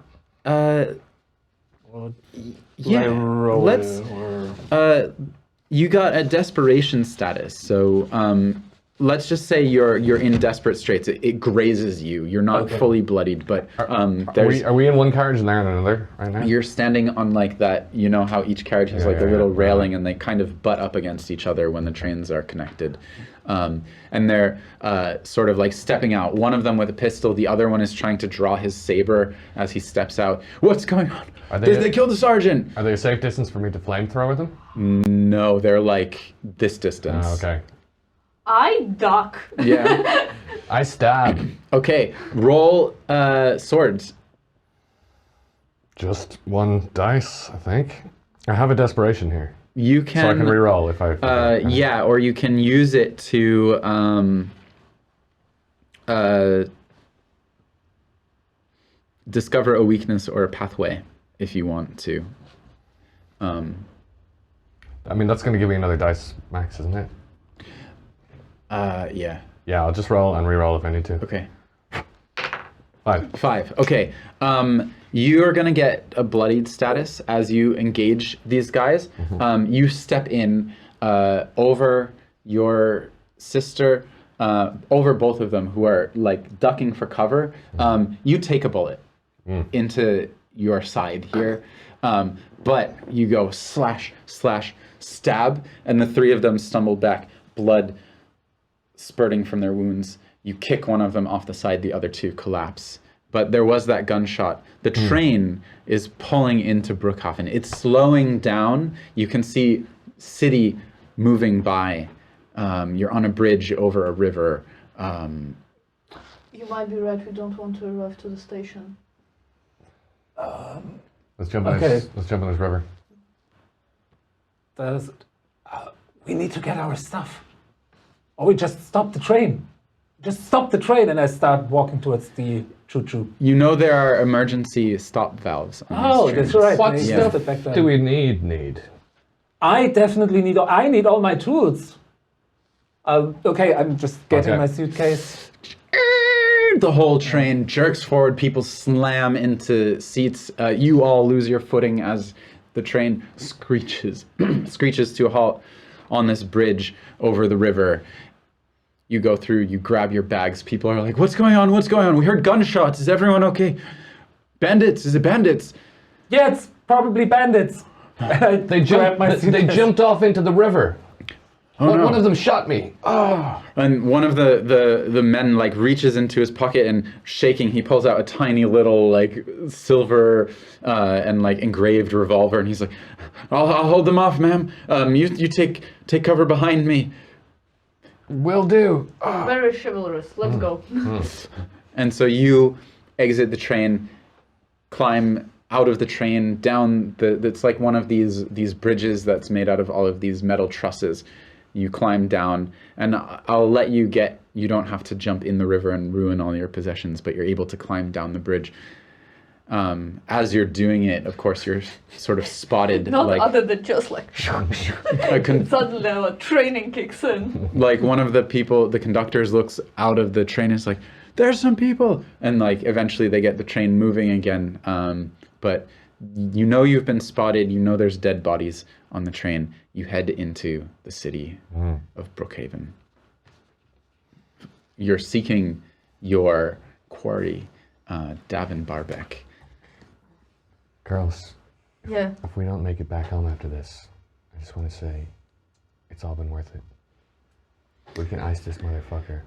Or do yeah. I roll? Let's. Or... You got a desperation status, so let's just say you're in desperate straits. It grazes you. You're not fully bloodied, but Are we in one carriage and they're in another right now? you're standing on like that. You know how each carriage has like the little railing, and they kind of butt up against each other when the trains are connected. And they're sort of like stepping out. One of them with a pistol. The other one is trying to draw his saber as he steps out. What's going on? They killed the sergeant. Are they a safe distance for me to flamethrower them? No, they're like this distance. Oh, okay. I duck. Yeah. I stab. Okay, roll swords. Just one dice, I think. I have a desperation here. You can. So I can reroll if I. Yeah, or you can use it to discover a weakness or a pathway if you want to. I mean, that's going to give me another dice max, isn't it? Yeah. Yeah, I'll just roll and reroll if I need to. Okay. 5. Okay. You're gonna get a bloodied status as you engage these guys. You step in over your sister, over both of them who are like ducking for cover. You take a bullet into your side here, but you go slash, slash, stab, and the three of them stumble back, blood spurting from their wounds. You kick one of them off the side, the other two collapse. But there was that gunshot. The train is pulling into Brookhaven. It's slowing down. You can see city moving by. You're on a bridge over a river. You might be right, we don't want to arrive to the station. Let's jump in this river. We need to get our stuff. Or we just stop the train. Just stop the train, and I start walking towards the choo-choo. You know there are emergency stop valves on Oh, these trains. that's right. What They stuff used it back then. do we need? I definitely need. I need all my tools. Okay, I'm just getting Okay. my suitcase. The whole train jerks forward. People slam into seats. You all lose your footing as the train screeches to a halt on this bridge over the river. You go through, you grab your bags. People are like, what's going on? What's going on? We heard gunshots. Is everyone okay? Bandits? Is it bandits? Yeah, it's probably bandits. They jumped off into the river. Oh, no. One of them shot me. Oh. And one of the men like reaches into his pocket and shaking, he pulls out a tiny little like silver and like engraved revolver, and he's like, I'll hold them off, ma'am. You take cover behind me. Will do. Very chivalrous. Let's go. And so you exit the train, climb out of the train, down it's like one of these bridges that's made out of all of these metal trusses. You climb down, and I'll let you don't have to jump in the river and ruin all your possessions, but you're able to climb down the bridge. As you're doing it, of course, you're sort of spotted. Not like, other than just like suddenly our training kicks in. like one of the people, the conductors looks out of the train and is like, there's some people, and like eventually they get the train moving again. But you know you've been spotted, you know there's dead bodies on the train. You head into the city of Brookhaven. You're seeking your quarry, Davin Barbeck. Girls, Yeah. if we don't make it back home after this, I just want to say it's all been worth it. If we can ice this motherfucker,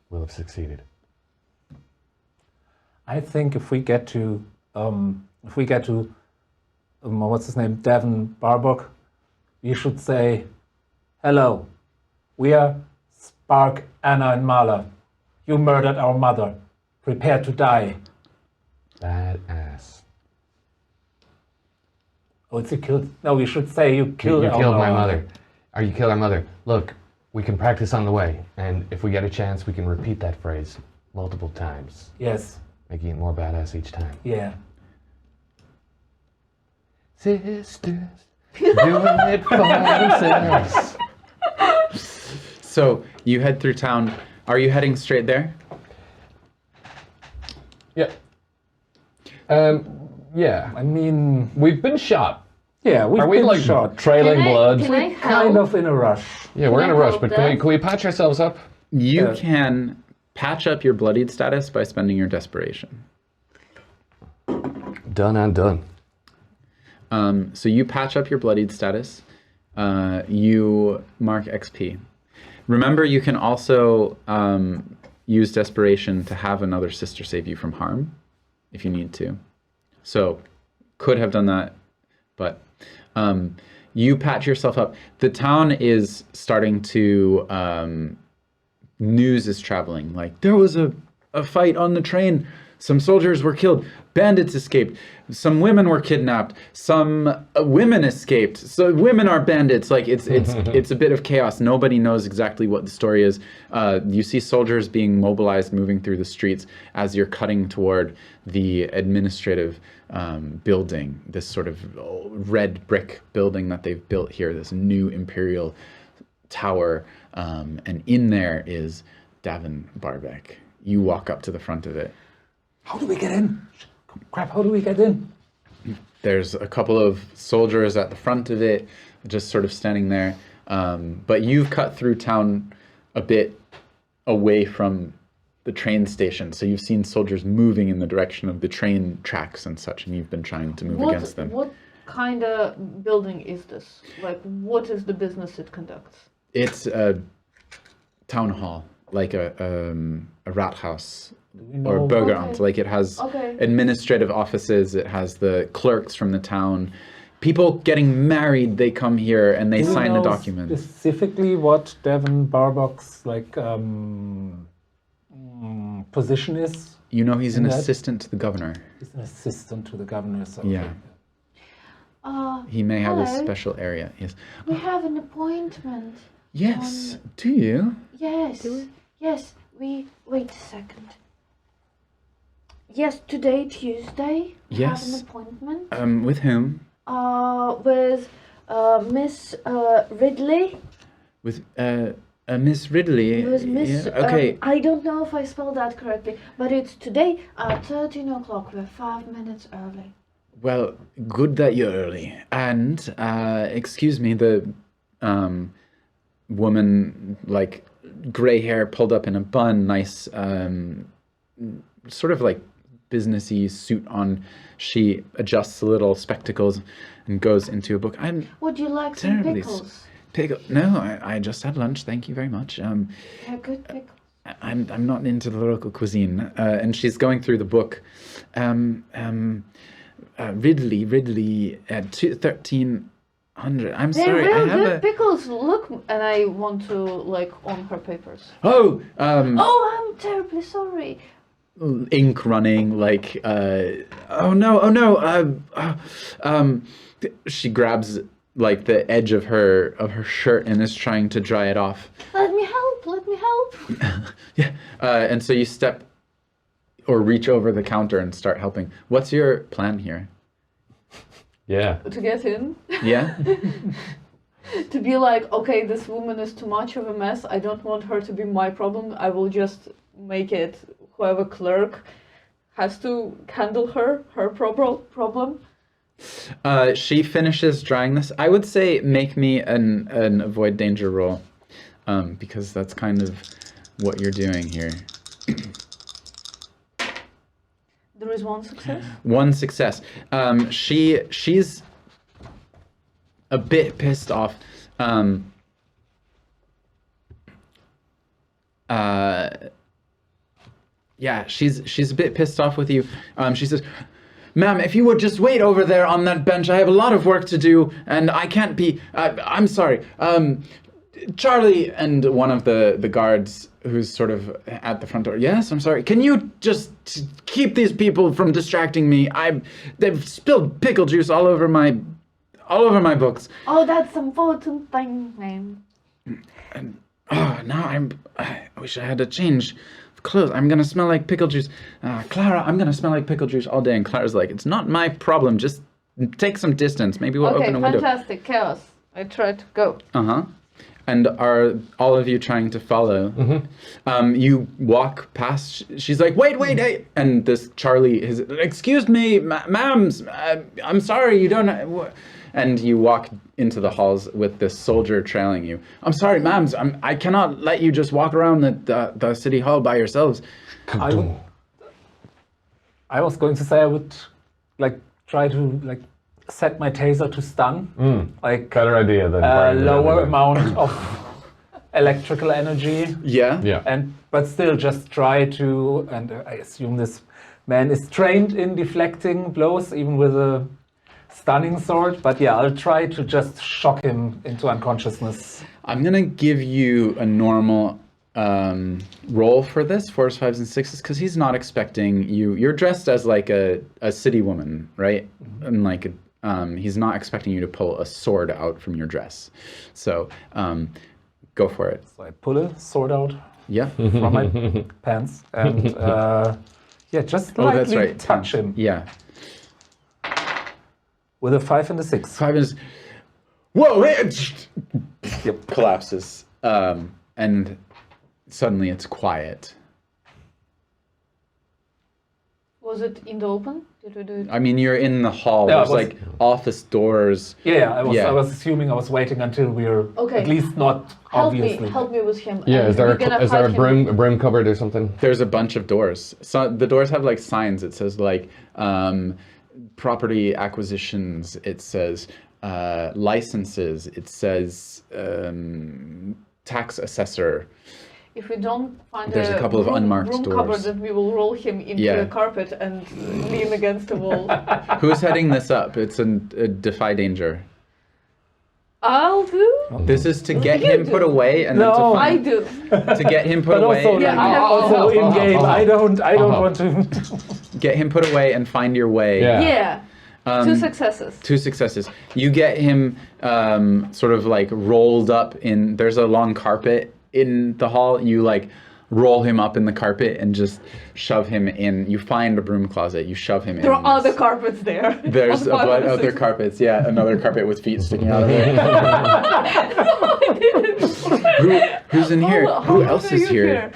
we'll have succeeded. I think if we get to what's his name, Davin Barbeck, you should say, hello, we are Spark, Anna, and Marla. You murdered our mother. Prepare to die. Badass. Oh, it's you killed. No, we should say you killed You our killed my mother. Or you killed our mother. Look, we can practice on the way, and if we get a chance, we can repeat that phrase multiple times, Yes. making it more badass each time. Yeah. Sisters, doing it for themselves. So you head through town. Are you heading straight there? Yeah. Yeah. I mean, We've been shot. yeah, we've Are we been like shot. trailing blood? Can I Kind help? of in a rush. Yeah, we're Can in I a rush, help but them? can we patch ourselves up? You Yeah. can patch up your bloodied status by spending your desperation. Done and done. So you patch up your bloodied status. You mark XP. Remember, you can also use desperation to have another sister save you from harm if you need to. So could have done that, but You patch yourself up. The town is starting to, news is traveling. Like, there was a fight on the train. Some soldiers were killed. Bandits escaped. Some women were kidnapped. Some women escaped. So women are bandits. Like, it's a bit of chaos. Nobody knows exactly what the story is. You see soldiers being mobilized, moving through the streets as you're cutting toward the administrative building, this sort of red brick building that they've built here, this new imperial tower, and in there is Davin Barbeck. You walk up to the front of it. How do we get in? Crap, how do we get in? There's a couple of soldiers at the front of it, just sort of standing there. But you've cut through town a bit away from the train station, so you've seen soldiers moving in the direction of the train tracks and such, and you've been trying to move against them. What kind of building is this? Like, what is the business it conducts? It's a town hall, like a rat house or Bürgeramt. Okay. Like, it has administrative offices, it has the clerks from the town. People getting married, they come here and they sign the document. Specifically what Davin Barbeck's like position is? You know, he's an assistant to the governor. He's an assistant to the governor, so Yeah. He may have a hello. special area. Yes. We have an appointment. Yes. Do you? Yes. Yes. Wait a second. Yes, today, Tuesday. We have Yes. an appointment. With whom? With Miss Ridley. With Miss Ridley. It was Miss. Yeah, okay. I don't know if I spelled that correctly, but it's today at 13 o'clock. We're 5 minutes early. Well, good that you're early. And excuse me, the woman, like, gray hair pulled up in a bun, nice, sort of like businessy suit on. She adjusts a little spectacles and goes into a book. Would you like some terribly pickles? No, I just had lunch. Thank you very much. Yeah, good pickles. I'm not into the local cuisine. And she's going through the book. Ridley at 1300. I'm They're sorry, real I have good pickles. Look, and I want to like on her papers. Oh, Oh, I'm terribly sorry. ink running, like, oh no, she grabs like the edge of her shirt and is trying to dry it off. Let me help. Yeah, and so you step or reach over the counter and start helping. What's your plan here? Yeah. To get in. Yeah? To be like, okay, this woman is too much of a mess. I don't want her to be my problem. I will just make it whoever clerk has to handle her problem. She finishes drying this. I would say make me an avoid danger roll, because that's kind of what you're doing here. There is one success. One success. She's a bit pissed off. Yeah, she's a bit pissed off with you. She says, "Ma'am, if you would just wait over there on that bench, I have a lot of work to do, and I can't be. I'm sorry. Charlie," and one of the guards who's sort of at the front door. "Yes, I'm sorry. Can you just keep these people from distracting me? They've spilled pickle juice all over my books." Oh, that's important thing, ma'am. And now I wish I had to change clothes. I'm gonna smell like pickle juice. Clara, I'm gonna smell like pickle juice all day. And Clara's like, "It's not my problem. Just take some distance. Maybe we'll open a window." Okay, fantastic. Chaos. I try to go. And are all of you trying to follow? Mm-hmm. You walk past. She's like, "Wait, hey!" And this Charlie is, "Excuse me, ma'am. I'm sorry. You don't." And you walk into the halls with this soldier trailing you. "I'm sorry, ma'am. I cannot let you just walk around the city hall by yourselves." I was going to say I would like try to like set my taser to stun. Like Better idea than lower amount of electrical energy. Yeah. But still just try to, and I assume this man is trained in deflecting blows even with a stunning sword, but yeah, I'll try to just shock him into unconsciousness. I'm gonna give you a normal roll for this, 4s, 5s, and 6s, because he's not expecting you. You're dressed as like a city woman, right? And like he's not expecting you to pull a sword out from your dress. So go for it. So I pull a sword out Yeah. from my pants and yeah, just lightly that's right. touch him Yeah. with a 5 and a 6. 5 is. Whoa! It Yep. collapses, and suddenly it's quiet. Was it in the open? Did we do it? I mean, you're in the hall. Yeah, There's it was- like office doors. Yeah, I Yeah. was assuming I was waiting until we're Okay. at least not obviously. Help me with him. Yeah, and is there we're gonna is there a hide him. broom cupboard or something? There's a bunch of doors. So the doors have like signs. It says like property acquisitions. It says licenses. It says tax assessor. If we don't find There's a couple of unmarked room doors. cupboard, then we will roll him into Yeah. a carpet and lean against the wall. Who's heading this up? It's a defy danger. I'll do. This is to get You him do. put away and No. then to I find, do. to get him put But away. also, Yeah, I have also all- in game, I don't want to. Get him put away and find your way. Yeah. Yeah. Um, 2 successes. 2 successes. You get him sort of like rolled up in. There's a long carpet in the hall. You like roll him up in the carpet and just shove him in. You find a broom closet. You shove him There in. are other carpets there. There's On 5 and other 6. carpets. Yeah, another carpet with feet sticking out of it. Who's in here? Who else is here?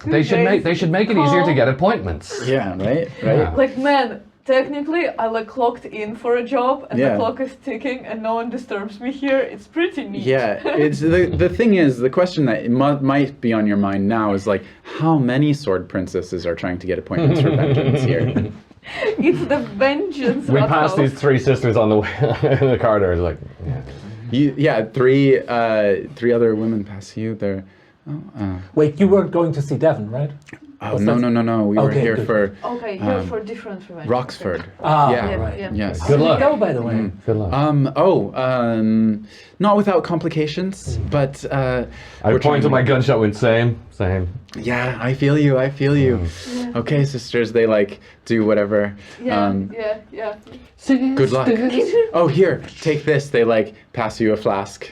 They should make it easier to get appointments. Yeah, right. Yeah. Like, man, technically, I like clocked in for a job, and Yeah. the clock is ticking, and no one disturbs me here. It's pretty neat. Yeah, it's the thing is, the question that might be on your mind now is like, how many sword princesses are trying to get appointments for vengeance here? It's the vengeance. We rat passed house. these 3 sisters on the way in the corridor. It's like, yeah. Three other women pass you. They're Wait, you weren't going to see Devon, right? oh Was no that- no no no. We were Okay, here good. for Okay, you're for different revenge. Roxford. Ah, Yeah. right. Yeah. Yes. Good luck. Go, by the way. Good luck. Not without complications, but I we're point to trying my gunshot wound. Same. Yeah, I feel you. Yeah. Okay, sisters, they like do whatever. Yeah, yeah. Good luck. Oh, here, take this. They like pass you a flask.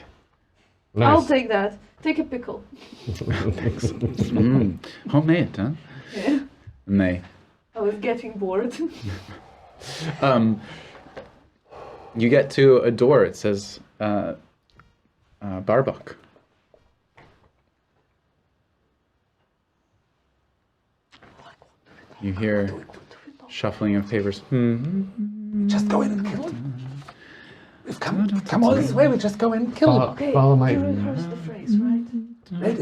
Nice. I'll take that. Take a pickle. Thanks. Homemade, huh? Yeah. And they, I was getting bored. you get to a door. It says Barbuck. You hear shuffling of papers. Just go in and kill him. We've come all this way, we just go in and kill him. Okay, Follow my- you rehearsed the phrase, right? Right,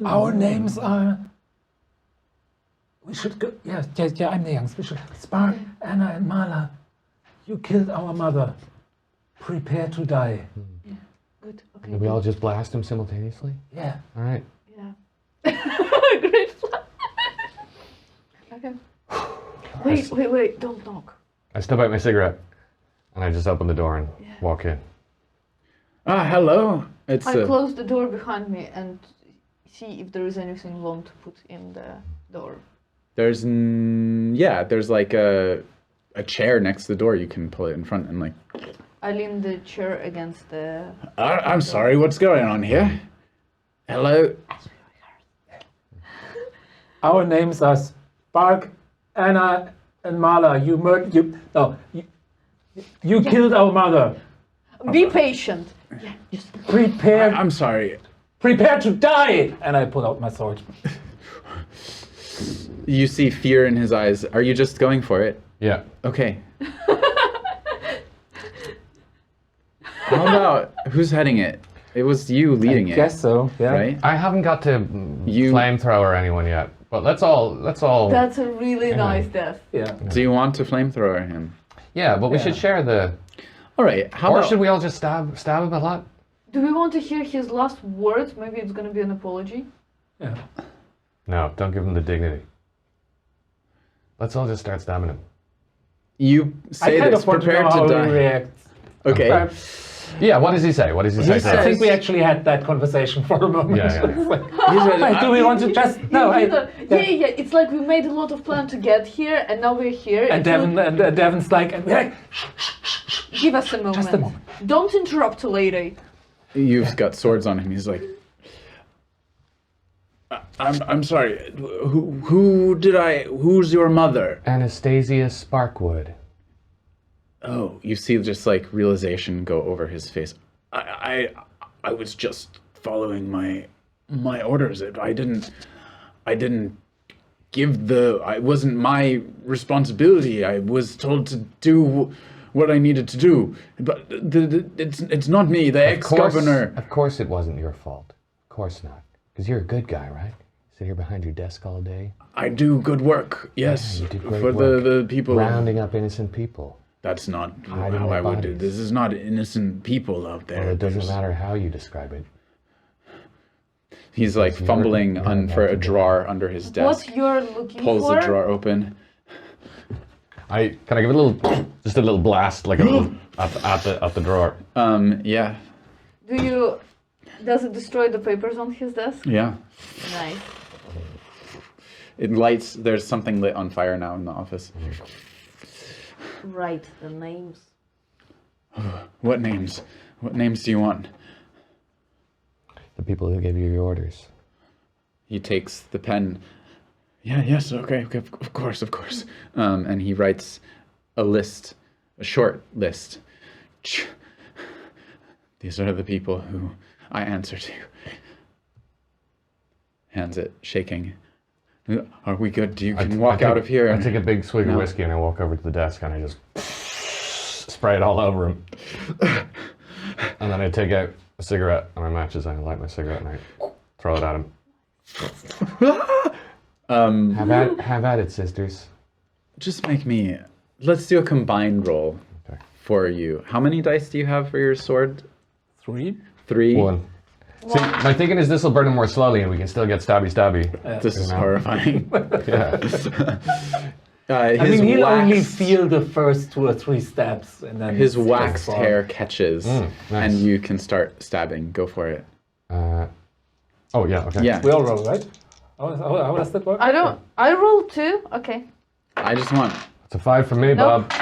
our names are... We should go... Yeah, I'm the youngest. We should... Spark, Anna, and Marla. You killed our mother. Prepare to die. Yeah, good. Okay. And we all just blast him simultaneously. Yeah. All right. Yeah. Great plan. Okay. Wait, don't knock. I step out my cigarette, and I just open the door and walk in. Ah, hello. It's I close the door behind me and see if there is anything we want to put in the door. there's there's like a chair next to the door. You can pull it in front and like. I lean the chair against the... I'm sorry. What's going on here? Hello. Our names are Spark, Anna, and Marla. You killed our mother. Be patient. Yeah, just... Prepare I'm sorry. Prepare to die! And I pull out my sword. You see fear in his eyes. Are you just going for it? Yeah. Okay. How about who's heading it? It was you leading I it. guess so, yeah. Right? I haven't got to flamethrower anyone yet, but let's all. That's a really nice death. Yeah. Do you want to flamethrower him? Yeah, but we should share the. All right. How Or about should we all just stab him a lot? Do we want to hear his last words? Maybe it's going to be an apology. Yeah. No, don't give him the dignity. Let's all just start stabbing him. You say I kind this, of want to know prepared how to he die. reacts. Okay. Yeah, what does he say? What does he say? says- I think we actually had that conversation for a moment. Yeah, yeah. It's like, He said, wait, do we want to just... No, yeah. It's like we made a lot of plan to get here, and now we're here. And Devin's like, and we're like, Give us a moment. Just a moment. Don't interrupt a lady. You've got swords on him. He's like, I'm sorry. Who's your mother? Anastasia Sparkwood. Oh, you see just like realization go over his face. I was just following my orders. I didn't give it wasn't my responsibility. I was told to do what I needed to do. But it's not me, the ex-governor. Of course it wasn't your fault. Of course not. Because you're a good guy, right? Sit here behind your desk all day. I do good work, yes, Yeah, you did great for work. the people. Rounding up innocent people. That's not Hiding how their I would do. bodies. This is not innocent people out there. Well, it doesn't There's- matter how you describe it. He's like Because fumbling you're for a about to drawer under his desk. What you're looking Pulls for? the drawer open. Can I give it a little, just a little blast, like a little at the drawer. Yeah, Does it destroy the papers on his desk? yeah. Nice. It lights. There's something lit on fire now in the office. Write the names. What names? What names do you want? The people who gave you your orders. He takes the pen. Yeah, yes, okay, of course. And he writes a list, a short list. These are the people who I answer to. Hands it, shaking. Are we good? You can walk out of here. I take a big swig of whiskey and I walk over to the desk and I just spray it all over him. And then I take out a cigarette and my matches and I light my cigarette and I throw it at him. Have at it, sisters. Just make me. Let's do a combined roll for you. How many dice do you have for your sword? 3? 3. 1. See, my thinking is this will burn him more slowly and we can still get stabby. This is horrifying. Yeah. I mean, he'll only feel the first 2 or 3 stabs, and then His it's waxed far. hair catches, nice. and you can start stabbing. Go for it. Oh, yeah, okay. Yeah. We all roll, right? How does that work? I rolled 2. Okay. I just want It's a 5 for me, Nope. Bob.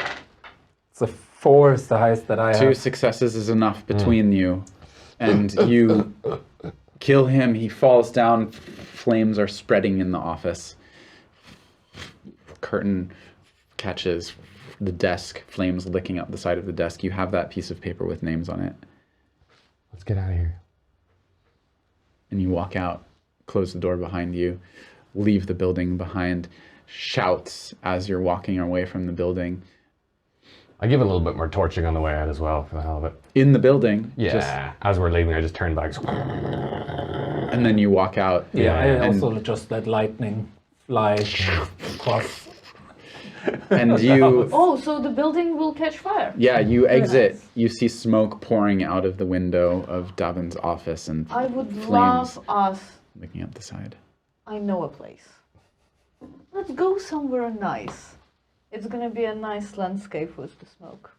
It's a 4 is the highest that I 2 have. successes is enough between you, and you kill him. He falls down. Flames are spreading in the office. Curtain catches the desk. Flames licking up the side of the desk. You have that piece of paper with names on it, Let's get out of here. and you walk out. Close the door behind you. Leave the building behind. Shouts as you're walking away from the building. I give it a little bit more torching on the way out as well, for the hell of it. In the building. Yeah. As we're leaving, I just turn back. And then you walk out. Yeah, I and, also just let lightning fly across. and you Oh, so the building will catch fire. yeah, you exit. nice. You see smoke pouring out of the window of Davin's office and I would flames love us. licking up the side. I know a place. Let's go somewhere nice. It's gonna be a nice landscape with the smoke.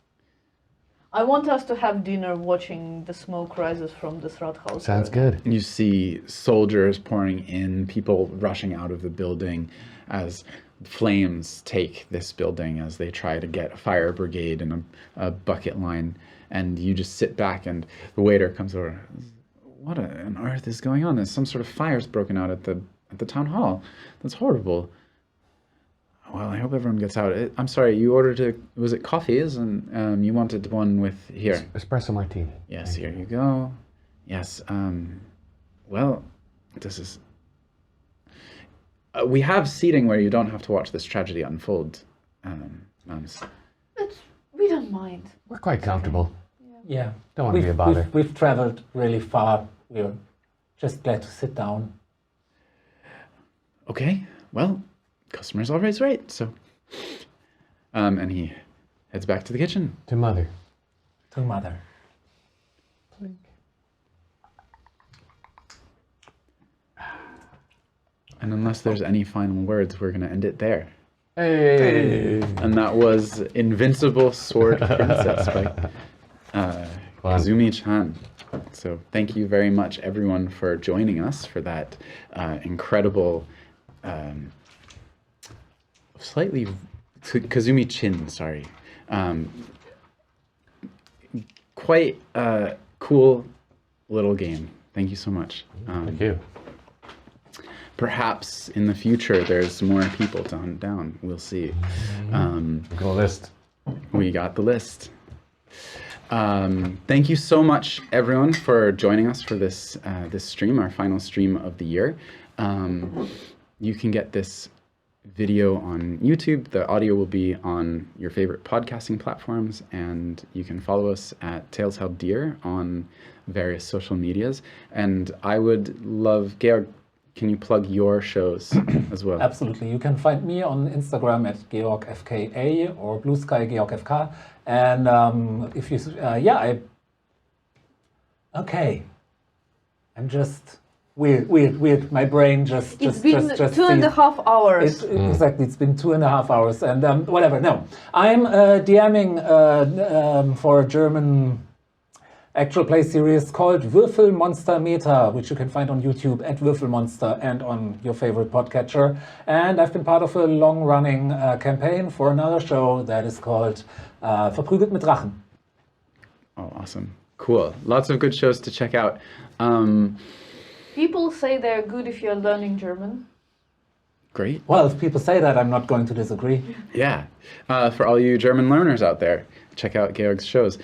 I want us to have dinner watching the smoke rises from this rat house. Sounds good. You see soldiers pouring in, people rushing out of the building as flames take this building as they try to get a fire brigade and a bucket line. And you just sit back and the waiter comes over. What on earth is going on? There's some sort of fire's broken out at the town hall. That's horrible. Well, I hope everyone gets out. I'm sorry, you ordered was it coffees? And you wanted one with, here. Espresso martini. Yes, here you go. Yes, well, this is... we have seating where you don't have to watch this tragedy unfold, Mums. We don't mind. We're quite comfortable. Yeah. Don't want to be a bother. We've traveled really far. We're just glad to sit down. Okay, well, customer's always right, so... and he heads back to the kitchen. To mother. To mother. And unless there's any final words, we're going to end it there. Hey! And that was Invincible Sword Princess by Kazumi-chan. So thank you very much, everyone, for joining us for that incredible, slightly Kazumi-chin, sorry. Quite cool little game. Thank you so much. Thank you. Perhaps in the future there's more people to hunt down. We'll see. We've got a list. We got the list. Thank you so much, everyone, for joining us for this this stream, our final stream of the year. You can get this video on YouTube. The audio will be on your favorite podcasting platforms, and you can follow us at Tales Held Dear on various social medias. And I would love, Georg, can you plug your shows as well? Absolutely. You can find me on Instagram at Georg FKA or Blue Sky Georg FK. And if you, I'm just weird. My brain just It's been just 2.5 hours. Exactly, it's been 2.5 hours, and whatever. No, I'm DMing for a German actual play series called Würfel Monster Meta, which you can find on YouTube at Würfel Monster and on your favorite podcatcher. And I've been part of a long-running campaign for another show that is called Verprügelt mit Drachen. Oh, awesome. Cool. Lots of good shows to check out. People say they're good if you're learning German. Great. Well, if people say that, I'm not going to disagree. Yeah. For all you German learners out there, check out Georg's shows.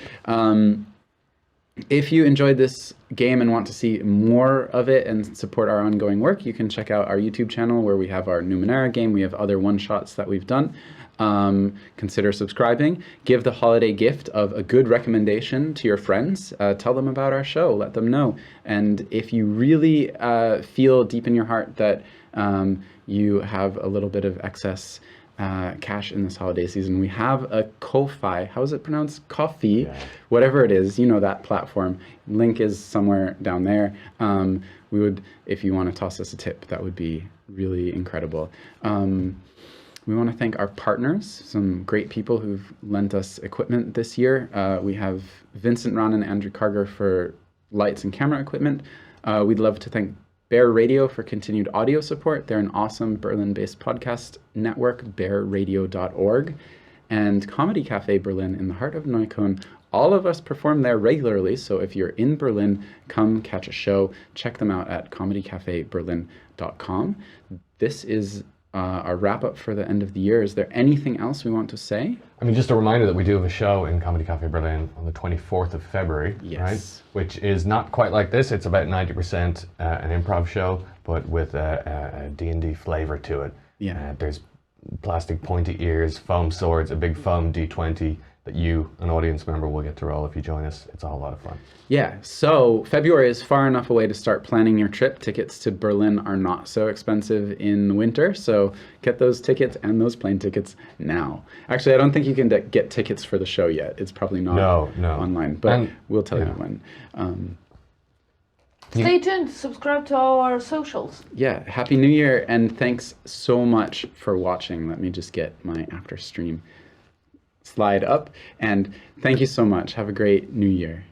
If you enjoyed this game and want to see more of it and support our ongoing work, you can check out our YouTube channel where we have our Numenera game. We have other one-shots that we've done. Consider subscribing. Give the holiday gift of a good recommendation to your friends. Tell them about our show. Let them know. And if you really feel deep in your heart that you have a little bit of excess cash in this holiday season, we have a Ko-fi. How is it pronounced? Coffee, whatever it is. You know that platform. Link is somewhere down there. We would, if you want to toss us a tip, that would be really incredible. We want to thank our partners, some great people who've lent us equipment this year. We have Vincent Ron and Andrew Carger for lights and camera equipment. We'd love to thank Bear Radio for continued audio support. They're an awesome Berlin-based podcast network, bearradio.org. And Comedy Cafe Berlin in the heart of Neukölln. All of us perform there regularly, so if you're in Berlin, come catch a show. Check them out at comedycafeberlin.com. This is our wrap-up for the end of the year. Is there anything else we want to say? I mean, just a reminder that we do have a show in Comedy Cafe Berlin on the 24th of February, right? Which is not quite like this. It's about 90% an improv show, but with a D&D flavor to it. Yeah. There's plastic pointy ears, foam swords, a big foam D20 that you, an audience member, will get to roll if you join us. It's a whole lot of fun. Yeah, so February is far enough away to start planning your trip. Tickets to Berlin are not so expensive in winter, so get those tickets and those plane tickets now. Actually, I don't think you can get tickets for the show yet. It's probably not online, but we'll tell you when. Stay tuned, subscribe to our socials. Yeah, Happy New Year, and thanks so much for watching. Let me just get my after stream slide up, and thank you so much. Have a great New Year.